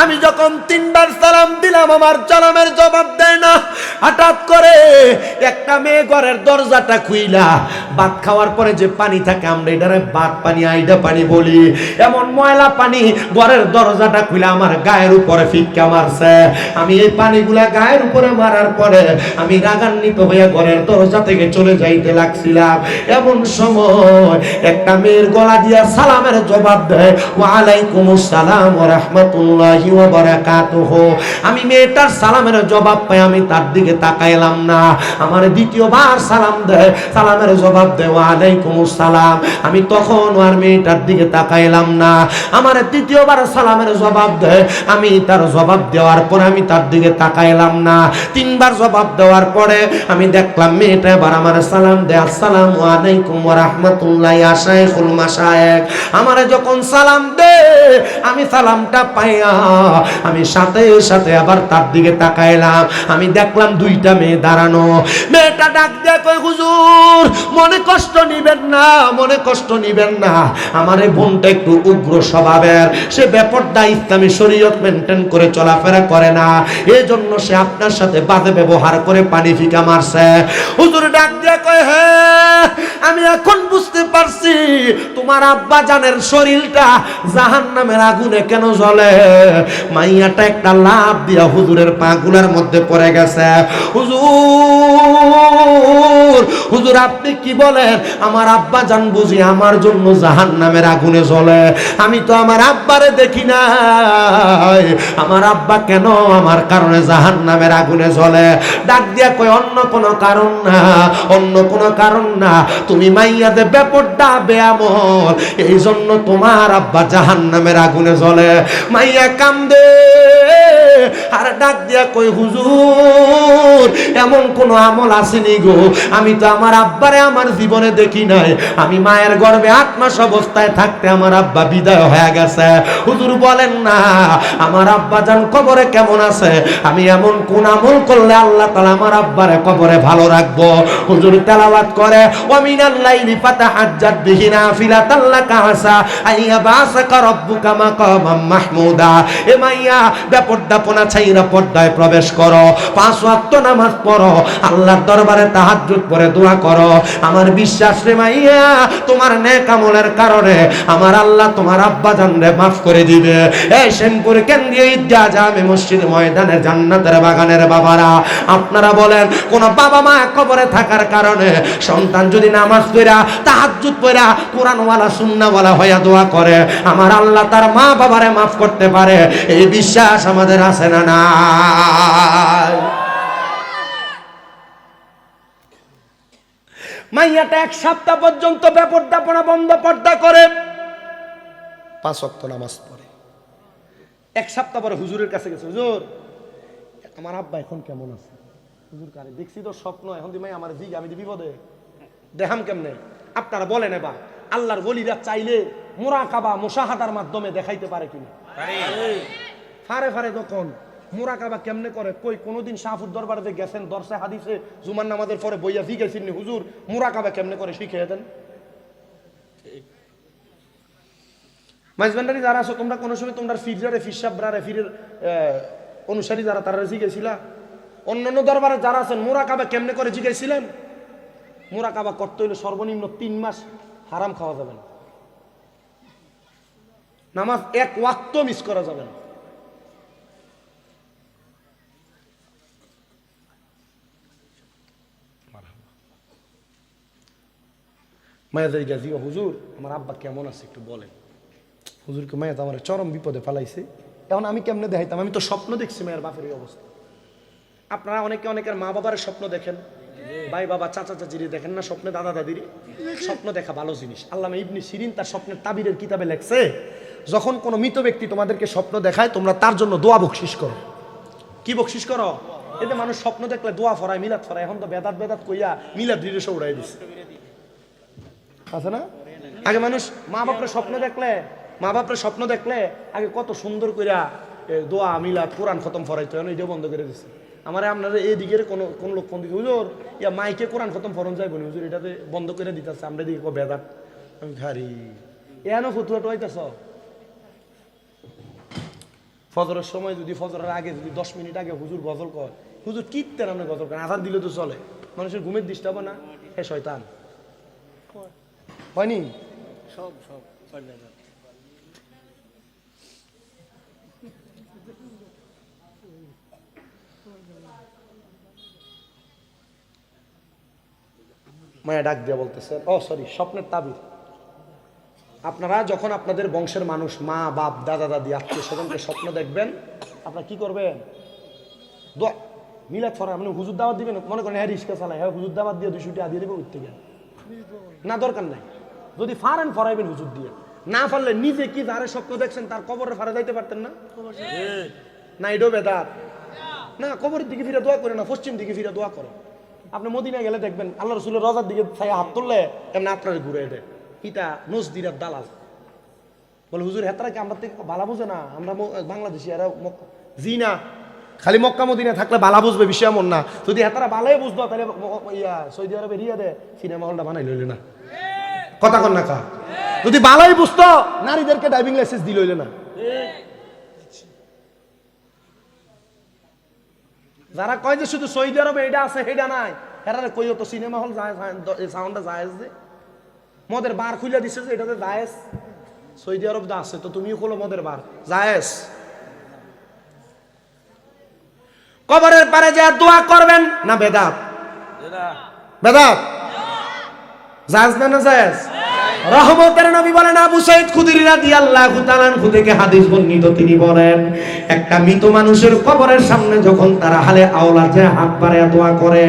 আমি যখন 3 বার সালাম দিলাম, আমার সালামের জবাব দেয় না। হঠাৎ করে একটা মেয়ে ঘরের দরজাটা খুইলা, ভাত খাওয়ার পরে যে পানি থাকে, আমরা এটারে ভাত পানি আইডা পানি বলি, এমন ময়লা পানি ঘরের দরজাটা খুইলা আমার গায়ের উপরে ফিক্কা মারছে। আমি এই পানিগুলা গায়ের উপরে মারার পরে আমি রাগান্বিত হয়ে ঘরের দরজা থেকে চলে যাইতে লাগছিলাম। এমন সময় একটা মেয়ের গলা দিয়া সালামের জবাব দেয়, ওয়া আলাইকুমুস সালাম ওয়া রাহমাতুল্লাহি ওয়া বারাকাতুহু। আমি মেয়েটার সালামের জবাব পাই, আমি তার দিকে তাকাইলাম না। আমার দ্বিতীয়বার সালাম দেয়, সালামের জবাব দেয় ওয়া আলাইকুমুস সালাম। আমি তখন আর মেয়েটার দিকে তাকাইলাম না। আমার তৃতীয়বার সালামের জবাব দেয়, আমি তার জবাব দেওয়ার পরে আমি তার দিকে তাকাইলাম না। 3 বার জবাব দেওয়ার পরে আমি দেখলাম মেয়েটা এবার আমার সালাম দেয়, আসসালামু আলাইকুম ওয়া রাহমাতুল্লাহি ইয়া শাইখুল মাশায়েখ। আমারে যখন সালাম দে, আমি সালামটা পাইয়া আমি সাথে সাথে আবার তার দিকে তাকাইলাম। আমি দেখলাম 2টা মেয়ে দাঁড়ানো। মেয়েটা ডাক দিয়ে কই, হুজুর মনে কষ্ট নিবেন না, মনে কষ্ট নিবেন না, আমার এই বোনটা একটু উগ্র স্বভাবের, সে বেপরদা ইসলামী শরীয়ত মেনটেন করে চলাফেরা করে না, এই জন্য সে আপনার সাথে বাজে ব্যবহার করে পানি ফিকা মারছে। হুজুর ডাক দিয়ে কয়, হ্যাঁ আমি এখন বুঝতে পারছি তোমার আব্বা জানের শরীরটা জাহান্নামের আগুনে কেন জ্বলে। মাইয়াটা একটা লাফ দিয়া হুজুরের পাগুলার মধ্যে পড়ে গেছে। হুজুর, হুজুর আপনি কি বলেন? আমার আব্বা জান বুঝি আমার জন্য জাহান্নামের আগুনে জ্বলে? আমি তো আমার আব্বারে দেখি নাই, আমার আব্বা কেন আমার কারণে জাহান্নামের আগুনে জ্বলে? ডাক দিয়া কই, অন্য কোনো কারণ না, অন্য কোনো কারণ না, তুমি মাইয়াতে বেপরদা বেআমল, এই জন্য তোমার আব্বা জাহান্নামের আগুনে জ্বলে। মাইয়া কান্দে আর ডাক দিয়া কই, হুজুর এমন কোন আমল আসেনি গো, আমি তো আমার আব্বারে আমার জীবনে দেখি নাই, আমি মায়ের গর্ভে 8 মাস অবস্থায় থাকতে আমার আব্বা বিদায় হয়ে গেছে। হুজুর বলেন না আমার আব্বা জান কবরে কেমন আছে, আমি এমন কোন আমল করলে আল্লাহ তাআলা আমার আব্বারে কবরে ভালো রাখবো? হুজুর তেলাওয়াত করে, ওয়া মিনাল লাইলি ফাতাহাজ্জাত বিহি নাফিলাতাল লাকা আসা আইয়াবাসাকা রাব্বুকা মাকামাম মাহমুদা। এ মাইয়া বেপরদাপনা ছাইরা পর্দায় প্রবেশ করো, 5 ওয়াক্ত নামাজ পড়ো, আল্লাহর দরবারে তাহাজ্জুদ পড়ে দোয়া করো। আমার বিশ্বাস রে মাইয়া, তোমার নেক আমলের কারণে আমার আল্লাহ তোমার আব্বা জানরে মাফ করে দিবে। এই শ্যামপুর কেন্দ্রীয় ঈদগাহ জামে মসজিদ ময়দানের জান্নাতের বাগানের বাবারা, আপনারা বলেন কোন বাবা মা কবরে থাকার কারণে সন্তান যদি নামাজ পড়া তাহাজ্জুদ পড়া কোরআনওয়ালা সুন্নাহওয়ালা হইয়া দোয়া করে, আমার আল্লাহ তার মা বাবারে মাফ করতে পারে, এই বিশ্বাস আমাদের আছে না নাই? মাইয়াটা 1 সপ্তাহ পর্যন্ত বেপরদাপনা বন্ধ পর্দা করে 5 ওয়াক্ত নামাজ পড়ে। 1 সপ্তাহ পরে হুজুরের কাছে গেছে, হুজুর আমার আব্বা এখন কেমন আছে? হুজুর কারে দেখছি তো স্বপ্ন, এখন দি মাই আমার দিকে আমি দি বিপদে দেখাম কেমনে? আপনারা বলেন এবার আল্লাহর ওলিরা চাইলে মুরাকাবা মুশাহাদার মাধ্যমে দেখাইতে পারে কিনা? ফারে ফারে তখন মুরাকাবা কেমনে করে? কই কোনদিন শাহফুর দরবারে গেছেন, দর্শে হাদিসে জুমার নামাজের পরে বইয়া জিজ্ঞাসেন হুজুর মুরাকাবা কেমনে করে শিখিয়ে দেন। মাইজবান্ডারি যারা আছো তোমরা কোনো সময় তোমরা ফিরজারে ফিরসাবরারে ফিরের অনুসারী যারা তারা জিজ্ঞাসিলা? অন্যান্য দরবারে যারা আছেন মুরাকাবা কেমনে করে জিজ্ঞাসিলেন? মুরাকাবা করতে হইলে সর্বনিম্ন 3 মাস হারাম খাওয়া যাবে না, নামাজ 1 ওয়াক্ত মিস করা যাবে না। মায়াদের গেছি, হুজুর আমার আব্বা কেমন আছে একটু বলেন। হুজুরকে মায়া তো আমার চরম বিপদে ফেলাইছে, এখন আমি কেমনে দেখাইতাম? আমি তো স্বপ্ন দেখছি মায়ের বাপের এই অবস্থা। আপনারা অনেকের মা বাবার স্বপ্ন দেখেন, ভাই বাবা চাচা চাচিরি দেখেন না স্বপ্নে, দাদা দাদির স্বপ্ন দেখা ভালো জিনিস। আল্লামা ইবনে সিরিন তার স্বপ্নের তাবিরের কিতাবে লেখছে, যখন কোনো মৃত ব্যক্তি তোমাদেরকে স্বপ্ন দেখায় তোমরা তার জন্য দোয়া বকশিস করো। কি বকশিস করো? এতে মানুষ স্বপ্ন দেখলে দোয়া ফরায়, মিলাদ ফরায়। এখন তো বেদাত বেদাত কইয়া মিলাদ রিরেশো উড়াই দিচ্ছে, আছে না? আগে মানুষ মা বাপরে স্বপ্ন দেখলে আগে কত সুন্দর কইরা দোয়া মিলাদ কোরআন খতম ফরাইতো, এখন এটাও বন্ধ করে দিচ্ছে। আমার আপনারা এই দিকের কোন লোক কোন দিকে, হুজুর ইয়া মাইকে কোরআন খতম ফরন যাইব না হুজুর, এটাতে বন্ধ করে দিতেছে, আমরা দিকে বেদাত। আমি ঘাড়ি এনো ফতুয়া টোয়াইতেছ। ফজরের সময় যদি ফজরের আগে যদি 10 মিনিট আগে হুজুর গজল কয়, হুজুর কীর্তেন আপনি গজল করেন, আধার দিলে তো চলে, মানুষের ঘুমের ডিস্টার্ব না। হে শয়তান হয়নি সব মায়া ডাক দিয়ে বলতেছেন, স্বপ্নের তাবির। আপনারা যখন আপনাদের বংশের মানুষ মা বাপ দাদা দাদি আত্মীয় স্বজনকে স্বপ্ন দেখবেন, আপনারা কি করবেন? দোয়া মিলাদ ফরা, মানে হুজুর দাওয়াত দিবেন। মনে করেন হ্যাঁ রিস্কা চালায়, হ্যাঁ হুজুর দাওয়াত দিয়ে 200 টাকা দিয়ে দেবে উঠতে গেল না, দরকার নাই। যদি ফারেন ফরাইবেন হুজুর দিয়ে, না পারলে নিজে কি যারে স্বপ্ন দেখছেন তার কবরে ফারা যাইতে পারতেন না? না এটাও বেদাত না। কবরের দিকে ফিরে দোয়া করে না, পশ্চিম দিকে ফিরে দোয়া করো। আপনি মদিনা গেলে দেখবেন আল্লাহ রসুলের রজার দিকে ছায়া হাত তুললে এমনি আপনার ঘুরে দেয়। ইটা নজদিরার দালাল বলে হুজুর হেতারা কি আমরা থেকে বালা বুঝে না? আমরা বাংলাদেশি এরা জি না, খালি মক্কা মদিনা থাকলে বালা বুঝবে, বিষয় এমন না। যদি হেতারা বালাই বুঝতো তাহলে সৌদি আরবে রিয়া দে সিনেমা হলটা বানাই লইলে না। কথা কন না কা যদি ভালোই বুঝতো নারীদেরকে ড্রাইভিং লাইসেন্স দিল না। যারা কয় যে শুধু সৌদি আরবে এটা আছে সেটা নাই, এরা কইও তো সিনেমা হল যায় সাউন্ডটা জায়েজ যে মদের বার খুলে দিছে যে এটাতে জায়েজ। সৌদি আরব তো আছে, তো তুমিও খোলো মদের বার, জায়েজ। কবরের পারে যে দোয়া করবেন না বেদাত? বেদাত জায়েজ না জায়েজ? রহমতের নবী বলেন, আবু সাঈদ খুদরি রাদিয়াল্লাহু তাআলা আনহু থেকে হাদিস বর্ণিত, তিনি বলেন একটা মৃত মানুষের কবরের সামনে যখন তারা হালে আওলা যে হাত বাড়ায় দোয়া করে,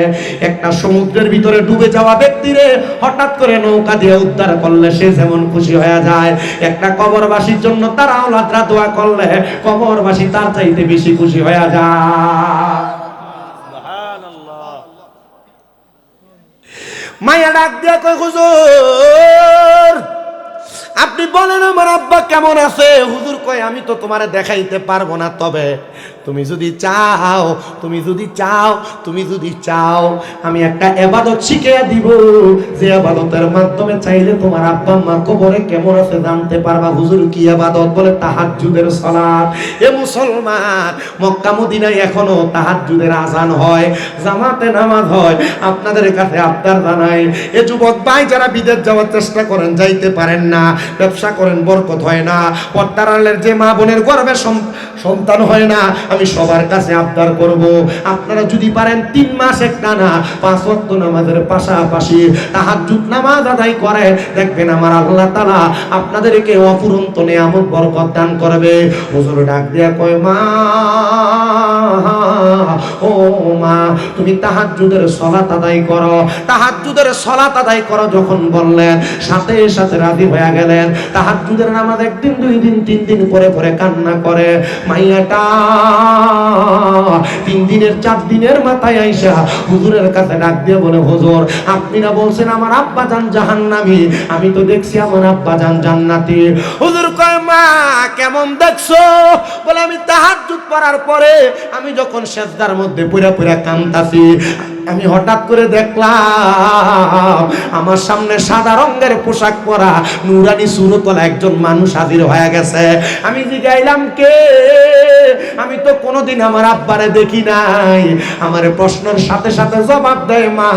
একটা সমুদ্রের ভিতরে ডুবে যাওয়া ব্যক্তিরে হঠাৎ করে নৌকা দিয়ে উদ্ধার করলে সে যেমন খুশি হয়ে যায়, একটা কবরবাসীর জন্য তারা আওলাদরা দোয়া করলে কবরবাসী তার চাইতে বেশি খুশি হয়ে যায়। মায়া ডাক দিয়া কয়, হুজুর আপনি বলেন আমার আব্বা কেমন আছে? হুজুর কয়, আমি তো তোমারে দেখাইতে পারবো না, তবে তুমি যদি চাও, আমি একটা ইবাদত শিখিয়ে দিব, যে ইবাদতের মাধ্যমে চাইলে তোমার আব্বা মা কবরে কেমন আছে জানতে পারবা। হুজুর কি ইবাদত? বলে তাহাজ্জুদের সালাত। এ মুসলমান, মক্কা মদিনায় এখনো তাহাজ্জুদের আযান হয়, জামাতে নামাজ হয়। আপনাদের কাছে আবদার জানাই, এ যুবক ভাই যারা বিদেশ যাওয়ার চেষ্টা করেন, যাইতে পারেন না, ব্যবসা করেন বরকত হয় না, পর্দার আড়ালের যে মা বোনের গর্ভে সন্তান হয় না, আমি সবার কাছে আবদার করব, আপনারা যদি পারেন 3 মাস একটানা 5 ওয়াক্ত নামাজের পাশাপাশি তাহাজ্জুদ নামাজ আদায় করে দেখবেন আমার আল্লাহ তাআলা আপনাদেরকে অফুরন্ত নিয়ামত বরকত দান করবে। হুজুর ডাক দিয়া কয়, মা ও মা তুমি তাহাজ্জুদের সালাত আদায় করো, তাহাজ্জুদের সালাত আদায় করো যখন বললেন, সাথে সাথে রাজি হয়ে গেলেন। তাহাজ্জুদের নামাজ 1 দিন 2 দিন 3 দিন পরে পরে কান্না করে। মাইয়াটা 3 দিনের 4 দিনের মাথায় আইসা হুজুরের কাছে ডাক দিয়ে বলে, হুজুর আপনি না বলছেন আমার আব্বা জান জাহান্নামী, আমি তো দেখছি আমার আব্বা জান জান্নাতি। হুজুর কয়, মা কেমন দেখছো? বলে, আমি তাহাজ্জুদ পড়ার পরে আমি যখন সেজদার মধ্যে পুরা পুরা কাঁদতাছি, আমি হঠাৎ করে দেখলাম আমার সামনে সাদা রঙের পোশাক পরা নুরানি সুরতলা একজন মানুষ হাজির হয়ে গেছে। আমি জিজ্ঞাইলাম, কে? আমি তো কোনোদিন আমার আব্বারে দেখি নাই। আমার প্রশ্নের সাথে সাথে জবাব দেয়, মা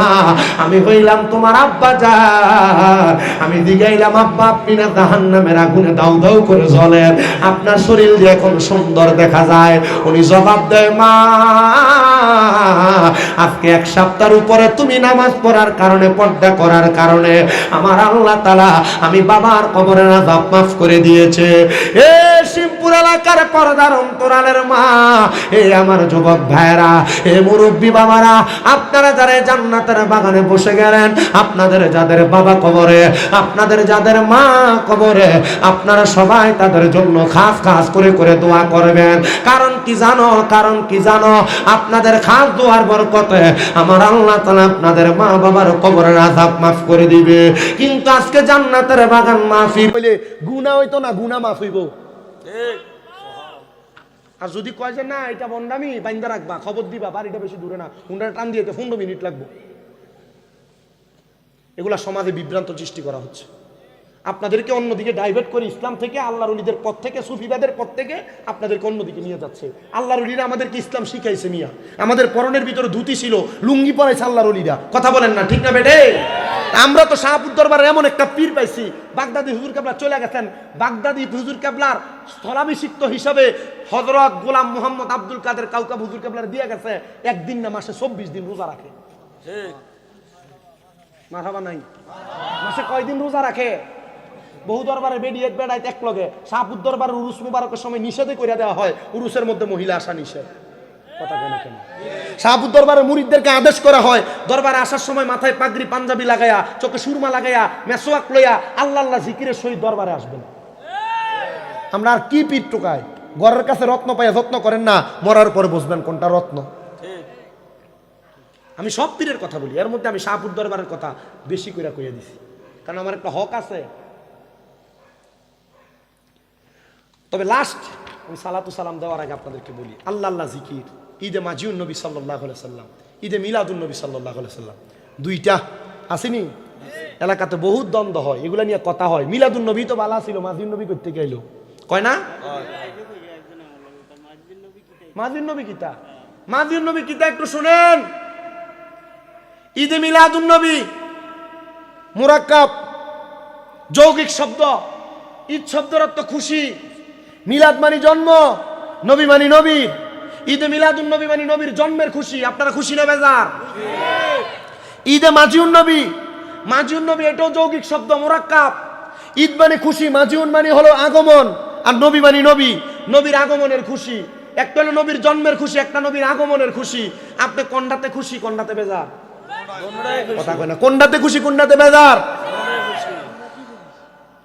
আমি হইলাম তোমার আব্বা জান। আমি জিজ্ঞাইলাম, আব্বা আপনি না জাহান্নামের আগুনে দাউ দাউ করে জ্বলেন, আপনার শরীর যে এখন সুন্দর দেখা যায়? উনি জবাব দেয়, মা আজকে 1 সপ্তাহের উপরে তুমি নামাজ পড়ার কারণে, পর্দা করার কারণে আমার আল্লাহ তাআলা আমি বাবার কবরের আযাব মাফ করে দিয়েছে। এ শিবপুর এলাকার পর্দার অন্তরালের মা, এ আমার যুবক ভাইরা, এ মুরব্বী বাবারা, আপনারা যারা জান্নাতের বাগানে বসে গেলেন, আপনাদের যাদের বাবা কবরে, আপনাদের যাদের মা কবরে, আপনারা সবাই তাদের জন্য খাস খাস করে করে দোয়া করবেন। কারণ কি জানো? আপনাদের খাস দোয়ার বরকতে আমার আল্লাহ তাআলা আপনাদের মা বাবার কবরের আযাব মাফ করে দিবে। কিন্তু আজকে জান্নাতের বাগান মাহফিল হইলে গুনাহ হইতো না, গুনাহ মাফ হইব। আর যদি কয় যে না এটা বন্ডামি, বাইন্দা রাখবা, খবর দিবা, বাড়িটা বেশি দূরে না, হুন্ডার টান দিয়ে 15 মিনিট লাগবে, এগুলা সমাজে বিভ্রান্ত সৃষ্টি করা হচ্ছে। আপনাদেরকে অন্যদিকে ডাইভার্ট করে ইসলাম থেকে, আল্লাহর ওলিদের পথ থেকে, সুফিবাদের পথ থেকে আপনাদেরকে অন্যদিকে নিয়ে যাচ্ছে। আল্লাহর ওলিরা আমাদেরকে ইসলাম শিখাইছে মিয়া, আমাদের পরনের ভিতরে ধুতি ছিল, লুঙ্গি পরাইছে আল্লাহর ওলিরা। কথা বলেন না, ঠিক না বেটে? আমরা তো শাহপুর দরবারে এমন একটা পীর পাইছি, বাগদাদি হুজুর কেবলা চলে গেছেন, বাগদাদি হুজুর কেবলার স্থলাভিষিক্ত হিসাবে হযরত গোলাম মোহাম্মদ আব্দুল কাদের কাউকাব হুজুর কেবলার দিয়ে গেছে, 1 দিন না মাসে 24 দিন রোজা রাখে। মারহাবা নাই? মাসে কয় দিন রোজা রাখে? বহু দরবারে বেডিয়ে বেড়াইতে এক লগে, শাহপুর দরবারের উরুস মুবারকের সময় নিষেধে করে দেওয়া হয়, উরুসের মধ্যে মহিলা আসা নিষেধ। কথা কেন? শাহপুর দরবারের মুরিদদেরকে আদেশ করা হয়, দরবারে আসার সময় মাথায় পাগড়ি পাঞ্জাবি লাগাইয়া, চোখে সুরমা লাগাইয়া, মেসোয়াক লইয়া আল্লাহ আল্লাহ জিকিরের সহিত দরবারে আসবেন। আমরা আর কি পিঠ টুকাই? ঘরের কাছে রত্ন পাইয়া যত্ন করেন না, মরার পরে বুঝবেন কোনটা রত্ন। আমি সব পীরের কথা বলি, এর মধ্যে আমি শাহপুর দরবারের কথা বেশি করে কইয়া দিছি, কারণ আমার একটা হক আছে। তবে লাস্ট আমি সালাতু সালাম দেওয়ার আগে আপনাদেরকে বলি, আল্লাহ আল্লাহ জিকির, ঈদে মাজিউন নবী সাল্লাল্লাহু আলাইহি সাল্লাম, ঈদে মিলাদুন নবী সাল্লাল্লাহু আলাইহি সাল্লাম, 2টা আসেনি? এলাকাতে বহুত দ্বন্দ্ব হয়, এগুলা নিয়ে কথা হয়। মিলাদুন নবী তো বালা ছিল, মাজিদুন নবী করতে গেলো কয় না, মাজিদুন নবী কিতা, মাজিদুন নবী কিতা একটু শুনেন। ঈদে মিলাদুন নবী মুরাক্কাব যৌগিক শব্দ। ঈদ শব্দের অর্থ খুশি, মিলাদ মানে জন্ম, নবী মানে নবীর। ঈদে মিলাদুন নবী মানে নবীর জন্মের খুশি। আপনারা খুশি না বেজার? ঈদে মাজিউন নবী, মাজিউন নবী এটাও যৌগিক শব্দ মুরাক্কাব। ঈদ মানে খুশি, মাজিউন মানে হলো আগমন, আর নবী মানে নবী, নবীর আগমনের খুশি। একটা হলো নবীর জন্মের খুশি, একটা নবীর আগমনের খুশি। আপনি কোনটাতে খুশি, কোনটাতে বেজার? কথা কয় না, কোনটাতে খুশি কোনটাতে বেজার?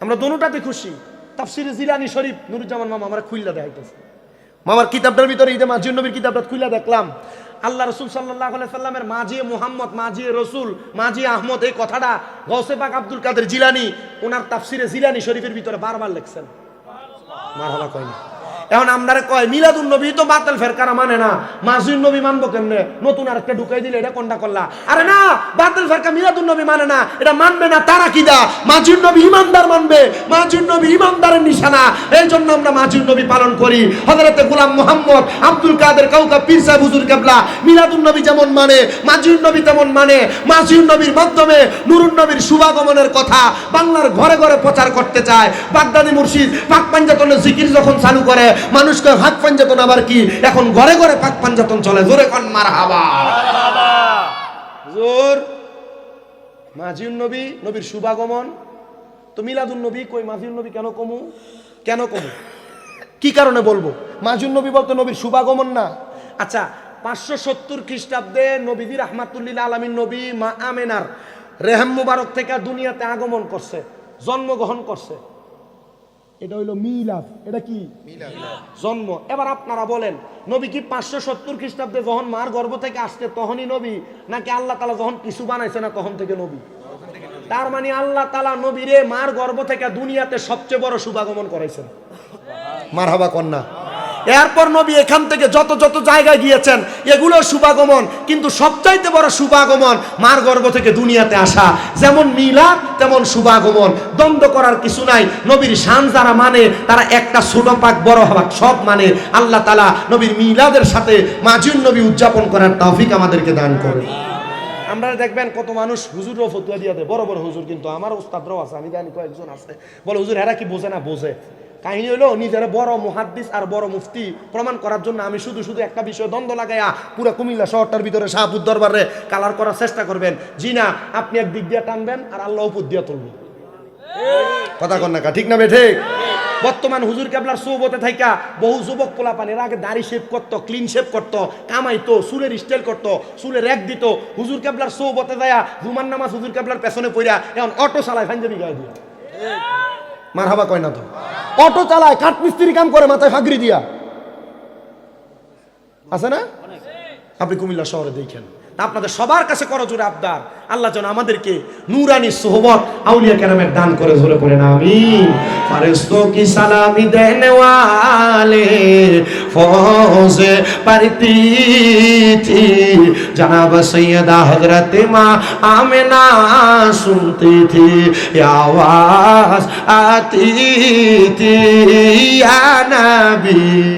আমরা দোনোটাতে খুশি। তাফসিরে জিলানী শরীফ নুরুজ্জামান মামা আমরা খুইলা দেখাইতেছে, মামার কিতাবটার ভিতরে ঈদে মাজিউন নবীর কিতাবটা খুইলা দেখলাম। আল্লাহ রসুল সাল্লাল্লাহু আলাইহি সাল্লামের মাজিয়ে মুহাম্মদ, মাজিয়ে রসুল, মাজিয়ে আহমদ, এই কথাটা গৌসে পাক আব্দুল কাদের জিলানী ওনার তাফসিরে জিলানী শরীফের ভিতরে বারবার লিখছেন। মারহাবা কয় না। এখন আমরারে কয় মিলাদুন নবী তো বাতিল ফেরকারা মানে না, মাজিউন নবী মানবো কেমনে? নতুন আরেকটা ঢুকাই দিলে এটা কোনটা করলা? আরে না, বাতিল ফেরকা মিলাদুন নবী মানে না, এটা মানবে না তারা কিদা? মাজিউন নবী ইমানদার মানবে, মাজিউন নবী ইমানদারের নিশানা। এই জন্য আমরা মাজিউন নবী পালন করি। হযরতে গোলাম মুহাম্মদ আব্দুল কাদের কাউকাব পীর সাহেব হুজুর কেবলা মিলাদুন নবী যেমন মানে, মাজিউন নবী তেমন মানে। মাজিউন নবীর মাধ্যমে নুরুন নবীর শুভাগমনের কথা বাংলার ঘরে ঘরে প্রচার করতে চায়। বাগদাদি মুর্শিদ পাক পাঞ্জাতনের জিকির যখন চালু করে, মানুষকে হাত পাঞ্জাতন আবার কি, এখন ঘরে ঘরে পাক পাঞ্জাতন চলে। জোরে কোন মারহাবা। জোর মাজিউন নবী, নবীর শুভাগমন। তো মিলাদুন নবী কই, মাজিউন নবী কেন কমু? কেন কমু, কি কারণে বলবো? মাজিউন নবী বলতে নবীর শুভাগমন না। আচ্ছা, 570 খ্রিস্টাব্দে নবীজি রাহমাতুল্লিল আলামিন নবী মা আমেনার রেহেম মুবারক থেকে দুনিয়াতে আগমন করছে, জন্মগ্রহণ করছে। এটা হইল মিলাদ। এটা কি? জন্ম। এবার আপনারা বলেন, নবী কি 570 খ্রিস্টাব্দে যখন মার গর্ভ থেকে আসছে তখনই নবী, নাকি আল্লাহ তাআলা যখন কিছু বানাইছে না তখন থেকে নবী? তার মানে আল্লাহ তাআলা নবীরে মার গর্ভ থেকে দুনিয়াতে সবচেয়ে বড় শুভাগমন করাইছেন। মারহাবা কন্যা। এরপর নবী এখান থেকে যত যত জায়গায় গিয়েছেন এগুলো শুভাগমন, কিন্তু সবচাইতে বড় শুভাগমন মার গর্ভ থেকে দুনিয়াতে আসা। যেমন মিলাদ তেমন শুভাগমন, দ্বন্দ্ব করার কিছু নাই। নবীর শান যারা মানে তারা একটা ছোট পাক বড় হবাক সব মানে। আল্লাহ তাআলা নবীর মিলাদের সাথে মাজিউন নবী উদযাপন করার তৌফিক আমাদেরকে দান করে। আমরা দেখবেন কত মানুষ হুজুরও ফতোয়া দিয়ে দেয়, বড় বড় হুজুর, কিন্তু আমার উস্তাদরাও আছে, আমি জানি কয়েকজন আছে, বলে হুজুর এরা কি বোঝে না? বোঝে। কাহিনী হলো নিজের বড় মুহাদ্দিস আর বড় মুফতি প্রমাণ করার জন্য আমি শুধু শুধু একটা বিষয় দ্বন্দ্ব লাগাইয়া পুরো কুমিল্লা শহরটার ভিতরে শাহপুর দরবারে কালার করার চেষ্টা করবেন। জি না, আপনি এক দিক দিয়ে টানবেন আর আল্লাহ উপর দিয়ে তুলবেন। কথা কন না, ঠিক না বেঠে? বর্তমান হুজুর কেবলার সোহবতে থাইকা বহু যুবক পোলাপানের আগে দাড়ি শেভ করতো, ক্লিন শেভ করতো, কামাইতো, চুলের স্টাইল করতো, চুলের র্যাক দিত। হুজুর কেবলার সোহবতে যায়া জুমার নামাজ হুজুর কেবলার পেছনে পড়া এখন অটো চালায় পাঞ্জাবি গায়ে দিয়ে। মারহাবা কয় না তো? অটো চালায়, কাঠ মিস্ত্রি কাম করে, মাথায় ফাগরি দিয়া আছে না? আপনি কুমিল্লা শহরে দেখেন। আপনাদের সবার কাছে করো জোরে আবদার, আল্লাহ যেন আমাদেরকে নূরানি সোহবত আউলিয়া কেরামের দান করে। জোরে পড়েন আমিন। ফারিস্তোं की सलामी देने वाले फौजे पढ़ती थी, जनाब सैयदा हजरत माँ आमिना सुनती थी, ये आवाज आती थी या नबी।